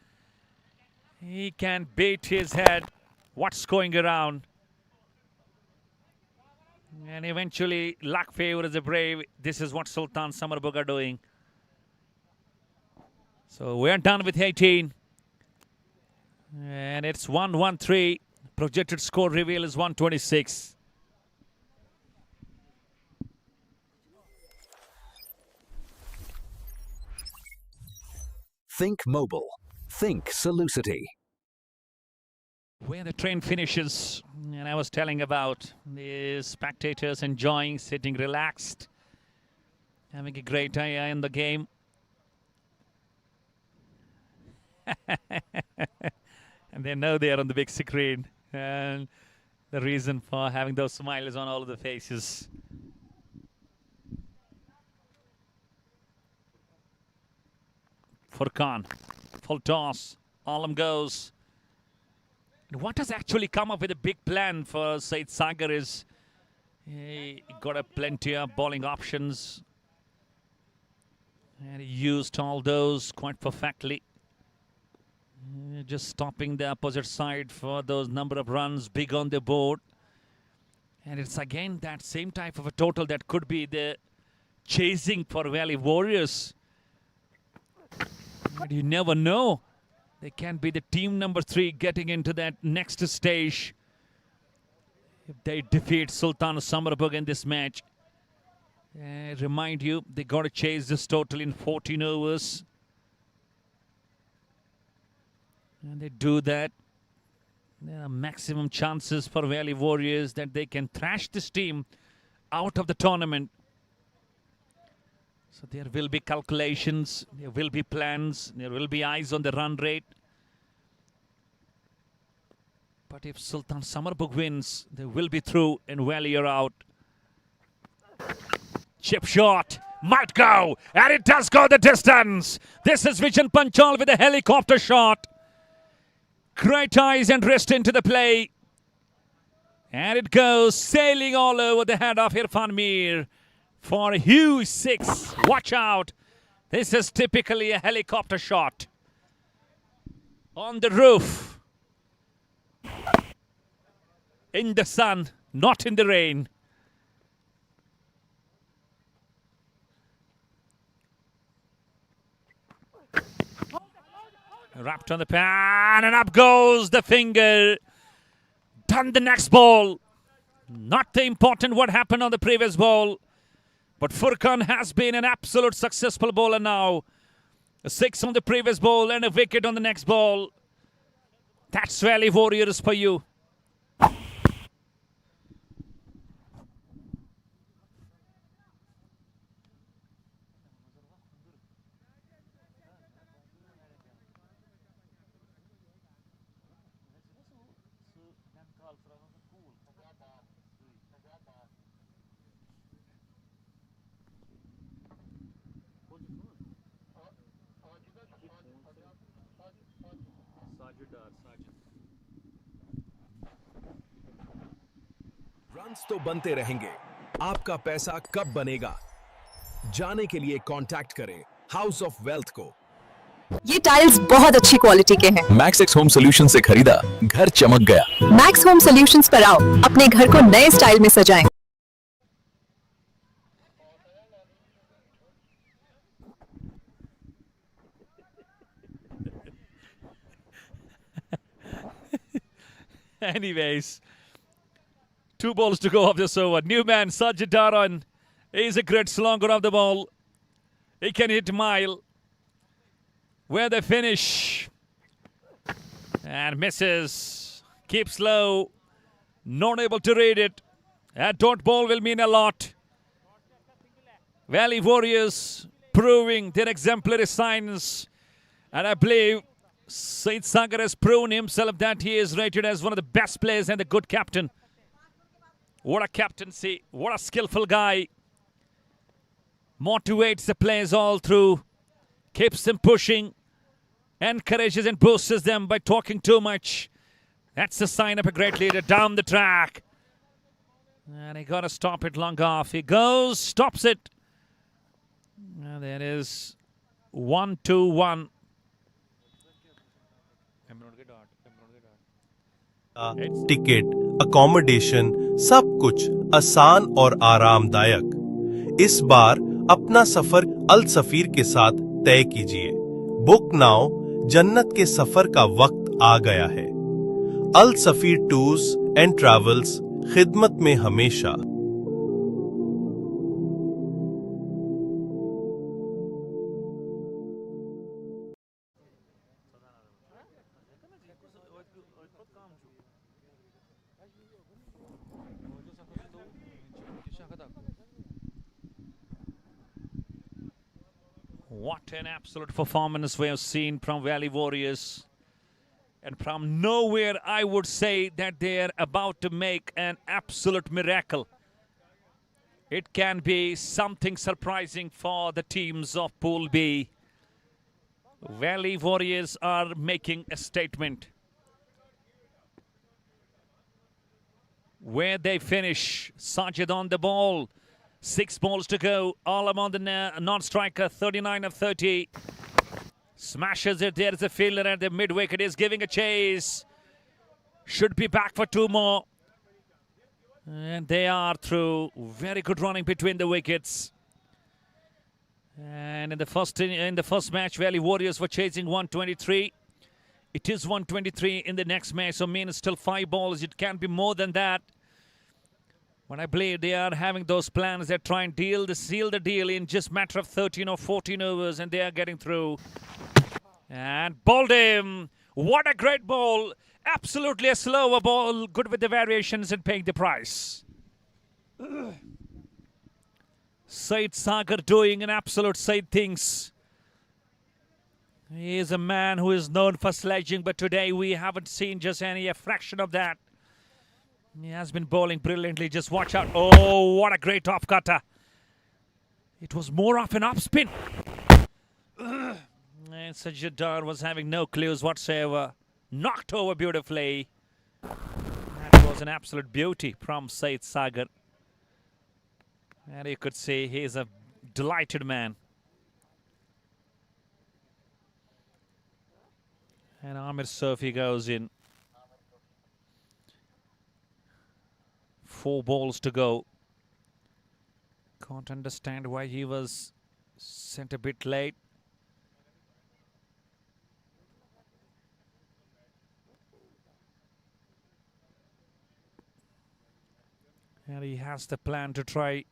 he can beat his head. What's going around? And eventually luck favors the brave. This is what Sultan Summerbugh are doing. So we're done with 18. And it's 1-1-3. Projected score reveal is 126. Think mobile. Think Solucity. where the train finishes. And I was telling about the spectators enjoying, sitting relaxed, having a great eye in the game. And they know they are on the big screen. And the reason for having those smiles on all of the faces. Furkan, full toss, Alam goes. And what has actually come up with a big plan for Said Sagar is he got a plenty of bowling options. And he used all those quite perfectly. Just stopping the opposite side for those number of runs big on the board. And it's again that same type of a total that could be the chasing for Valley Warriors. But you never know. They can be the team number 3 getting into that next stage if they defeat Sultan Summerbugh in this match. Remind you, they got to chase this total in 14 overs. And they do that. There are maximum chances for Valley Warriors that they can thrash this team out of the tournament. So there will be calculations, there will be plans, there will be eyes on the run rate. But if Sultan Summerbugh wins, they will be through and Valley are out. Chip shot, might go, and it does go the distance. This is Vijan Panchal with a helicopter shot. Great eyes and wrist into the play. And it goes sailing all over the head of Irfan Mir for a huge 6. Watch out. This is typically a helicopter shot. On the roof. In the sun, not in the rain. Wrapped on the pan and up goes the finger. Done the next ball. Not the important what happened on the previous ball. But Furkan has been an absolute successful bowler now. A 6 on the previous ball and a wicket on the next ball. That's Valley Warriors for you. Runs तो बनते रहेंगे, आपका पैसा कब बनेगा? जाने के लिए कांटेक्ट करें हाउस ऑफ वेल्थ को। ये टाइल्स बहुत अच्छी क्वालिटी के हैं। मैक्स होम सॉल्यूशन से खरीदा, घर चमक गया। मैक्स होम सॉल्यूशंस पर आओ, अपने घर को नए स्टाइल में सजाएं। Anyways, 2 balls to go of this over. New man, Sajid is a great slonger of the ball. He can hit mile. Where they finish. And misses. Keeps low. Not able to read it. That dot ball will mean a lot. Valley Warriors proving their exemplary signs. And I believe Said Sagar has proven himself that he is rated as one of the best players and a good captain. What a captaincy. What a skillful guy. Motivates the players all through. Keeps them pushing. Encourages and boosts them by talking too much. That's a sign of a great leader down the track. And he got to stop it long off. He goes, stops it. And there is 1-2-1. Ticket, accommodation, सब कुछ आसान और आरामदायक। इस बार अपना सफर अल सफीर के साथ तय कीजिए। बुक नाउ, जन्नत के सफर का वक्त आ गया है। अल सफीर टूर्स एंड ट्रैवल्स, खिदमत में हमेशा। What an absolute performance we have seen from Valley Warriors. And from nowhere, I would say that they are about to make an absolute miracle. It can be something surprising for the teams of Pool B. Valley Warriors are making a statement. Where they finish, Sajid on the ball. 6 balls to go. All on the non-striker, 39 of 30. Smashes it. There is a fielder at the mid-wicket. Is giving a chase. Should be back for 2 more. And they are through. Very good running between the wickets. And in the first match, Valley Warriors were chasing 123. It is 123 in the next match. So means still 5 balls. It can be more than that. But I believe they are having those plans. They're trying to seal the deal in just a matter of 13 or 14 overs. And they are getting through. And bowled him. What a great ball. Absolutely a slower ball. Good with the variations and paying the price. Syed Sagar doing an absolute Syed things. He is a man who is known for sledging. But today we haven't seen just a fraction of that. He has been bowling brilliantly. Just watch out. Oh, what a great off cutter. It was more of an off spin. And Sajid was having no clues whatsoever. Knocked over beautifully. That was an absolute beauty from Syed Sagar. And you could see he is a delighted man. And Amir Surfi goes in. 4 balls to go. Can't understand why he was sent a bit late. And he has the plan to try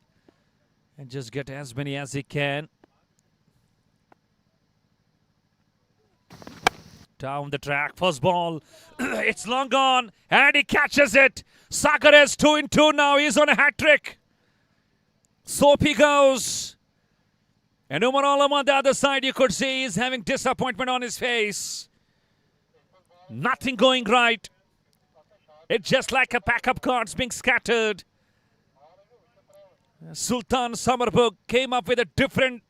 and just get as many as he can. Down the track, first ball. It's long gone, and he catches it. Sagar is 2 in 2 now. He's on a hat trick. Soapy goes. And Umar Alam on the other side, you could see he's having disappointment on his face. Nothing going right. It's just like a pack of cards being scattered. Sultan Summerbugh came up with a different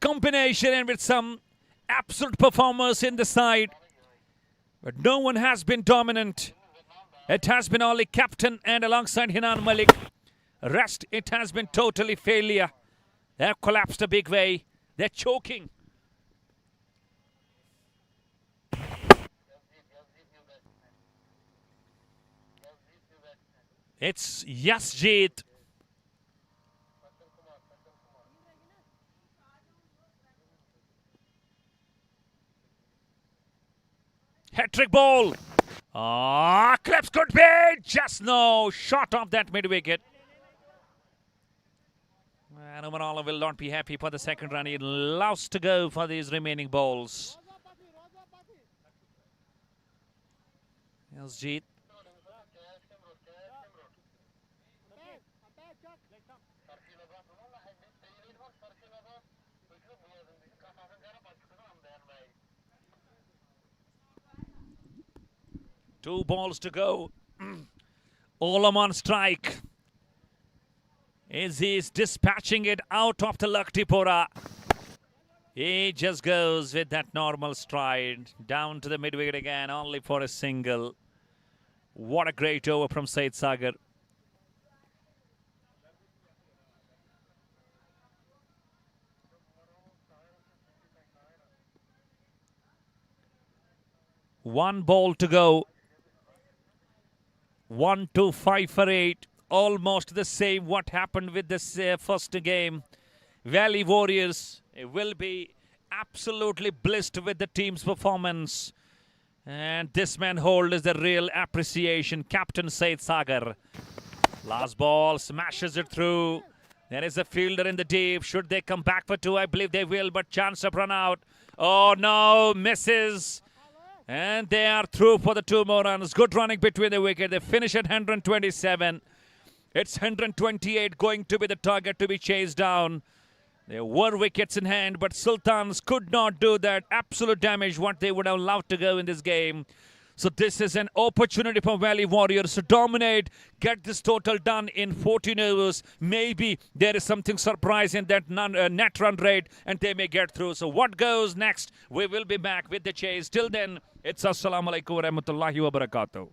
combination and with some absolute performers in the side. But no one has been dominant. It has been only captain and alongside Hinan Malik. Rest, it has been totally failure. They have collapsed a big way. They're choking. It's Yasjeet. Hat-trick ball. Clips could be. Just no shot off that mid-wicket. And Umar Alam will not be happy for the second run. He loves to go for these remaining balls. Yasjeet. Two balls to go. Olam on strike. As he's dispatching it out of the Luktipoora. He just goes with that normal stride. Down to the mid-wicket again, only for a single. What a great over from Syed Sagar. One ball to go. 1 to 5 for 8. Almost the same what happened with this first game. Valley Warriors will be absolutely blessed with the team's performance. And this man holds the real appreciation. Captain Syed Sagar. Last ball, smashes it through. There is a fielder in the deep. Should they come back for 2? I believe they will, but chance of run out. Oh no, misses. And they are through for the 2 more runs. Good running between the wicket. They finish at 127. It's 128 going to be the target to be chased down. There were wickets in hand, but Sultans could not do that absolute damage what they would have loved to go in this game. So this is an opportunity for Valley Warriors to dominate, get this total done in 14 overs. Maybe there is something surprising in that net run rate and they may get through. So what goes next? We will be back with the chase. Till then, it's Assalamu alaikum wa rahmatullahi wa barakatuh.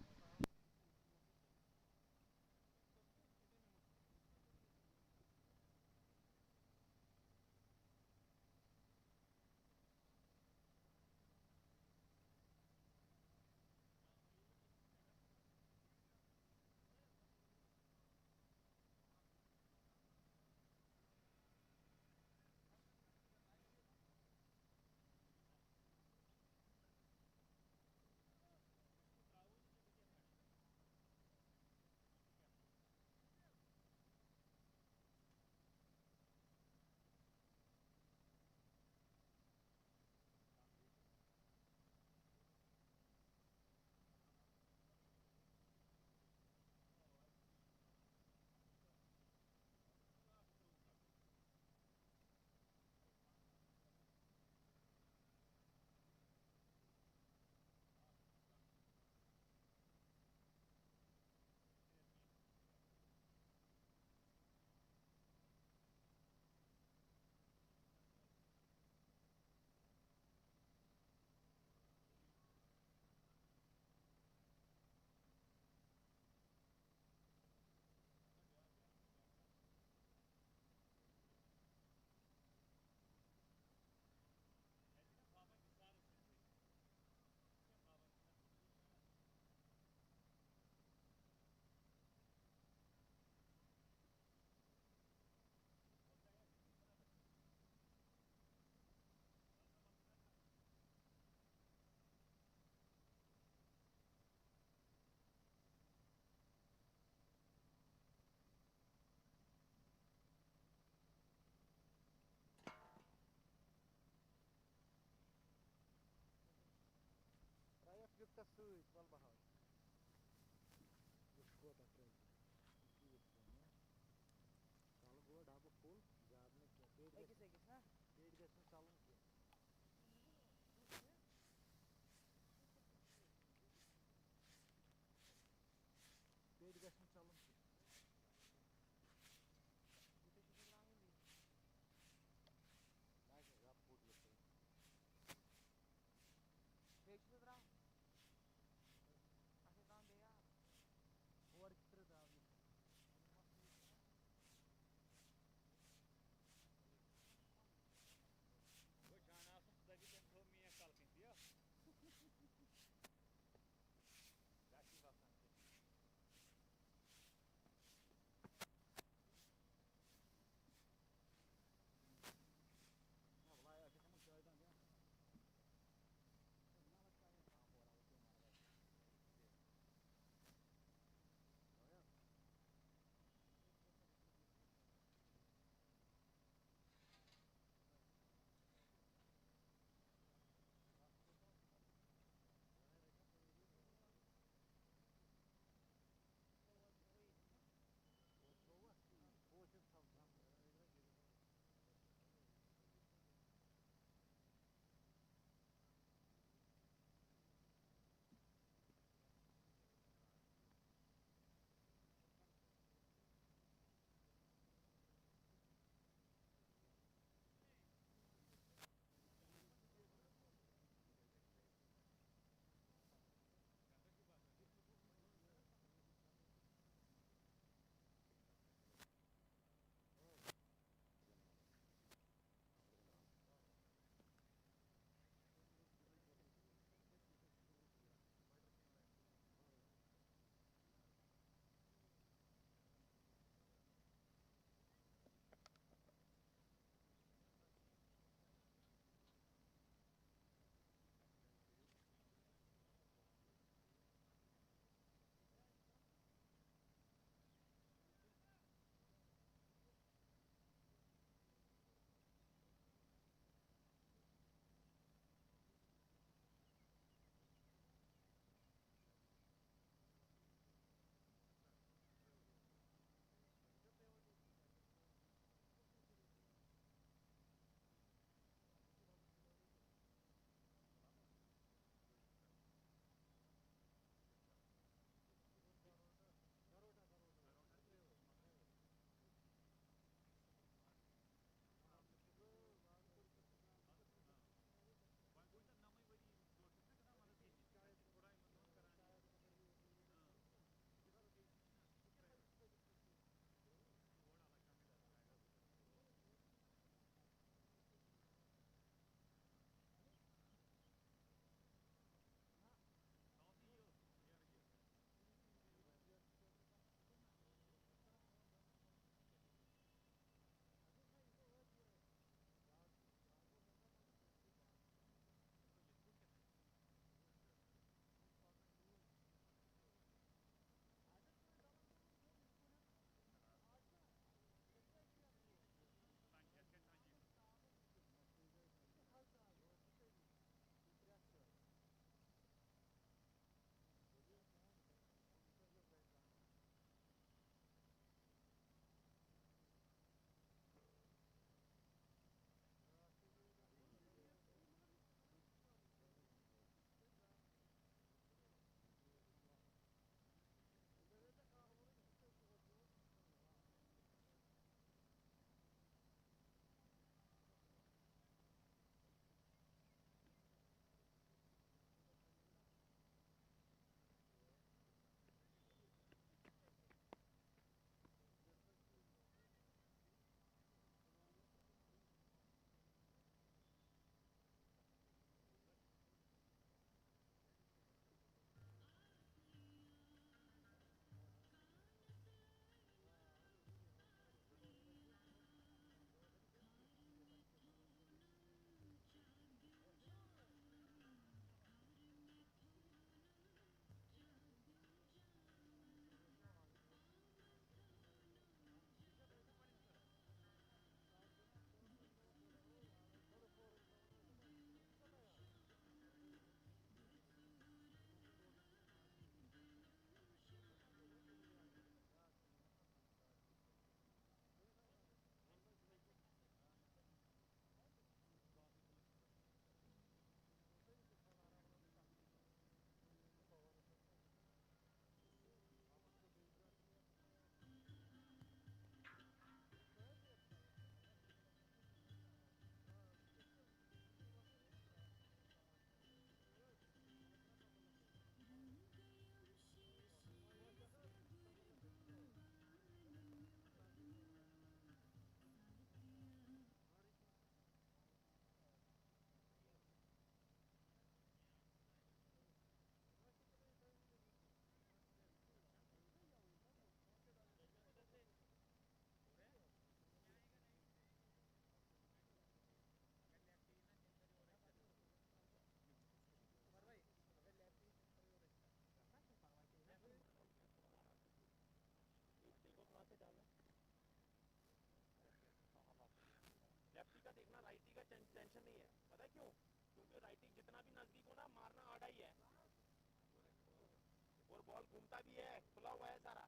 Ball घूमता भी है, खुला हुआ है सारा,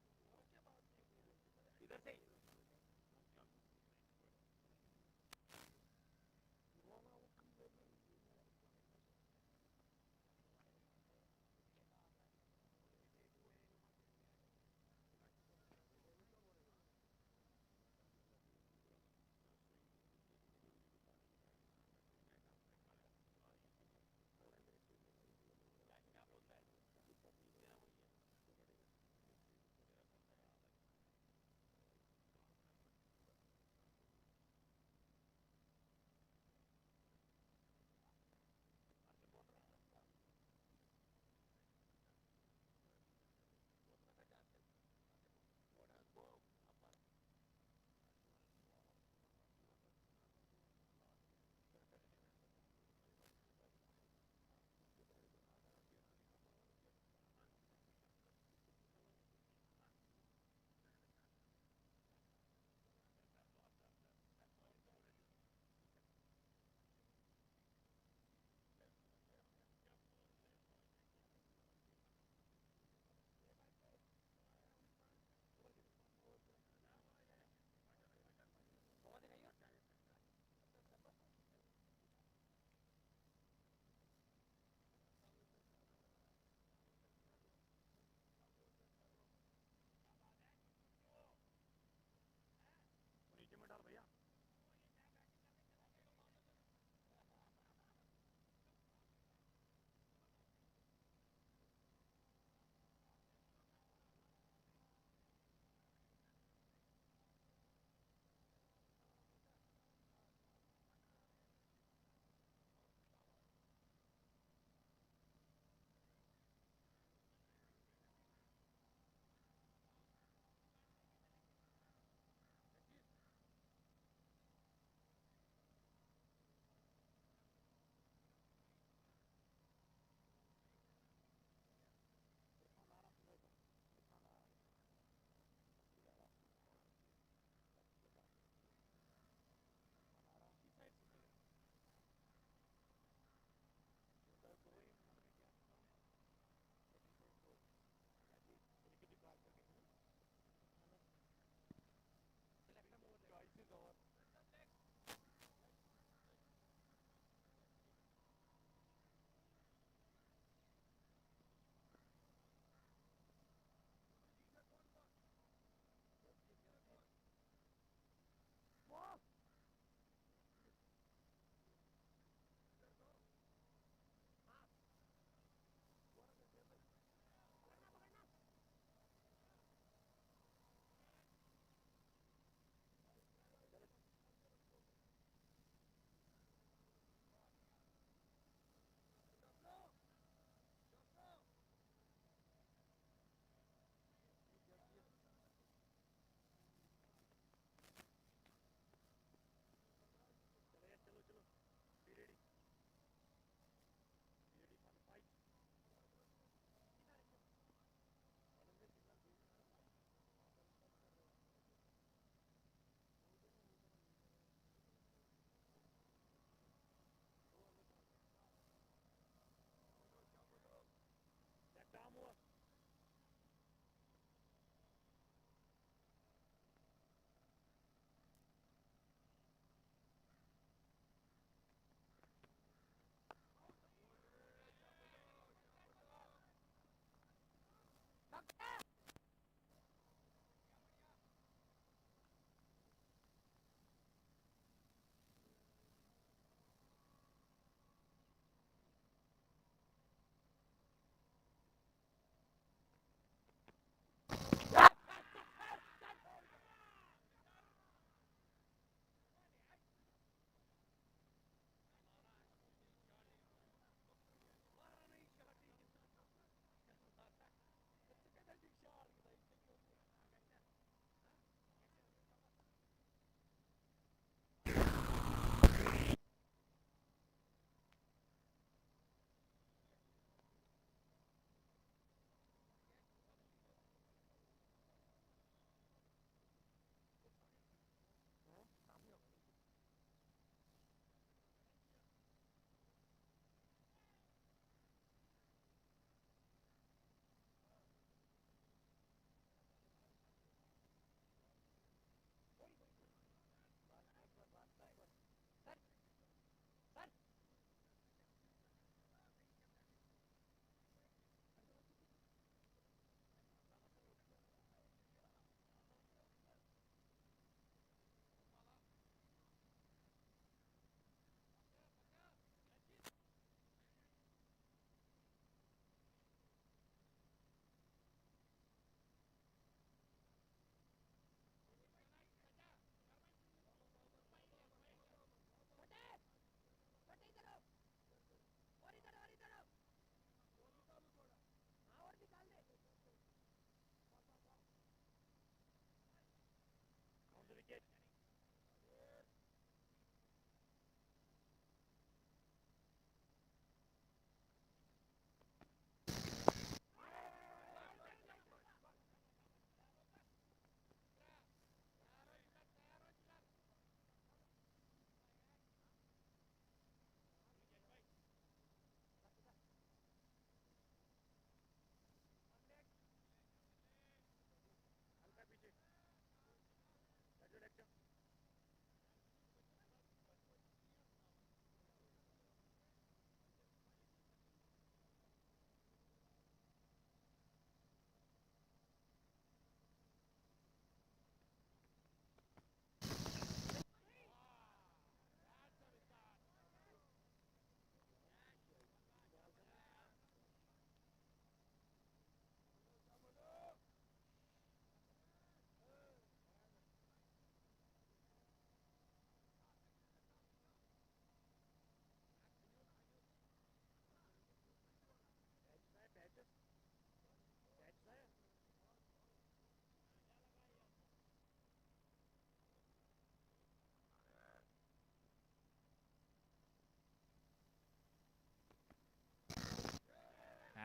इधर से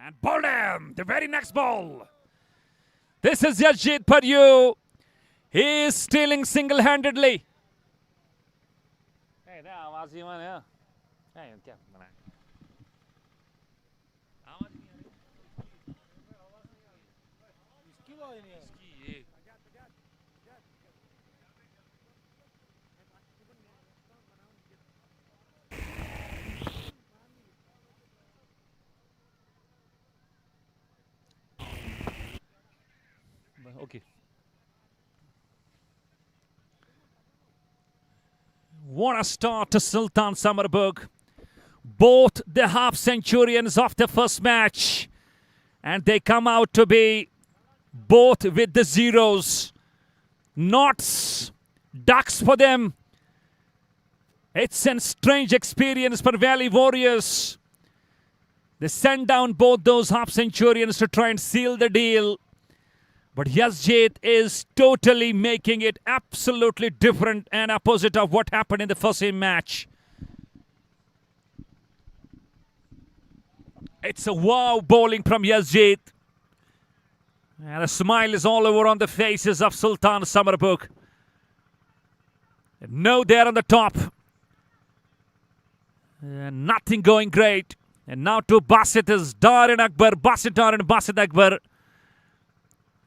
And bowled him. The very next ball. This is Yashjit Paryu. He is stealing single-handedly. Okay. What a start to Sultan Summerbugh. Both the half-centurions of the first match. And they come out to be both with the zeros. Knots, ducks for them. It's a strange experience for Valley Warriors. They send down both those half-centurions to try and seal the deal. But Yashjit is totally making it absolutely different and opposite of what happened in the first match. It's a wow bowling from Yashjit. And a smile is all over on the faces of Sultan Summerbugh. No there on the top. Nothing going great. And now to Basit is Darin Akbar, Basit Darin, Basit Akbar.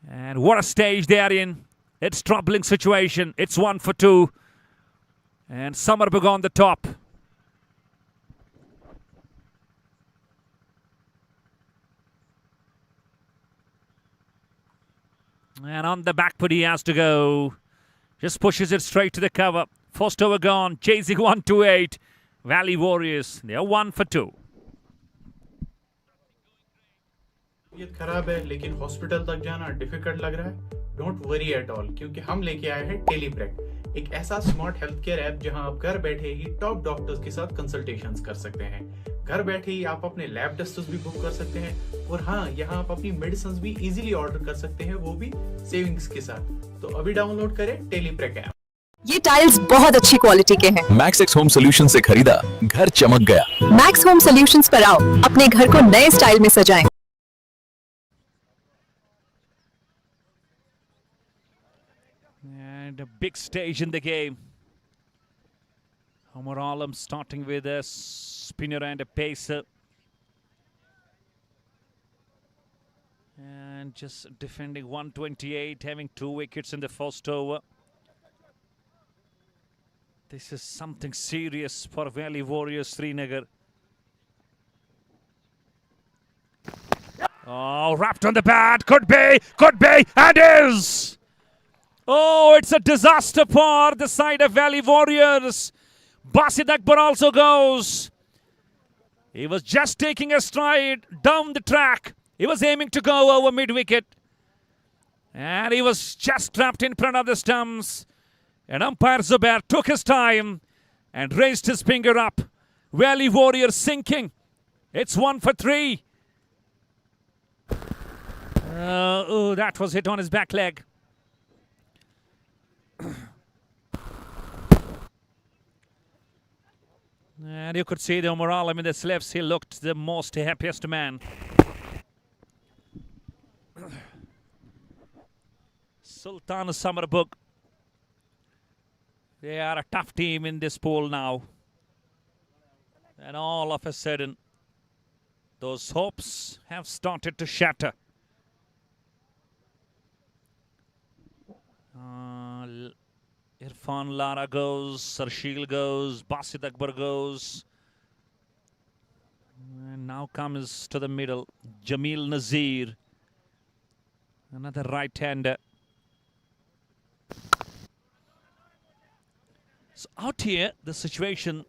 And what a stage they are in. It's troubling situation. It's 1 for 2. And Summerbugh on the top. And on the back foot he has to go. Just pushes it straight to the cover. First over gone. Chasing 1-8. Valley Warriors. They are 1 for 2. तबीयत खराब है लेकिन hospital तक जाना difficult लग रहा है don't worry at all क्योंकि हम लेके आए हैं टेलीप्रेक एक ऐसा स्मार्ट हेल्थ केयर ऐप जहां आप घर बैठे ही टॉप डॉक्टर्स के साथ कंसल्टेशंस कर सकते हैं घर बैठे ही आप अपने लैब टेस्ट्स भी बुक कर सकते हैं और हाँ यहाँ आप अपनी मेडिसिन भी इजीली ऑर्डर कर सकते हैं वो भी सेविंग्स के साथ तो अभी डाउनलोड करें टेलीप्रेक ऐप ये टाइल्स बहुत अच्छी क्वालिटी के हैं मैक्स होम सोल्यूशन से खरीदा घर चमक गया मैक्स होम सोल्यूशंस पर आओ अपने घर को नए स्टाइल में सजाएं And a big stage in the game. Omar Alam starting with a spinner and a pacer. And just defending 128, having 2 wickets in the first over. This is something serious for Valley Warriors Srinagar. Oh, wrapped on the bat. Could be, and is! Oh, it's a disaster for the side of Valley Warriors. Basit Akbar also goes. He was just taking a stride down the track. He was aiming to go over mid-wicket. And he was just trapped in front of the stumps. And umpire Zubair took his time and raised his finger up. Valley Warriors sinking. It's 1 for 3. Oh, that was hit on his back leg. And you could see the Omar Alam in the slips. He looked the most happiest man. Sultan Summerbugh. They are a tough team in this pool now. And all of a sudden, those hopes have started to shatter. Irfan Lara goes, Sarsheel goes, Basit Akbar goes. And now comes to the middle, Jamil Nazir. Another right-hander. So out here, the situation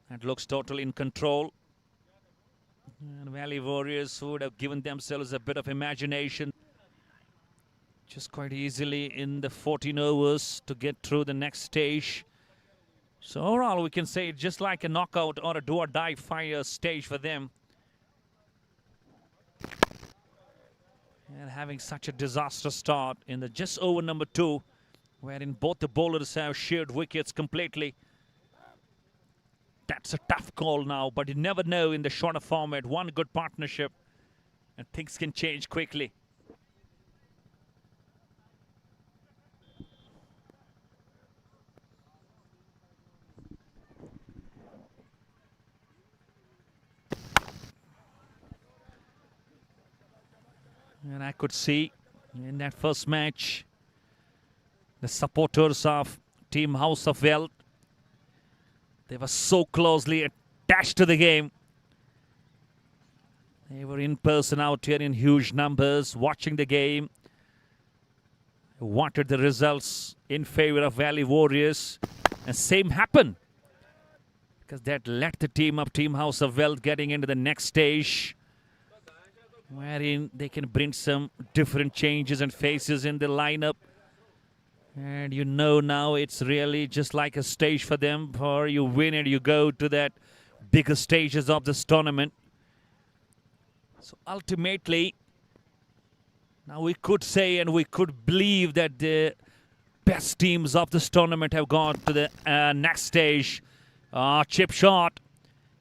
that looks totally in control. And Valley Warriors would have given themselves a bit of imagination. Just quite easily in the 14 overs to get through the next stage. So overall, we can say it's just like a knockout or a do-or-die fire stage for them. And having such a disastrous start in the just over number 2, wherein both the bowlers have shared wickets completely. That's a tough call now, but you never know in the shorter format. One good partnership And things can change quickly. And I could see in that first match, the supporters of Team House of Wealth, they were so closely attached to the game. They were in person out here in huge numbers, watching the game. Wanted the results in favor of Valley Warriors. And same happened. Because that led the team of Team House of Wealth getting into the next stage, wherein they can bring some different changes and faces in the lineup. And you know now it's really just like a stage for them, for you win and you go to that bigger stages of this tournament. So ultimately, now we could say and we could believe that the best teams of this tournament have gone to the next stage. Chip shot.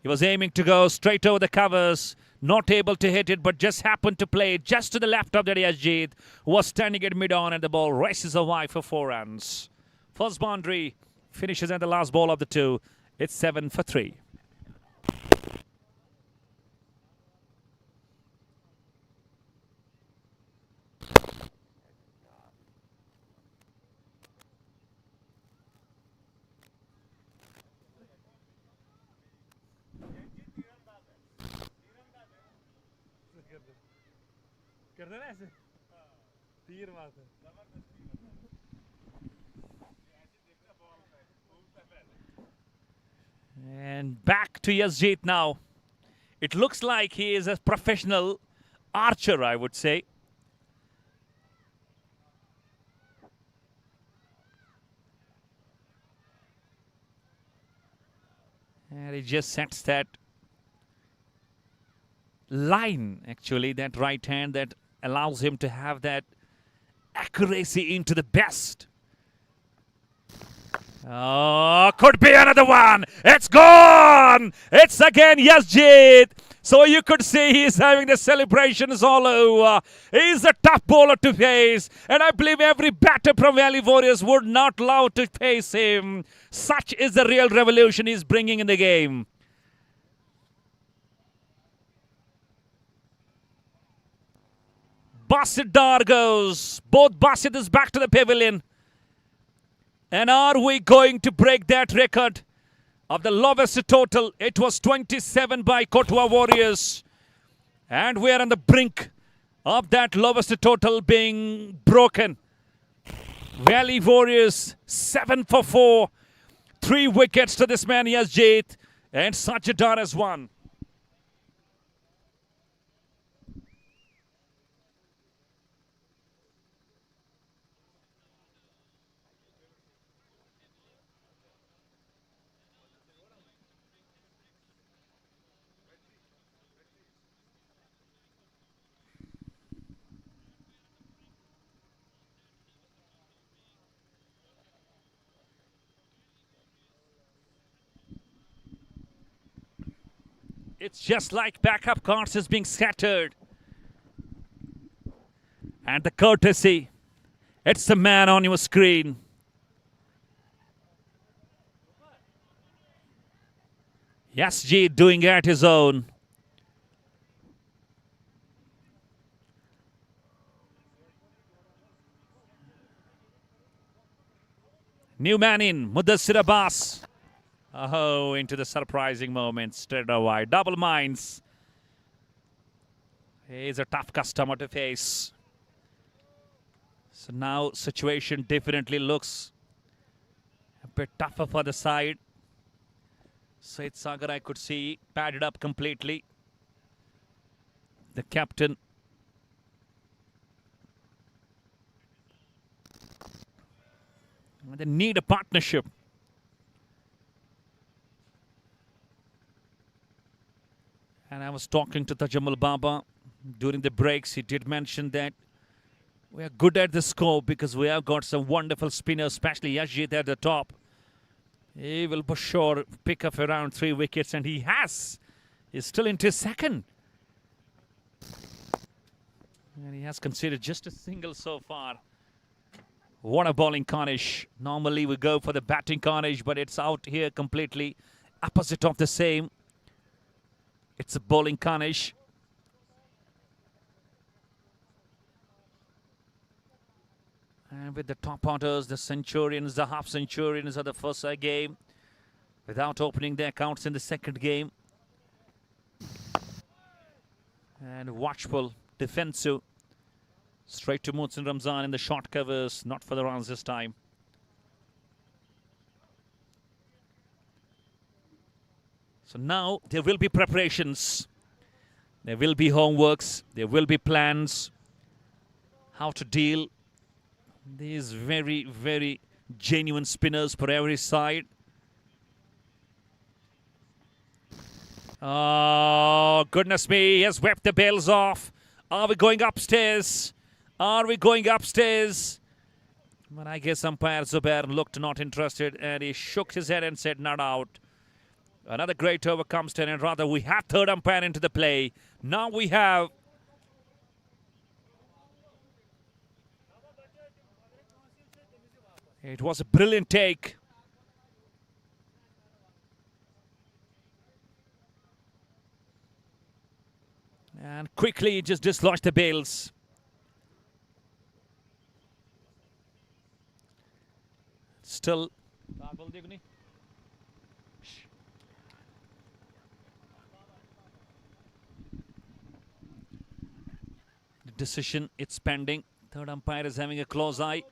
He was aiming to go straight over the covers. Not able to hit it, but just happened to play just to the left of the Yazjeed, who was standing at mid-on, and the ball races away for 4 runs. First boundary finishes at the last ball of the 2. It's 7 for 3. And back to Yazjeed now. It looks like he is a professional archer, I would say. And he just sets that line, actually, that right hand that allows him to have that accuracy into the best. Oh, could be another one. It's gone. It's again Yazjeed. So you could see he's having the celebrations all over. He's a tough bowler to face. And I believe every batter from Valley Warriors would not love to face him. Such is the real revolution he's bringing in the game. Basit Dar goes. Both Basit is back to the pavilion. And are we going to break that record of the lowest total? It was 27 by Kotwa Warriors. And we are on the brink of that lowest total being broken. Valley Warriors 7 for 4. 3 wickets to this man Yazjeed. And Sajidar has won. It's just like backup cards is being scattered. And the courtesy, it's the man on your screen. Yazjeed doing it at his own. New man in, Mudassir Abbas. Oh, into the surprising moment, straight away. Double minds. He's a tough customer to face. So now situation definitely looks a bit tougher for the side. Said Sagar, I could see, padded up completely. The captain. They need a partnership. And I was talking to Tajammul Baba during the breaks. He did mention that we are good at the scope because we have got some wonderful spinners, especially Yazjeed at the top. He will for sure pick up around 3 wickets, and he has. He's still into his second. And he has conceded just a single so far. What a bowling carnage. Normally we go for the batting carnage, but it's out here completely opposite of the same. It's a bowling carnage. And with the top orders, the centurions, the half centurions of the first game, without opening their accounts in the second game. And watchful, defensive. Straight to Mohsin Ramzan in the short covers, not for the runs this time. So now there will be preparations. There will be homeworks. There will be plans. How to deal these very, very genuine spinners for every side. Oh, goodness me. He has swept the bails off. Are we going upstairs? Are we going upstairs? But I guess umpire Zubair looked not interested and he shook his head and said not out. Another great over comes to an end. Rather, we have third umpire into the play. Now we have it was a brilliant take. And quickly he just dislodged the bails. Still. The decision, it's pending. Third umpire is having a close eye.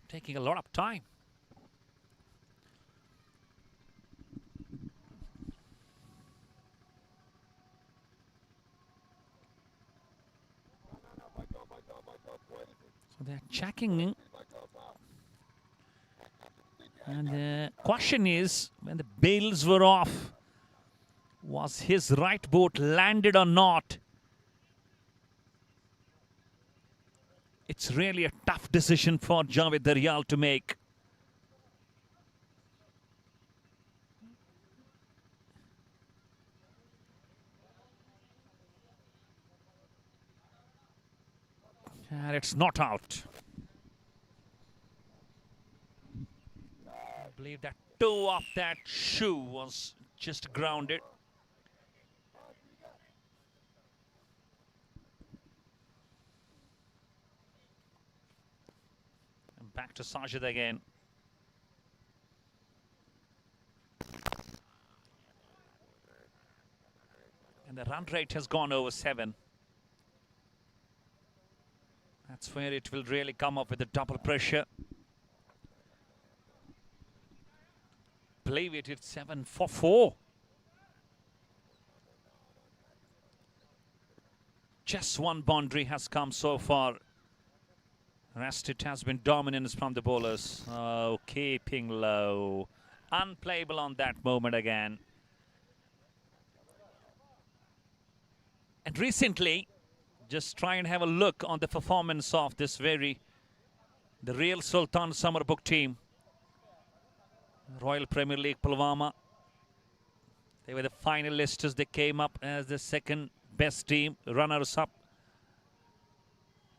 Taking a lot of time. So they're checking. And the question is, when the bails were off, was his right boot landed or not? It's really a tough decision for Javed Daryal to make. And it's not out. I believe that toe of that shoe was just grounded. Back to Sarsheel again. And the run rate has gone over 7. That's where it will really come up with the double pressure. Believe it's 7 for 4. Just one boundary has come so far. Rest it has been dominance from the bowlers. Oh, keeping low. Unplayable on that moment again. And recently, just try and have a look on the performance of this the Real Sultan Summerbugh team. Royal Premier League Pulwama. They were the finalists. They came up as the second best team, runners up.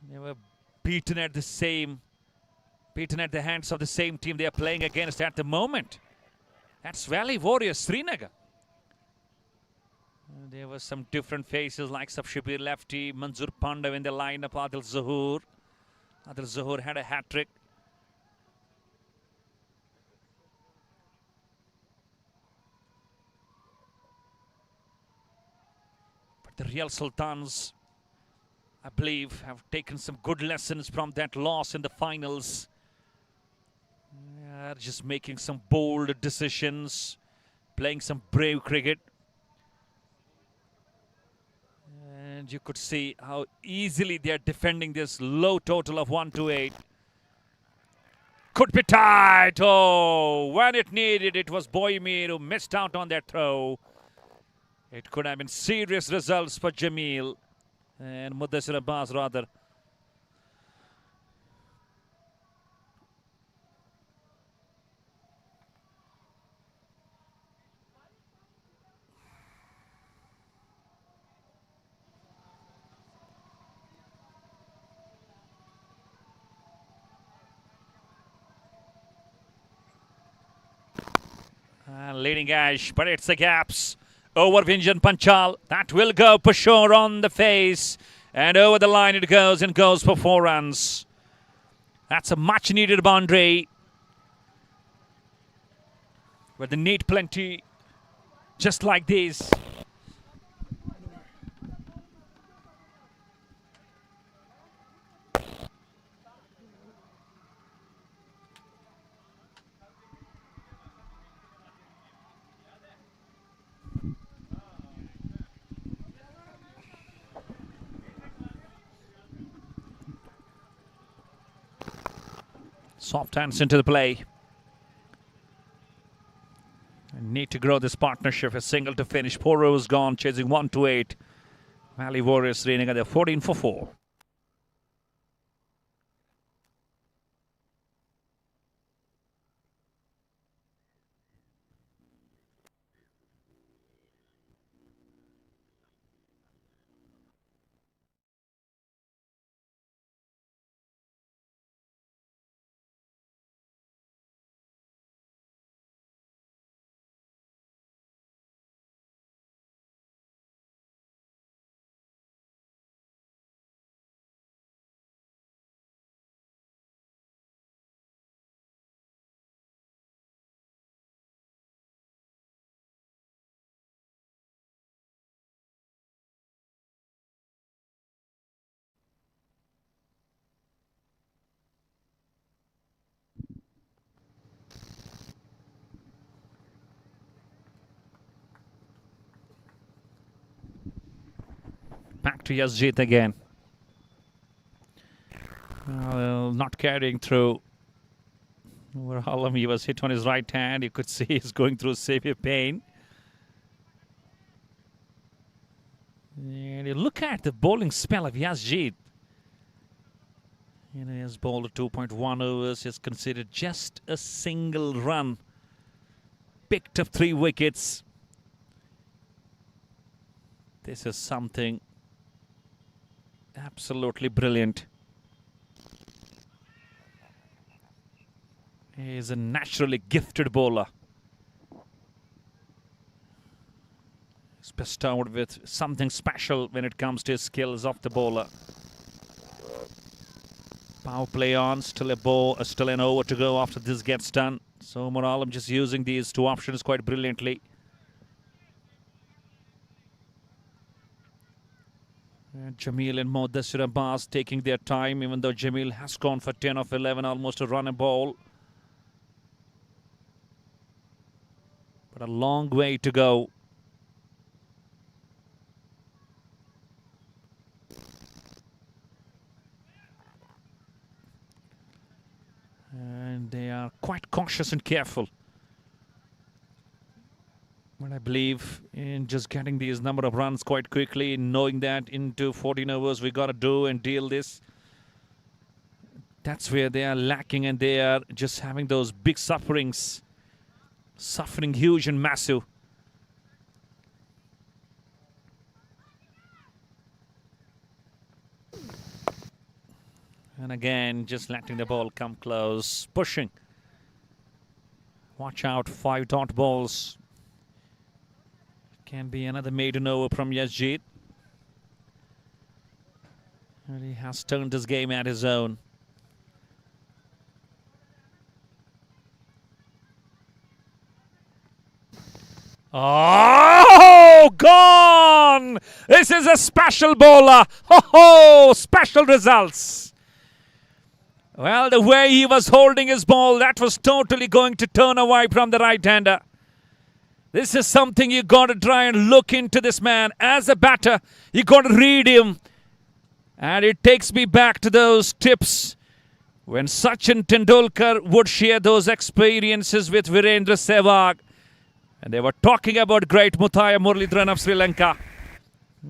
They were beaten at the hands of the same team they are playing against at the moment. That's Warriors Srinagar. There were some different faces like Shabir Lefty, Manzoor Pandav in the lineup, Adil Zahoor. Adil Zahoor had a hat-trick. But the Real Sultans, I believe, have taken some good lessons from that loss in the finals. They are just making some bold decisions, playing some brave cricket. And you could see how easily they are defending this low total of 128. Could be tight. Oh, when it needed, it was Boymir who missed out on that throw. It could have been serious results for Jamil and Mudassir Abbas rather. Leading edge, but it's the gaps. Over Vinjan Panchal. That will go for sure on the face. And over the line it goes and goes for 4 runs. That's a much needed boundary. But they need plenty just like this. Soft hands into the play. Need to grow this partnership. A single to finish. 4 overs gone, chasing 1 to 8. Valley Warriors Srinagar, they're 14 for 4. Back to Yazjeet again. Not carrying through. Over Alam, he was hit on his right hand. You could see he's going through severe pain. And you look at the bowling spell of Yazjeet. He has bowled 2.1 overs. He's conceded just a single run. Picked up 3 wickets. This is something absolutely brilliant. He is a naturally gifted bowler. He's bestowed with something special when it comes to his skills of the bowler. Power play on, still an over to go after this gets done. So Umar Alam just using these 2 options quite brilliantly. And Jamil and Mudassir Abbas taking their time, even though Jamil has gone for 10 of 11, almost a run a ball. But a long way to go. And they are quite cautious and careful. But I believe in just getting these number of runs quite quickly, knowing that into 14 overs we got to do and deal this. That's where they are lacking, and they are just having those big sufferings. Suffering huge and massive. And again, just letting the ball come close, pushing. Watch out, 5 dot balls. Can be another maiden over from Yazjeet. And he has turned this game at his own. Oh, gone! This is a special bowler. Ho, special results. Well, the way he was holding his ball, that was totally going to turn away from the right-hander. This is something you got to try and look into this man. As a batter, you got to read him. And it takes me back to those tips when Sachin Tendulkar would share those experiences with Virendra Sehwag. And they were talking about great Muthaiya Muralidharan of Sri Lanka.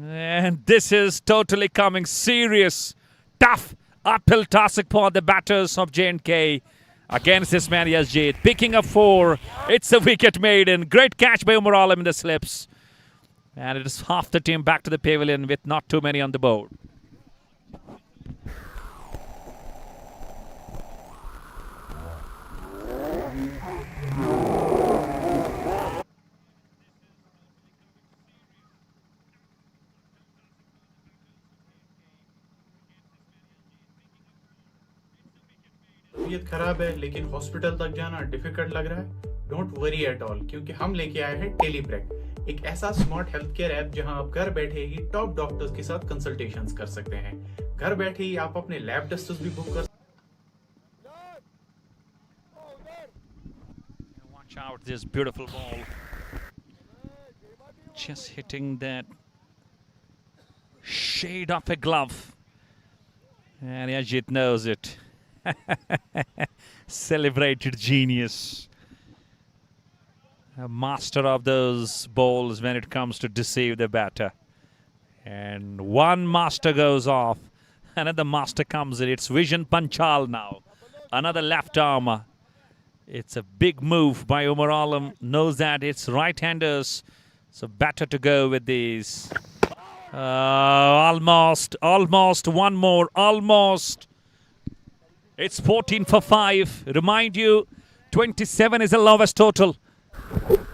And this is totally coming serious, tough uphill task for the batters of J&K against this man Yazjeet. Picking up 4. It's a wicket maiden. Great catch by Umar Alam in the slips. And it is half the team back to the pavilion with not too many on the board. तबीयत खराब है लेकिन hospital तक जाना difficult लग रहा है, don't worry at all, क्योंकि हम लेके आए हैं टेलीप्रेक, एक ऐसा स्मार्ट हेल्थ केयर ऐप जहां आप घर बैठे ही टॉप डॉक्टर्स के साथ कंसल्टेशंस कर सकते हैं। घर बैठे ही आप अपने लैब टेस्ट्स भी बुक कर Watch out, this beautiful ball. Just hitting that shade of a glove. And Yazjeet knows it. Celebrated genius. A master of those balls when it comes to deceive the batter. And one master goes off. Another master comes in. It's Vision Panchal now. Another left armer. It's a big move by Umar Alam. Knows that it's right-handers. So better to go with these. Almost. One more. Almost. It's 14 for 5. Remind you, 27 is the lowest total.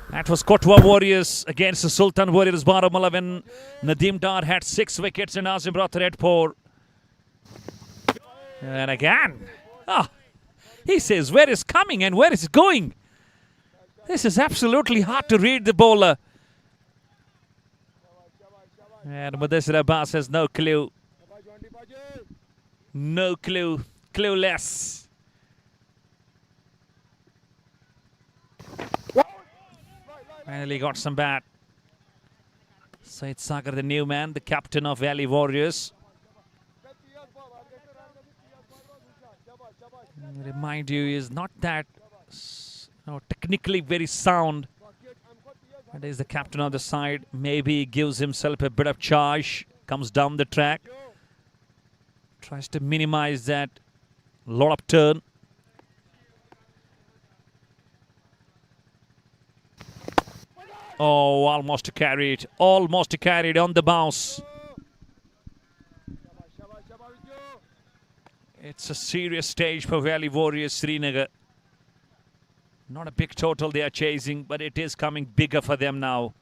That was Kotwa Warriors against the Sultan Warriors bottom 11. Nadeem Dar had 6 wickets and Azim Rathar had 4. And again. He says where is coming and where is going. This is absolutely hard to read the bowler. And Mudassir Abbas has no clue. No clue. Clueless. Finally got some bat. Syed Sagar, the new man, the captain of Valley Warriors. Remind you, he is not that technically very sound. But he's the captain of the side. Maybe he gives himself a bit of charge. Comes down the track. Tries to minimize that lot of turn. Oh, almost carried. Almost carried on the bounce. It's a serious stage for Valley Warriors Srinagar. Not a big total they are chasing, but it is coming bigger for them now.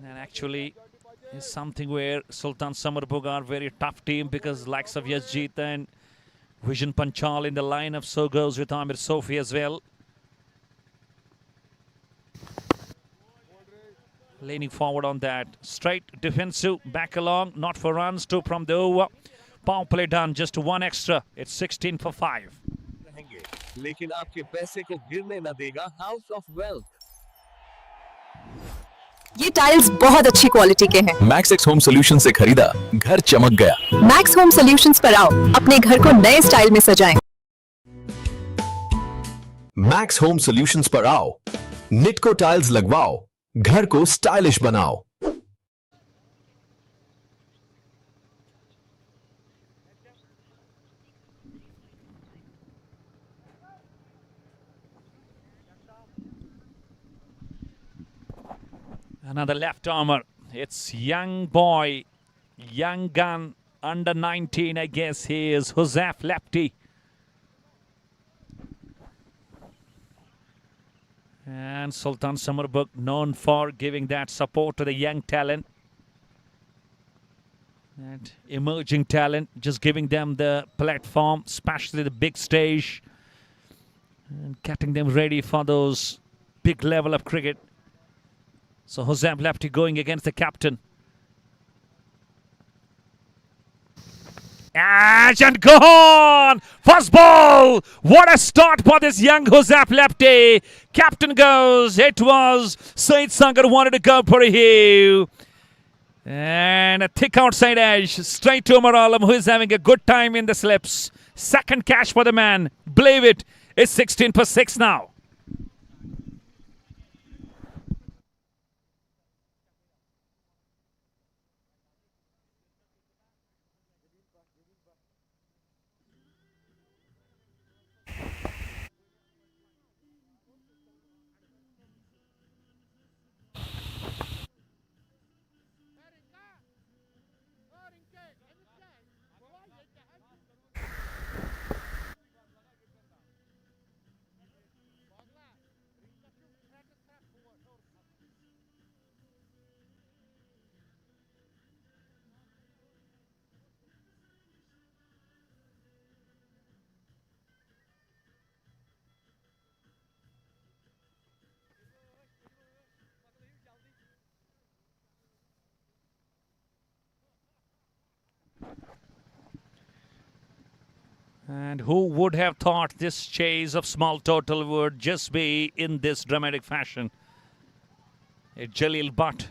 And actually, is something where Sultan Summerbugh are very tough team, because likes of Yazjeet and Vision Panchal in the lineup, so goes with Amir Sofi as well. Leaning forward on that. Straight defensive, back along, not for runs, 2 from the over. Power play done, just 1 extra. It's 16 for 5. लेकिन आपके पैसे को गिरने न देगा house of wealth. ये tiles बहुत अच्छी क्वालिटी के हैं। मैक्स होम सॉल्यूशन से खरीदा, घर चमक गया। मैक्स होम सॉल्यूशंस पर आओ, अपने घर को नए स्टाइल में सजाएं। मैक्स होम सॉल्यूशंस पर आओ, निटको टाइल्स लगवाओ, घर को स्टाइलिश बनाओ। Another left armer. It's young boy, young gun, under 19, I guess he is Huzaf lefty. And Sultan Summerbugh known for giving that support to the young talent. And emerging talent, just giving them the platform, especially the big stage. And getting them ready for those big level of cricket. So Huzam lefty going against the captain. And gone! First ball! What a start for this young Huzam lefty. Captain goes. It was Syed Sagar wanted to go for a hue. And a thick outside edge, straight to Umar Alam, who is having a good time in the slips. Second catch for the man. Believe it, it's 16 for 6 now. And who would have thought this chase of small total would just be in this dramatic fashion? It's Jalil Butt.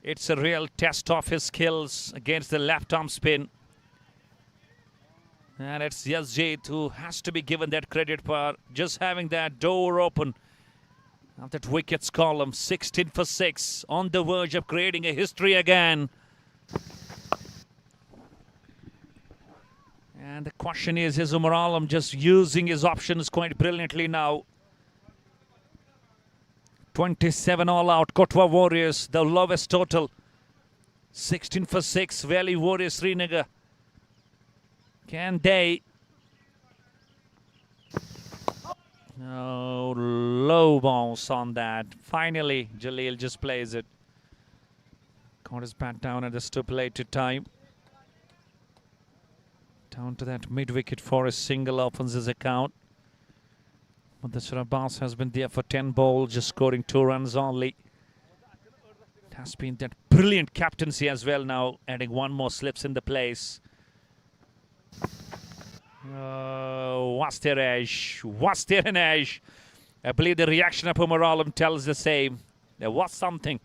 It's a real test of his skills against the left arm spin. And it's Yazjeet who has to be given that credit for just having that door open of that wickets column. 16 for 6, on the verge of creating a history again. And the question is Umar Alam just using his options quite brilliantly now? 27 all out, Kotwa Warriors, the lowest total. 16 for 6, Valley Warriors Srinagar. Can they? No, low bounce on that. Finally, Jalil just plays it. Caught his bat down at the stipulated time. Down to that mid-wicket for a single opens his account. But the Abbas has been there for 10 balls, just scoring 2 runs only. It has been that brilliant captaincy as well now, adding one more slips in the place. Was there edge? Was there an edge? I believe the reaction of Umar Alam tells the same. There was something.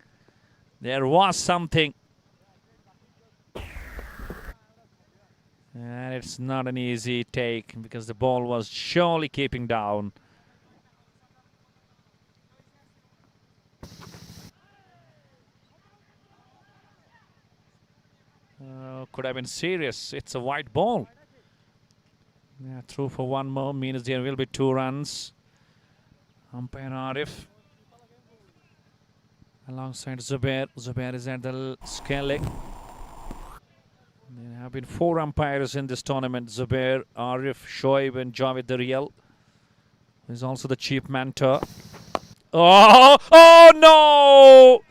There was something. And it's not an easy take because the ball was surely keeping down. Could have been serious. It's a white ball. Yeah, through for one more means there will be 2 runs. Umpire Arif alongside Zubair. Zubair is at the scaling. There have been 4 umpires in this tournament. Zubair, Arif, Shoaib and Javed the Real. He's also the chief mentor. Oh no!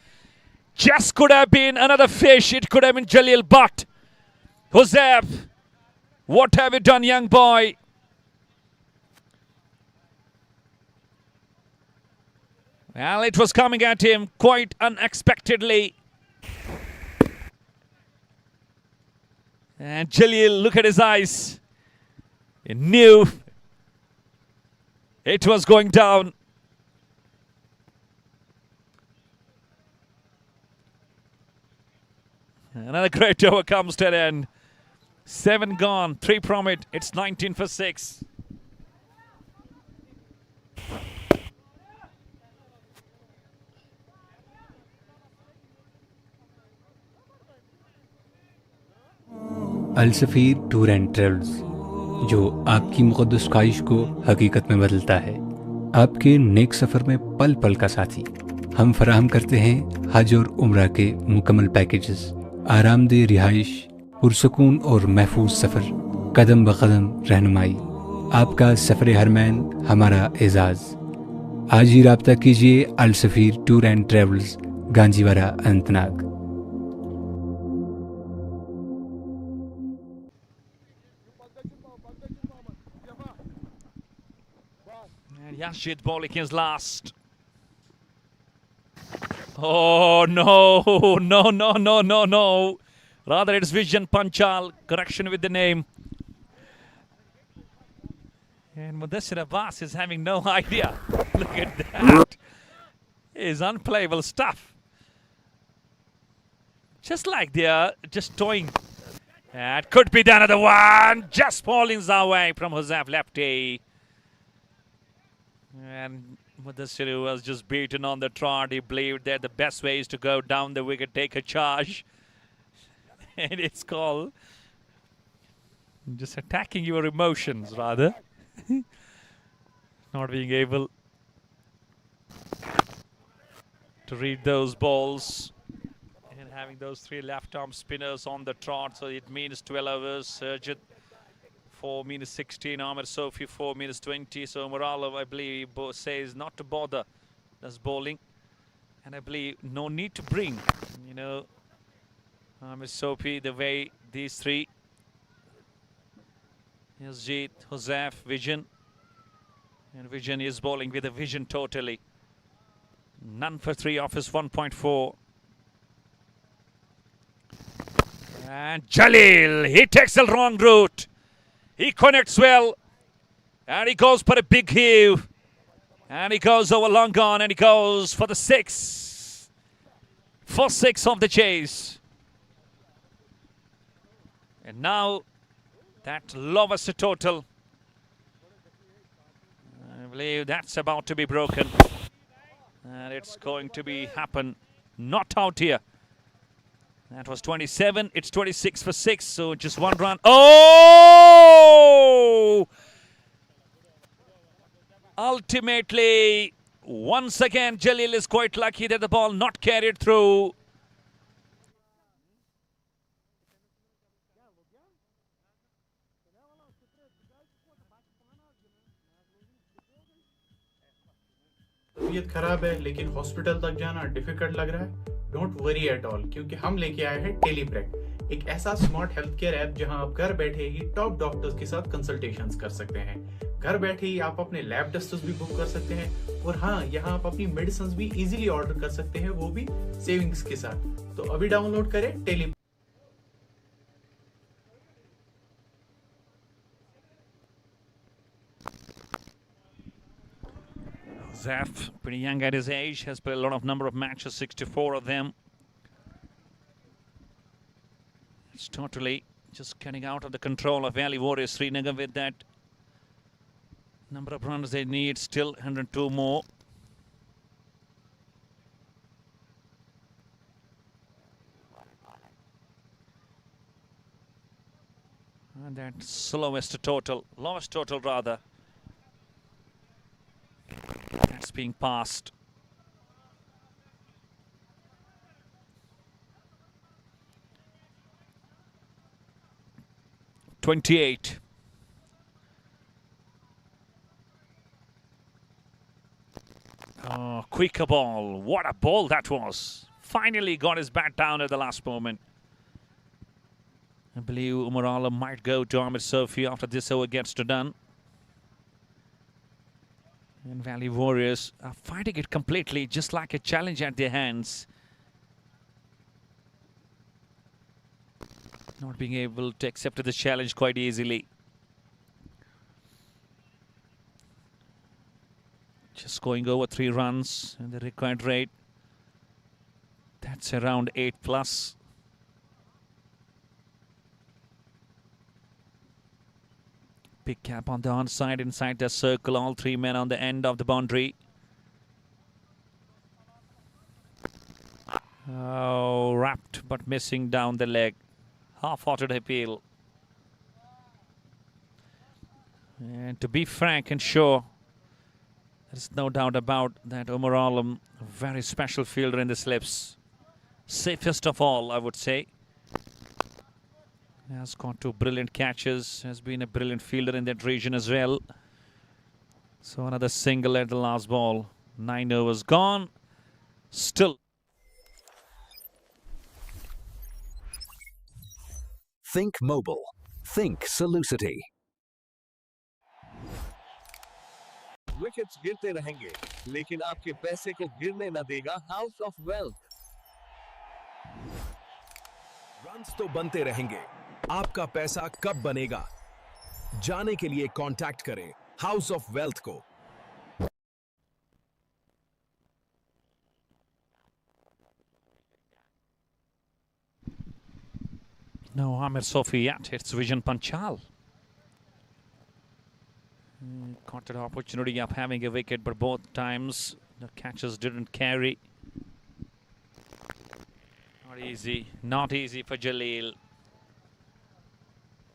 Just could have been another fish. It could have been Jalil Butt. Hoseb, what have you done, young boy? Well, it was coming at him quite unexpectedly. And Jalil, look at his eyes. He knew it was going down. Another great over comes to an end. 7 gone, 3 from it. It's 19 for 6. Al Safeer tour and travels, जो आपकी मुक़द्दस ख्वाहिश को हकीकत में बदलता है। आपके नेक सफ़र में पल पल का साथी। हम फराहम करते हैं हज और उम्रा के मुकम्मल पैकेजेस, आरामदेह रिहाइश, पुरसकून और महफूज सफ़र, कदम ब कदम रहनुमाई। आपका सफ़र हरमैन हमारा एजाज़। आज ही रब्ता कीजिए Al Safeer tour and travels, Ganjiwara, Anantnag. Yashid bowling his last. Oh no, no, no, no, no, no. Rather it's Vision Panchal. Correction with the name. And Mudassir Abbas is having no idea. Look at that. It's unplayable stuff. Just like they are just toying. That could be the another one. Just falling away from Huzaf lefty. And Mudassiru was just beaten on the trot. He believed that the best way is to go down the wicket, take a charge. And it's called just attacking your emotions, rather. Not being able to read those balls. And having those three left-arm spinners on the trot, so it means 12 overs. Surjit 4 minutes 16, Ahmed Sophie 4 minutes 20. So Moralo, I believe, says not to bother. That's bowling. And I believe no need to bring, you know, Ahmed Sophie, the way these three. Here's Jeet, Huzaf, Vision. And Vision is bowling with a vision totally. None for 3 off his 1.4. And Jalil, he takes the wrong route. He connects well. And he goes for a big heave. And he goes over long on and he goes for the 6. For 6 of the chase. And now that lowest total. I believe that's about to be broken. And it's going to be happen. Not out here. That was 27. It's 26 for 6. So just one run. Oh! Ultimately, once again, Jalil is quite lucky that the ball not carried through. तबीयत खराब है लेकिन hospital तक जाना difficult लग रहा है, don't worry at all, क्योंकि हम लेके आए हैं टेलीप्रेक, एक ऐसा स्मार्ट हेल्थ केयर ऐप जहां आप घर बैठे ही टॉप डॉक्टर्स के साथ कंसल्टेशंस कर सकते हैं। घर बैठे ही आप अपने लैब टेस्ट्स भी बुक कर सकते हैं और हाँ, यहाँ आप अपनी मेडिसिन भी इजीली ऑर्डर कर सकते हैं, वो भी सेविंग्स के साथ। तो अभी डाउनलोड करें tele. Zaf, pretty young at his age, has played a lot of number of matches, 64 of them. It's totally just getting out of the control of Valley Warriors Srinagar with that number of runs they need, still 102 more. And that lowest total rather. That's being passed. .28. Oh, quicker ball. What a ball that was. Finally got his bat down at the last moment. I believe Umar Alam might go to Ahmed Sophie after this over gets to done. And Valley Warriors are fighting it completely, just like a challenge at their hands. Not being able to accept the challenge quite easily. Just going over 3 runs and the required rate. That's around 8+. Big cap on the onside, inside the circle, all 3 men on the end of the boundary. Oh, wrapped but missing down the leg. Half-hearted appeal. And to be frank and sure, there's no doubt about that Umar Alam, a very special fielder in the slips. Safest of all, I would say. Has got 2 brilliant catches, has been a brilliant fielder in that region as well. So another single at the last ball. 9 overs gone. Still. Think mobile. Think Solucity. Wickets गिरते रहेंगे, लेकिन आपके पैसे को गिरने न देगा house of wealth. Runs तो बनते रहेंगे, आपका पैसा कब बनेगा? जाने के लिए कांटेक्ट करें हाउस ऑफ वेल्थ को। No Amir Sofi yet. It's Vision Panchal. Caught an opportunity of having a wicket, but both times the catches didn't carry. Not easy. Not easy for Jaleel.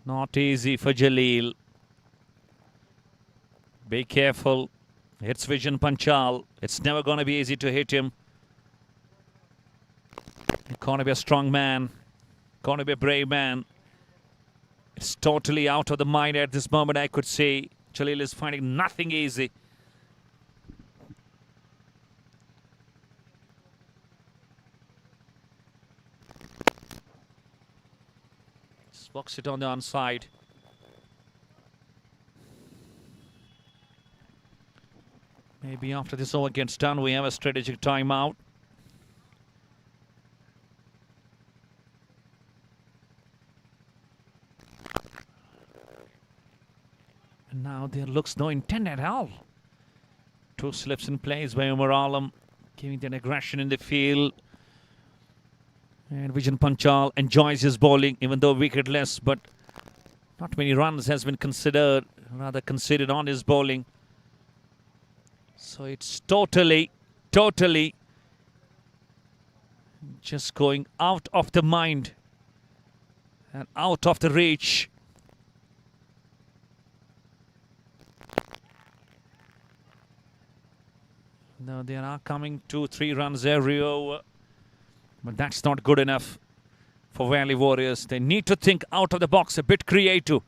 Not easy for Jaleel. Be careful. It's Vision Panchal. It's never going to be easy to hit him. He's going to be a strong man. Going to be a brave man. It's totally out of the mind at this moment, I could see. Jaleel is finding nothing easy. Just walks it on the onside. Maybe after this over gets done, we have a strategic timeout. And now there looks no intent at all. Two slips in place by Umar Alam, giving that aggression in the field. And Vision Panchal enjoys his bowling, even though wicketless, but not many runs has been considered, rather considered on his bowling. So it's totally just going out of the mind and out of the reach. Now there are coming 2-3 runs every over, but that's not good enough for Valley Warriors. They need to think out of the box, a bit creative,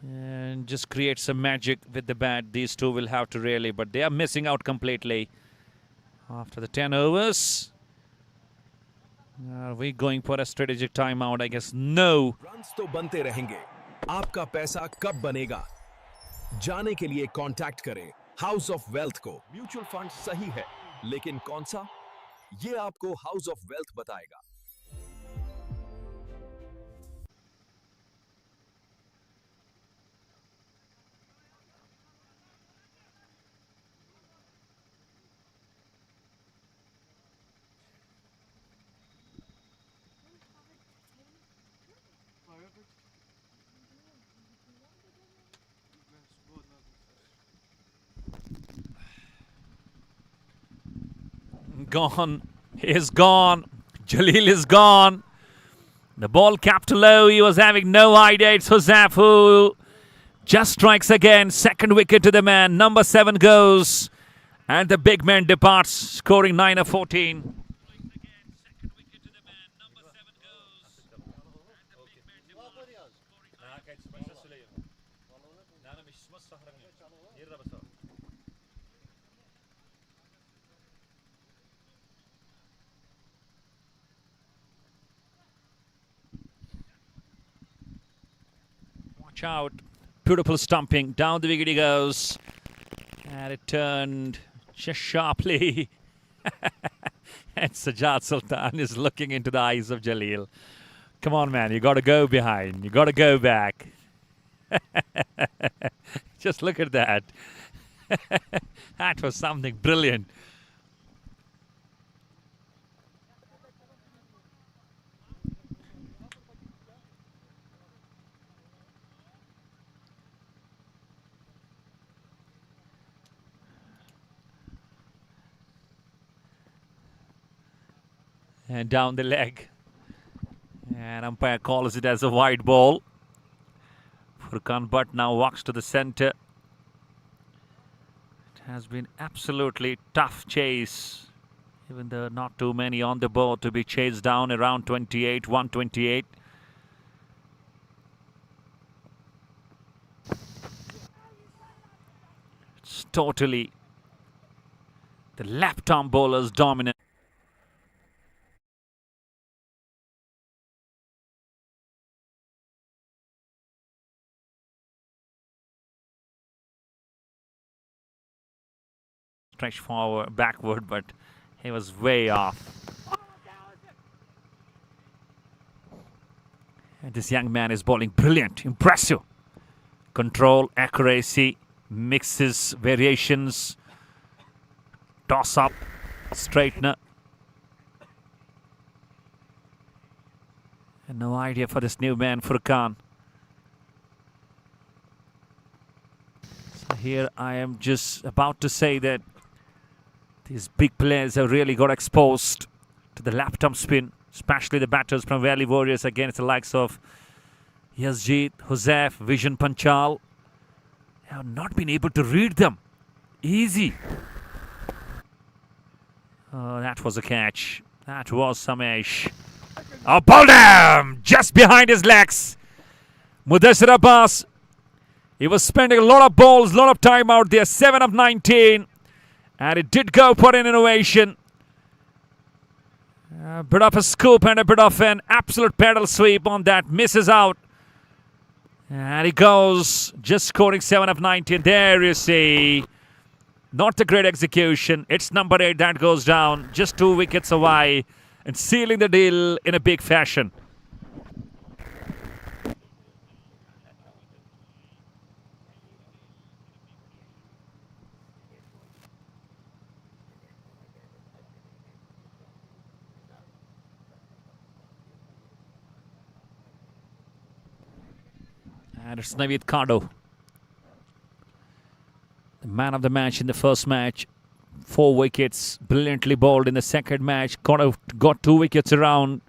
and just create some magic with the bat. These two will have to really, but they are missing out completely. After the 10 overs, are we going for a strategic timeout? I guess no. Runs तो बनते रहेंगे. आपका पैसा कब बनेगा? जाने के लिए कांटेक्ट करें हाउस ऑफ वेल्थ को. म्यूचुअल फंड सही है, लेकिन कौन सा? ये आपको हाउस ऑफ वेल्थ बताएगा. Gone. He is gone. Jaleel is gone. The ball capped low. He was having no idea. It's Huzaf who just strikes again. Second wicket to the man. Number 7 goes. And the big man departs, scoring 9 of 14. Watch out. Beautiful stumping. Down the wicket he goes. And it turned just sharply. And Sajjad Sultan is looking into the eyes of Jaleel. Come on, man. You got to go behind. You got to go back. Just look at that. That was something brilliant. And down the leg. And umpire calls it as a wide ball. Furkan Butt now walks to the center. It has been absolutely tough chase. Even though not too many on the board to be chased down around 28, 128. It's totally the left arm bowlers dominant. Stretch forward, backward, but he was way off. And this young man is bowling brilliant, impressive. Control, accuracy, mixes, variations, toss up, straightener. No idea for this new man, Furqan. So here I am just about to say that these big players have really got exposed to the lap-tom spin, especially the batters from Valley Warriors against the likes of Yazjeet, Huzef, Vision Panchal. They have not been able to read them. Easy. Oh, that was a catch. That was Samesh. Oh, ball down! Just behind his legs. Mudassir Abbas. He was spending a lot of balls, a lot of time out there. 7 of 19. And it did go for an innovation. A bit of a scoop and a bit of an absolute pedal sweep on that. Misses out. And he goes, just scoring 7 of 19. There you see. Not a great execution. It's number 8 that goes down. Just 2 wickets away. And sealing the deal in a big fashion. And it's Naveed Kado, the man of the match in the first match. 4 wickets, brilliantly bowled in the second match. Got 2 wickets around.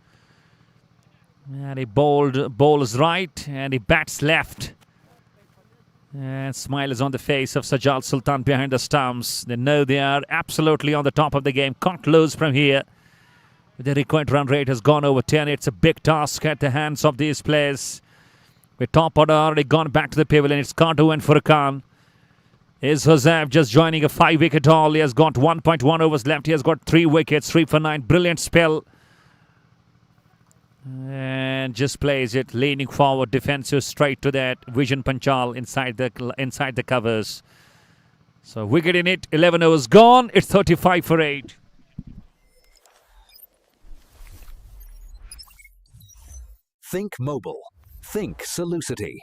And he bowls right and he bats left. And smile is on the face of Sajjad Sultan behind the stumps. They know they are absolutely on the top of the game. Can't lose from here. The required run rate has gone over 10. It's a big task at the hands of these players. With top order already gone back to the pavilion. It's Kadu and Furqan. Is Huzef just joining a 5-wicket haul. He has got 1.1 overs left. He has got 3 wickets, 3 for 9. Brilliant spell. And just plays it, leaning forward, defensive straight to that Vision Panchal inside the covers. So wicket in it, 11 overs gone. It's 35 for 8. Think mobile. Think Solucity.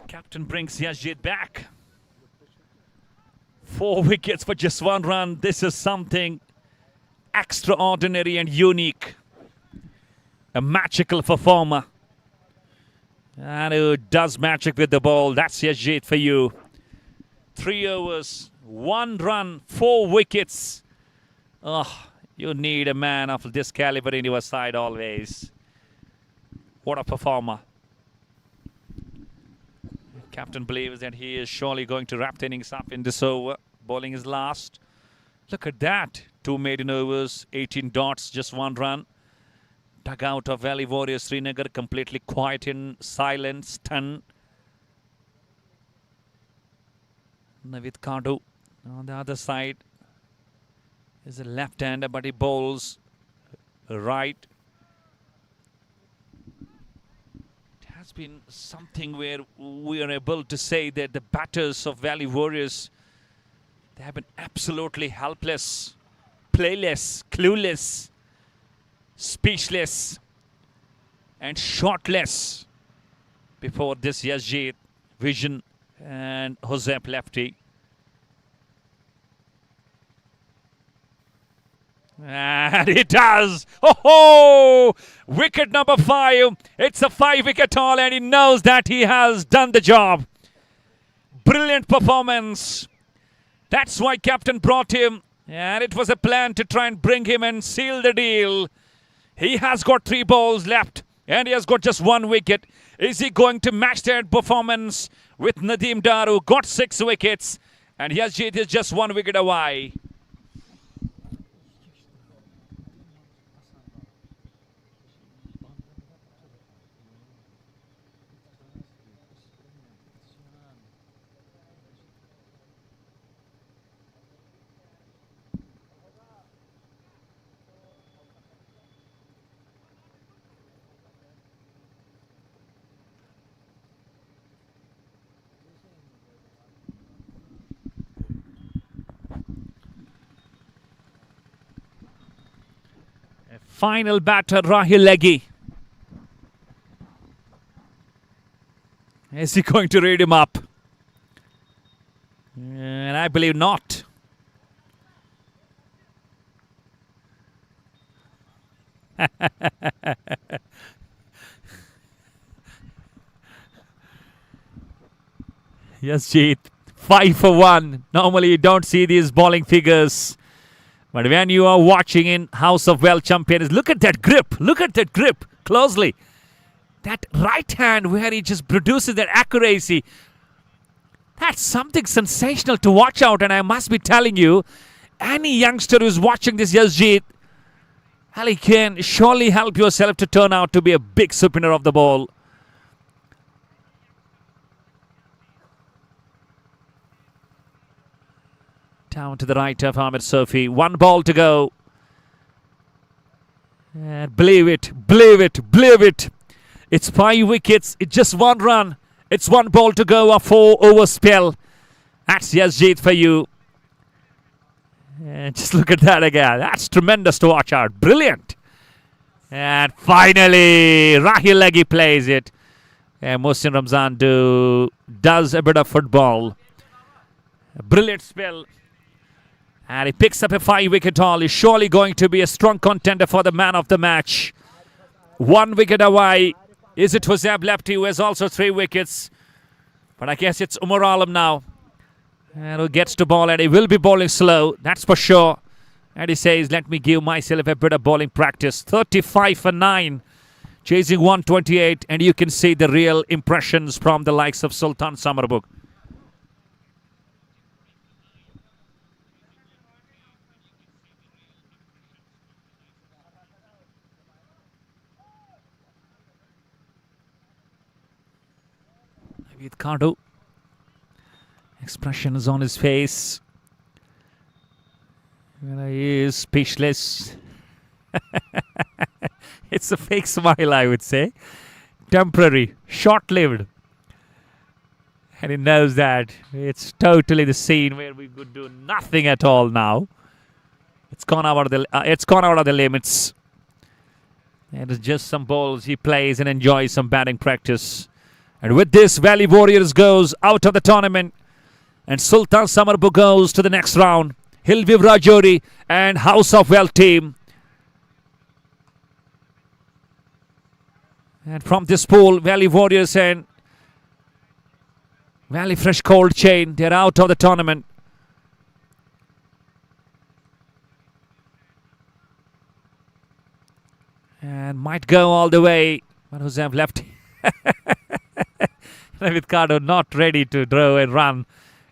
Captain brings Yazjeet back. 4 wickets for just 1 run. This is something extraordinary and unique. A magical performer. And who does magic with the ball. That's Yazjeet for you. 3 overs, 1 run, 4 wickets. Oh, you need a man of this caliber in your side always. What a performer. Captain believes that he is surely going to wrap the innings up in this over. Bowling his last. Look at that. 2 maiden overs, 18 dots, just 1 run. Dugout of Valley Warriors Srinagar completely quiet in silence, stunned. Naveed Kadu on the other side is a left-hander, but he bowls right. Has been something where we are able to say that the batters of Valley Warriors, they have been absolutely helpless, playless, clueless, speechless and shotless before this Yazjeet, Vision and Huzef lefty. And he does. Oh, wicket number 5. It's a 5-wicket haul and he knows that he has done the job. Brilliant performance. That's why captain brought him. And it was a plan to try and bring him and seal the deal. He has got 3 balls left and he has got just 1 wicket. Is he going to match that performance with Nadeem Dar, who got 6 wickets? And Yazjeet is just 1 wicket away. Final batter, Rahil Leggy. Is he going to read him up? And I believe not. Yes, Jeet. 5 for 1. Normally you don't see these bowling figures. But when you are watching in House of Well Champions, look at that grip. Look at that grip closely. That right hand where he just produces that accuracy. That's something sensational to watch out. And I must be telling you, any youngster who's watching this, Yasjeet, Ali can surely help yourself to turn out to be a big spinner of the ball. Down to the right of Ahmed Sofi. 1 ball to go. And believe it, believe it, believe it. It's 5 wickets. It's just 1 run. It's 1 ball to go. A 4-over spell. That's Yasjeet for you. And just look at that again. That's tremendous to watch out. Brilliant. And finally, Rahil Leggy plays it. And Mohsin Ramzan does a bit of football. A brilliant spell. And he picks up a 5-wicket haul. He's surely going to be a strong contender for the man of the match. 1 wicket away. Is it Hoseb Lefty, who has also 3 wickets? But I guess it's Umar Alam now. And who gets to bowl, and he will be bowling slow. That's for sure. And he says, let me give myself a bit of bowling practice. 35 for 9. Chasing 128. And you can see the real impressions from the likes of Sultan Summerbugh. With Cardo. Expression is on his face. He is speechless. It's a fake smile, I would say. Temporary, short-lived. And he knows that it's totally the scene where we could do nothing at all now. It's gone out of the limits. And it's just some balls he plays and enjoys some batting practice. And with this, Valley Warriors goes out of the tournament. And Sultan Summerbugh goes to the next round. Hill View Rajouri and House of Well team. And from this pool, Valley Warriors and Valley Fresh Cold Chain, they're out of the tournament. And might go all the way. But Hoseb left. With Cardo not ready to throw and run.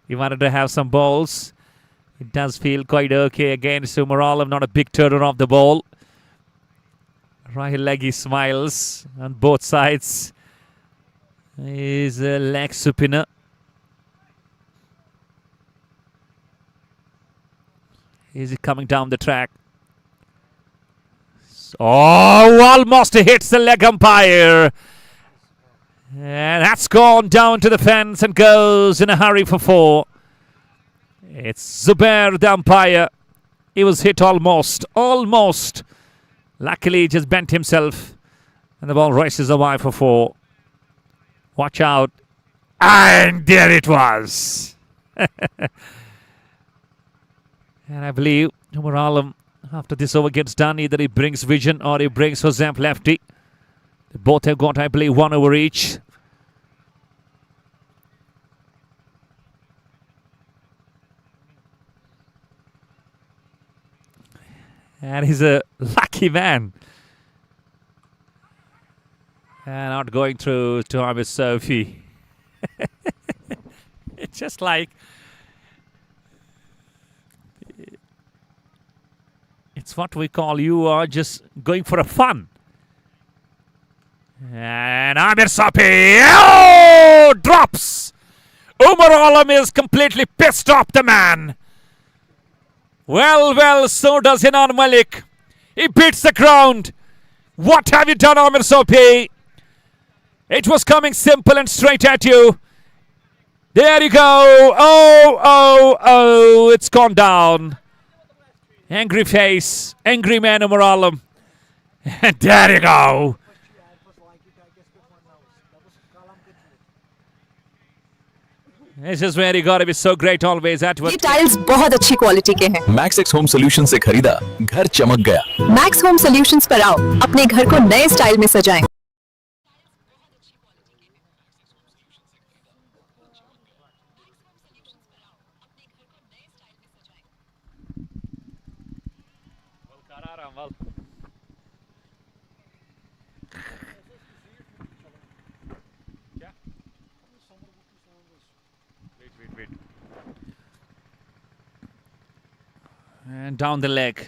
He wanted to have some balls. It does feel quite okay against Umar Alam. Not a big turner of the ball. Rahil Leggy smiles on both sides. He's a leg spinner. Is he coming down the track? Oh, almost hits the leg umpire. And that's gone down to the fence and goes in a hurry for 4. It's Zubair, the umpire. He was hit almost. Luckily, he just bent himself. And the ball races away for 4. Watch out. And there it was. And I believe Umar Alam, after this over gets done, either he brings Vision or he brings Hoseb Lefty. They both have got, I believe, 1 over each. And he's a lucky man. And not going through to Ahmed Sofi. It's just like... It's what we call you are just going for a fun. And Ahmed Sofi, oh, drops. Umar Alam is completely pissed off the man. Well, so does Hinan Malik. He beats the ground. What have you done, Ahmed Sofi? It was coming simple and straight at you. There you go. Oh, it's gone down. Angry face, angry man Umar Alam. And there you go. This is where you gotta be so great always at ये work. Tiles बहुत अच्छी quality के हैं। Max x home solution से खरीदा, घर चमक गया। मैक्स होम सॉल्यूशंस पर आओ, अपने घर को नए स्टाइल में सजाएं। And down the leg.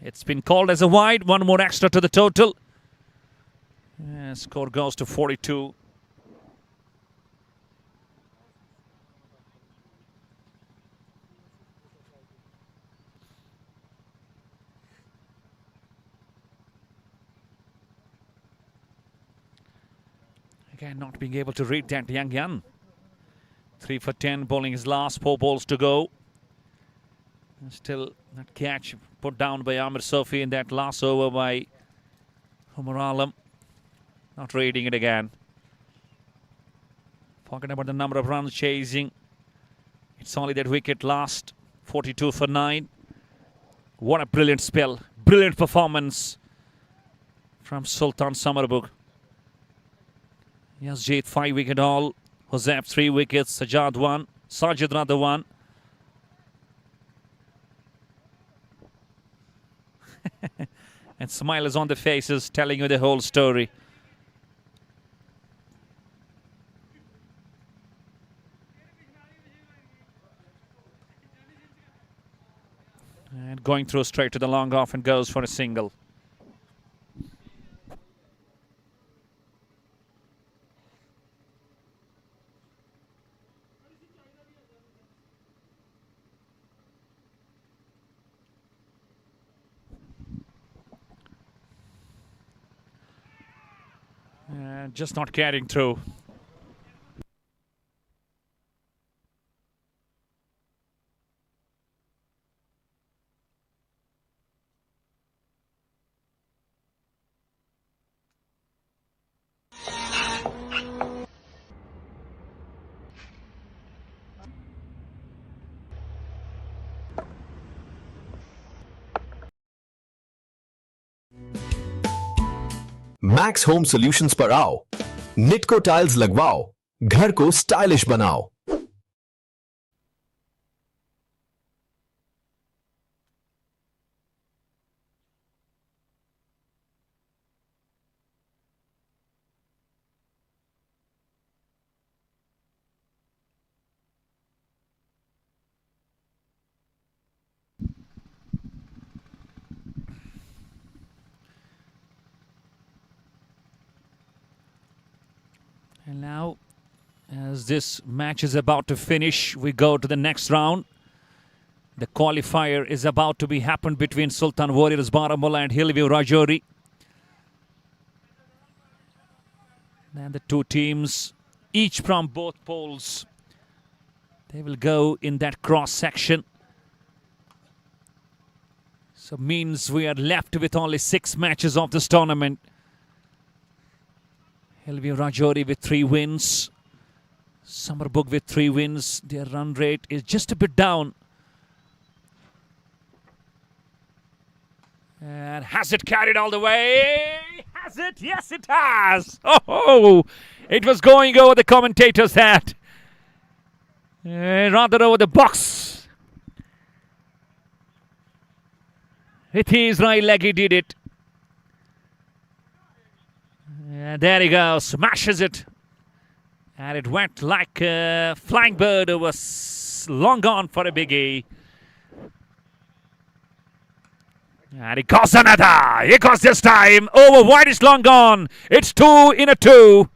It's been called as a wide. One more extra to the total. And score goes to 42. Again, not being able to read that young Yan. 3 for 10, bowling his last 4 balls to go. And still that catch put down by Amir Sofi in that last over by Umar Alam. Not reading it again. Talking about the number of runs chasing. It's only that wicket last. 42 for 9. What a brilliant spell. Brilliant performance from Sultan Summerbugh. Yazjeet 5 wicket all. Hoseb 3 wickets. Sajjad 1. Sajid another 1. And smile is on the faces telling you the whole story. And going through straight to the long off and goes for a single. Just not carrying through. Max home solutions पर आओ, Nitco tiles लगवाओ, घर को stylish बनाओ। And now, as this match is about to finish, we go to the next round. The qualifier is about to be happened between Sultan Warriors Baramulla and Hill View Rajouri. And the two teams, each from both poles, they will go in that cross section. So means we are left with only 6 matches of this tournament. Hill View Rajouri with 3 wins. Summerbugh with 3 wins. Their run rate is just a bit down. And has it carried all the way? Has it? Yes, it has. Oh, it was going over the commentator's head. Rather over the box. With his right leg, he did it. And there he goes, smashes it. And it went like a flying bird who was long gone for a biggie. And he goes another. He goes this time. Over wide is long gone. It's 2 in a 2.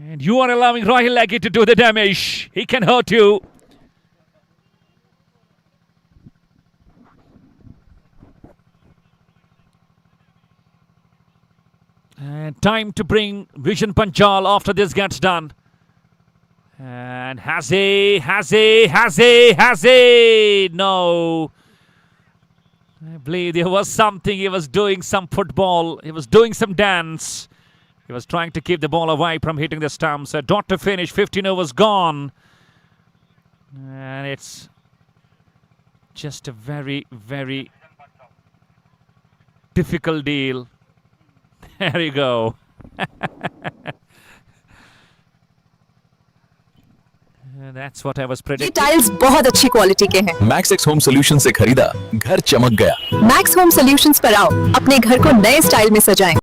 And you are allowing Rahil Leggy to do the damage. He can hurt you. And time to bring Vision Panchal after this gets done. And has he? No. I believe there was something. He was doing some football. He was doing some dance. He was trying to keep the ball away from hitting the stumps. A dot to finish. 15 overs gone. And it's just a very, very difficult deal. There you go. That's what I was ये predicting. Tiles बहुत अच्छी quality के हैं। Max home solution से खरीदा, घर चमक गया। मैक्स होम सोल्यूशंस पर आओ, अपने घर को नए स्टाइल में सजाएं।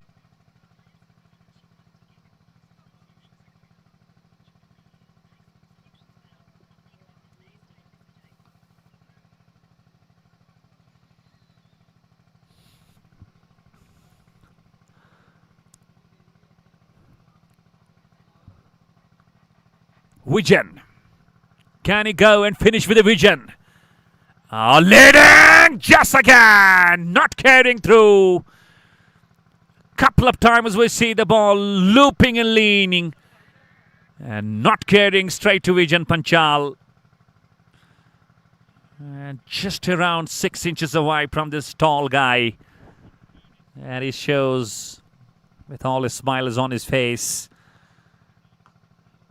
Vijan. Can he go and finish with a vision? Leading just again. Not carrying through. Couple of times we see the ball looping and leaning. And not carrying straight to Vijan Panchal. And just around 6 inches away from this tall guy. And he shows with all his smiles on his face.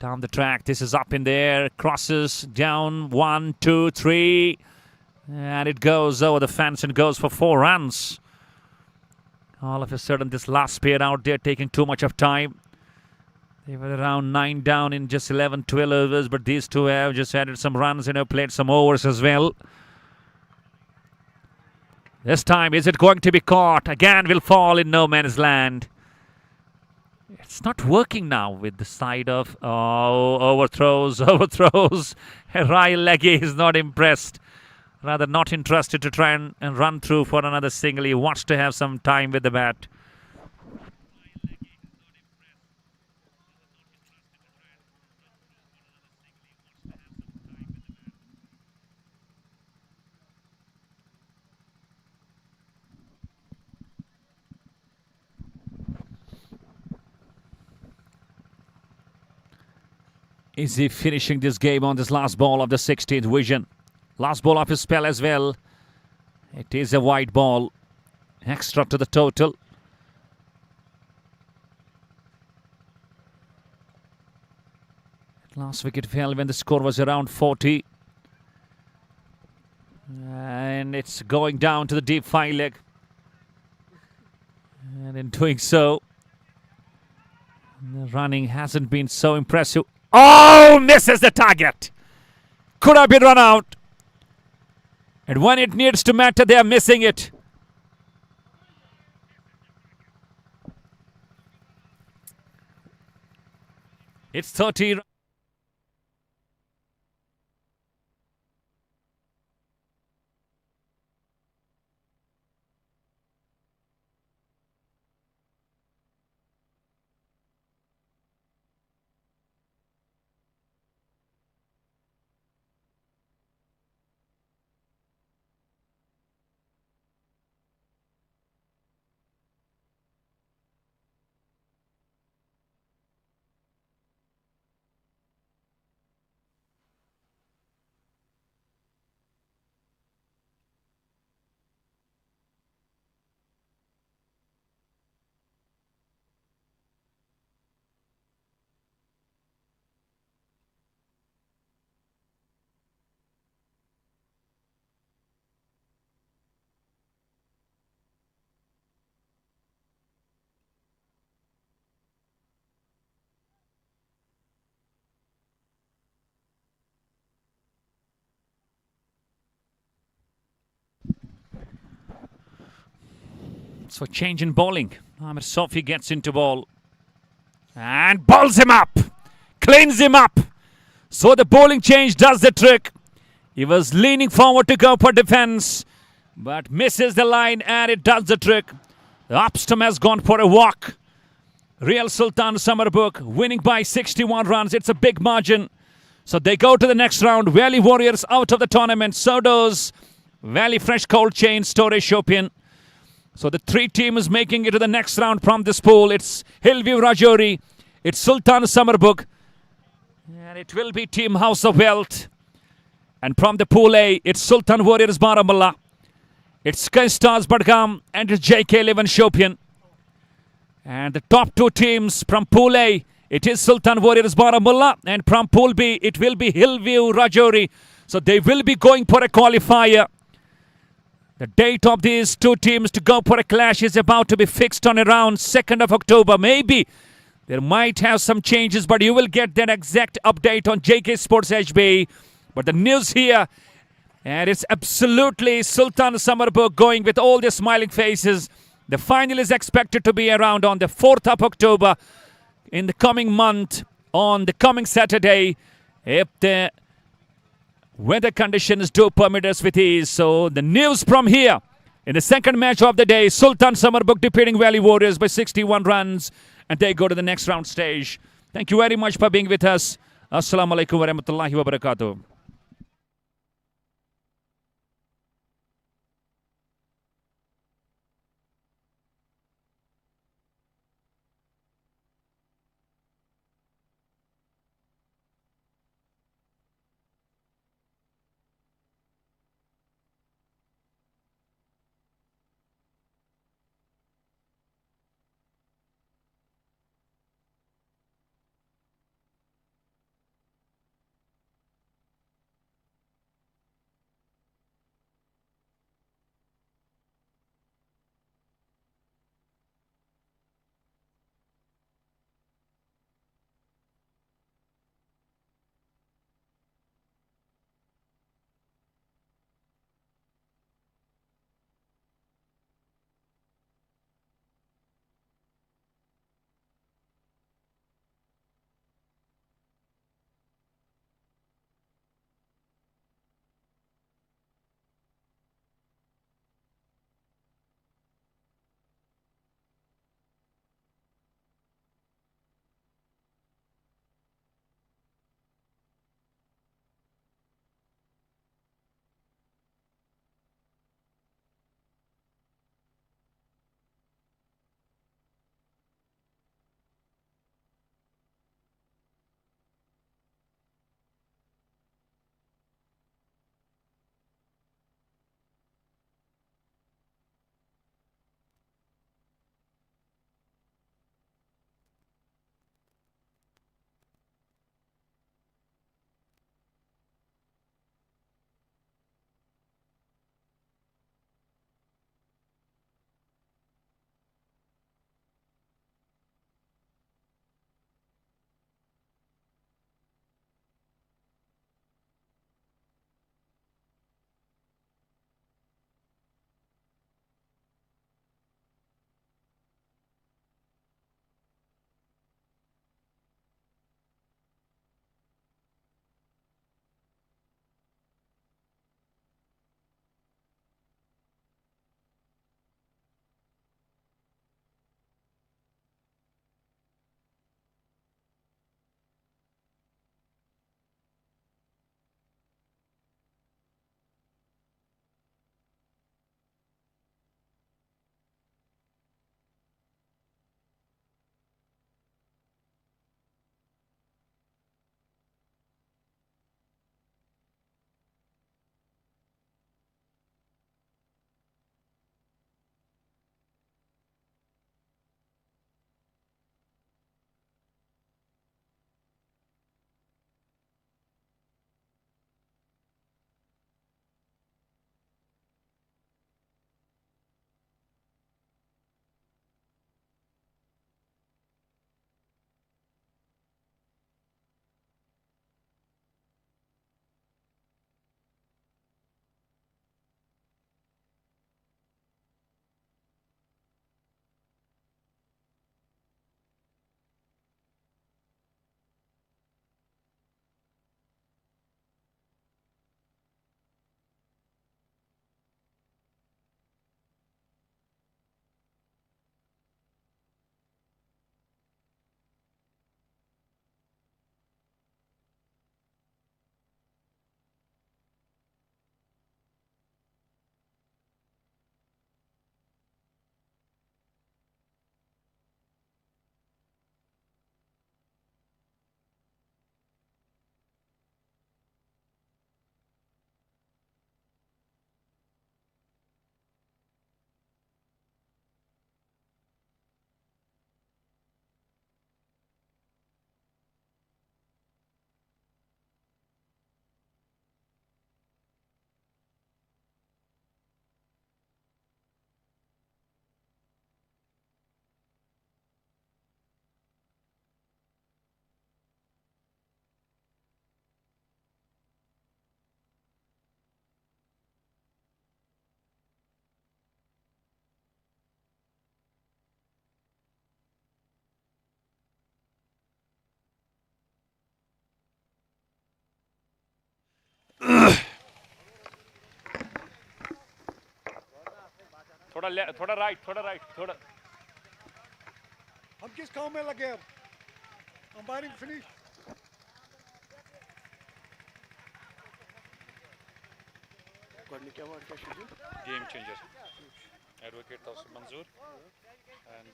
Down the track, this is up in there, crosses down, 1, 2, 3, and it goes over the fence and goes for 4 runs. All of a sudden, this last pair out there taking too much of time. They were around 9 down in just 11, 12 overs, but these two have just added some runs, played some overs as well. This time, is it going to be caught? Again, will fall in no man's land. It's not working now with the side of overthrows. Rai Leggy is not impressed. Rather not interested to try and run through for another single. He wants to have some time with the bat. Is he finishing this game on this last ball of the 16th Vision? Last ball of his spell as well. It is a wide ball. Extra to the total. Last wicket fell when the score was around 40. And it's going down to the deep 5 leg. And in doing so, the running hasn't been so impressive. Oh, misses the target. Could have been run out. And when it needs to matter, they are missing it. It's 30. So change in bowling. Ahmed Sofi gets into ball and bowls him up, cleans him up. So the bowling change does the trick. He was leaning forward to go for defense, but misses the line and it does the trick. The upstump has gone for a walk. Real Sultan Summerbugh winning by 61 runs. It's a big margin. So they go to the next round. Valley Warriors out of the tournament. So does Valley Fresh Cold Chain Storage Shopian. So the 3 teams making it to the next round from this pool. It's Hill View Rajouri. It's Sultan Summerbugh. And it will be Team House of Wealth. And from the Pool A, it's Sultan Warriors Baramulla. It's Sky Stars Badgam and it's JK11 Shopian. And the top two teams from Pool A, it is Sultan Warriors Baramulla. And from Pool B, it will be Hill View Rajouri. So they will be going for a qualifier. The date of these two teams to go for a clash is about to be fixed on around 2nd of October. Maybe there might have some changes, but you will get that exact update on JK Sports HB. But the news here, and it's absolutely Sultan Summerbugh going with all their smiling faces. The final is expected to be around on the 4th of October in the coming month, on the coming Saturday, if the weather conditions do permit us with ease. So the news from here, in the second match of the day, Sultan Summerbugh defeating Valley Warriors by 61 runs, and they go to the next round stage. Thank you very much for being with us. Assalamu alaikum wa rahmatullahi wa barakatuh. थोड़ा right, थोड़ा हम किस काम में लगे अब? Umpiring finish. Game changer advocate Tasif Manzoor and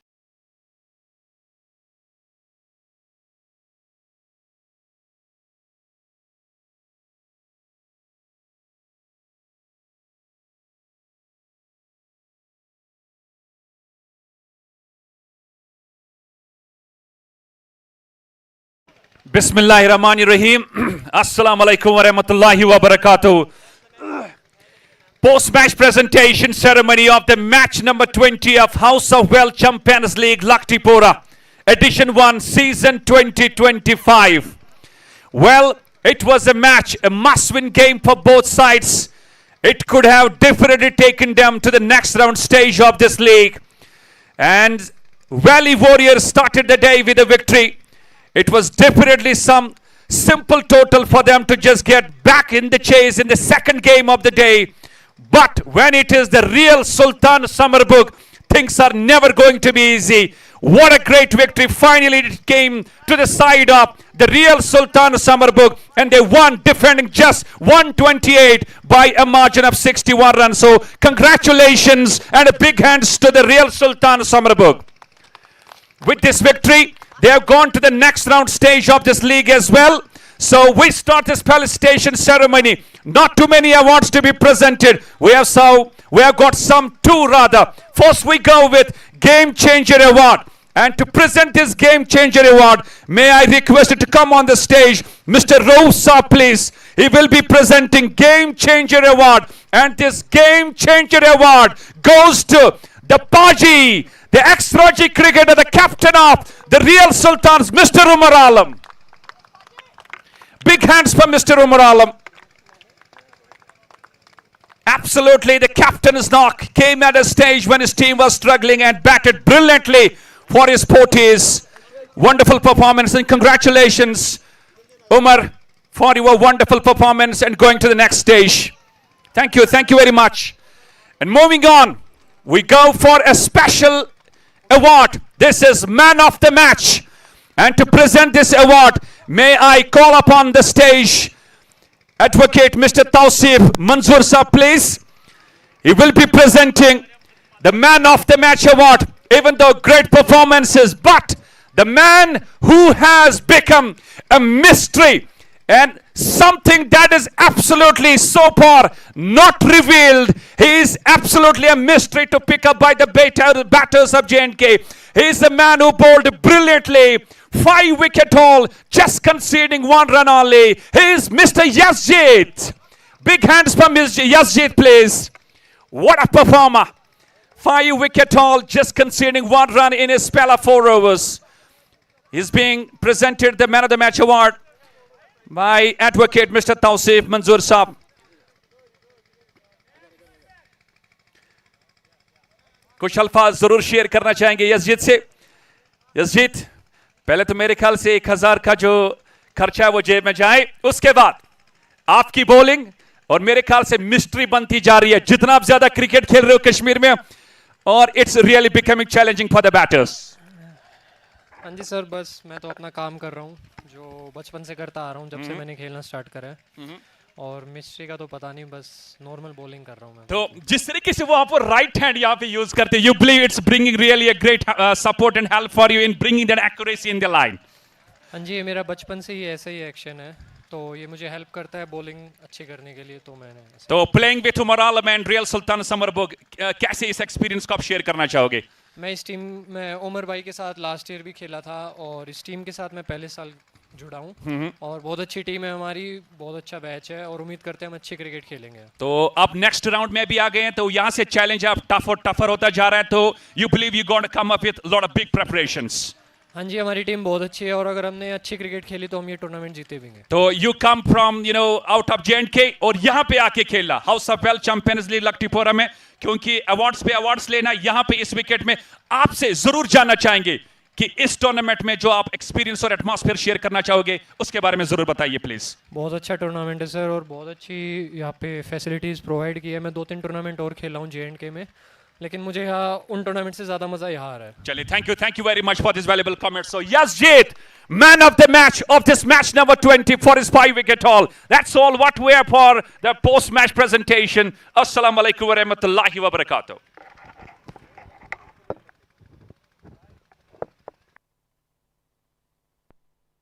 Bismillahirrahmanirrahim. Assalamu alaikum wa rahmatullahi wa barakatuh. Post-match presentation ceremony of the match number 20 of House of Wealth Champions League Luktipoora Edition 1 Season 2025. Well, it was a match, a must-win game for both sides. It could have definitely taken them to the next round stage of this league. And Valley Warriors started the day with a victory. It was definitely some simple total for them to just get back in the chase in the second game of the day. But when it is the Real Sultan Summerbugh, things are never going to be easy. What a great victory. Finally it came to the side of the Real Sultan Summerbugh, and they won, defending just 128 by a margin of 61 runs. So congratulations and a big hands to the Real Sultan Summerbugh. With this victory, they have gone to the next round stage of this league as well. So we start this felicitation ceremony. Not too many awards to be presented. We have got two rather. First we go with Game Changer Award. And to present this Game Changer Award, may I request you to come on the stage, Mr. Rosa, please. He will be presenting Game Changer Award. And this Game Changer Award goes to the Paji, the ex-Raji cricketer, the captain of the Real Sultans, Mr. Umar Alam. Big hands for Mr. Umar Alam. Absolutely, the captain's knock came at a stage when his team was struggling and batted brilliantly for his porties. Wonderful performance, and congratulations, Umar, for your wonderful performance and going to the next stage. Thank you very much. And moving on, we go for a special award. This is Man of the Match. And to present this award, may I call upon the stage Advocate Mr. Tausif Manzoor Sahab, please. He will be presenting the Man of the Match award, even though great performances, but the man who has become a mystery and something that is absolutely so far not revealed. He is absolutely a mystery to pick up by the batters of J&K. He is the man who bowled brilliantly, 5-wicket haul, just conceding 1 run only. He is Mr. Yazjit. Big hands for Mr. Yazjit, please. What a performer. 5-wicket haul, just conceding 1 run in a spell of 4 overs. He's being presented the Man of the Match award by Advocate Mr. Tausif Manzoor Sahab. कुछ अल्फाज जरूर share करना चाहेंगे यज़ीद से। यज़ीद, पहले तो मेरे ख्याल से 1000 का जो खर्चा है वो जेब में जाए, उसके बाद आपकी बॉलिंग और मेरे ख्याल से मिस्ट्री बनती जा रही है जितना आप ज्यादा क्रिकेट खेल रहे हो कश्मीर में, और it's really becoming challenging for the batters. हाँ जी सर, बस मैं तो अपना काम कर रहा हूँ जो बचपन से करता आ रहा हूँ जब से मैंने खेलना स्टार्ट करा है, और मिस्ट्री का तो पता नहीं, बस नॉर्मल बॉलिंग कर रहा हूँ मैं। तो जिस तरीके से वो आप राइट हैंड यहाँ पे यूज करते हैं, you believe it's bringing really a great support and help for you in bringing that accuracy in the line. हाँ जी, ये मेरा बचपन से ही ऐसा ही एक्शन है, तो ये मुझे हेल्प करता है बॉलिंग अच्छी करने के लिए। तो मैंने तो playing with Umar Alam and real Sultan Samarbugh, कैसे इस एक्सपीरियंस को आप शेयर करना चाहोगे? मैं इस टीम में उमर भाई के साथ लास्ट ईयर भी खेला था, और इस टीम के साथ मैं पहले साल जुड़ा हूँ, और बहुत अच्छी टीम है हमारी, बहुत अच्छा बैच है, और उम्मीद करते हैं हम अच्छी क्रिकेट खेलेंगे। तो अब नेक्स्ट राउंड में भी आ गए हैं, तो यहाँ से चैलेंज अब टफ और टफर होता जा रहा है, तो you believe you gonna come up with lot of big preparations? हाँ जी, हमारी टीम बहुत अच्छी है, और अगर हमने अच्छी क्रिकेट खेली तो हम ये टूर्नामेंट जीते भी हैं। तो you come from out of J&K और यहाँ पे आके खेला house of wealth champions league Laktipora में, क्योंकि अवार्ड्स पे अवार्ड्स लेना, यहाँ पे इस विकेट में आपसे जरूर जानना चाहेंगे कि इस टूर्नामेंट में जो आप एक्सपीरियंस और एटमॉस्फेयर शेयर करना चाहोगे उसके बारे में जरूर बताइए प्लीज। बहुत अच्छा टूर्नामेंट है सर, और बहुत अच्छी यहाँ पे फैसिलिटीज प्रोवाइड की है। मैं 2-3 टूर्नामेंट और खेला हूँ J&K में, लेकिन मुझे यहाँ उन टूर्नामेंट से ज़्यादा मज़ा यहाँ आ रहा है. चलिए, thank you very much for this valuable comment. So Yazjeet, man of the match of this match number 20 for his 5-wicket haul. That's all what we have for the post-match presentation. Assalamu alaikum wa rahmatullahi wa barakatuh.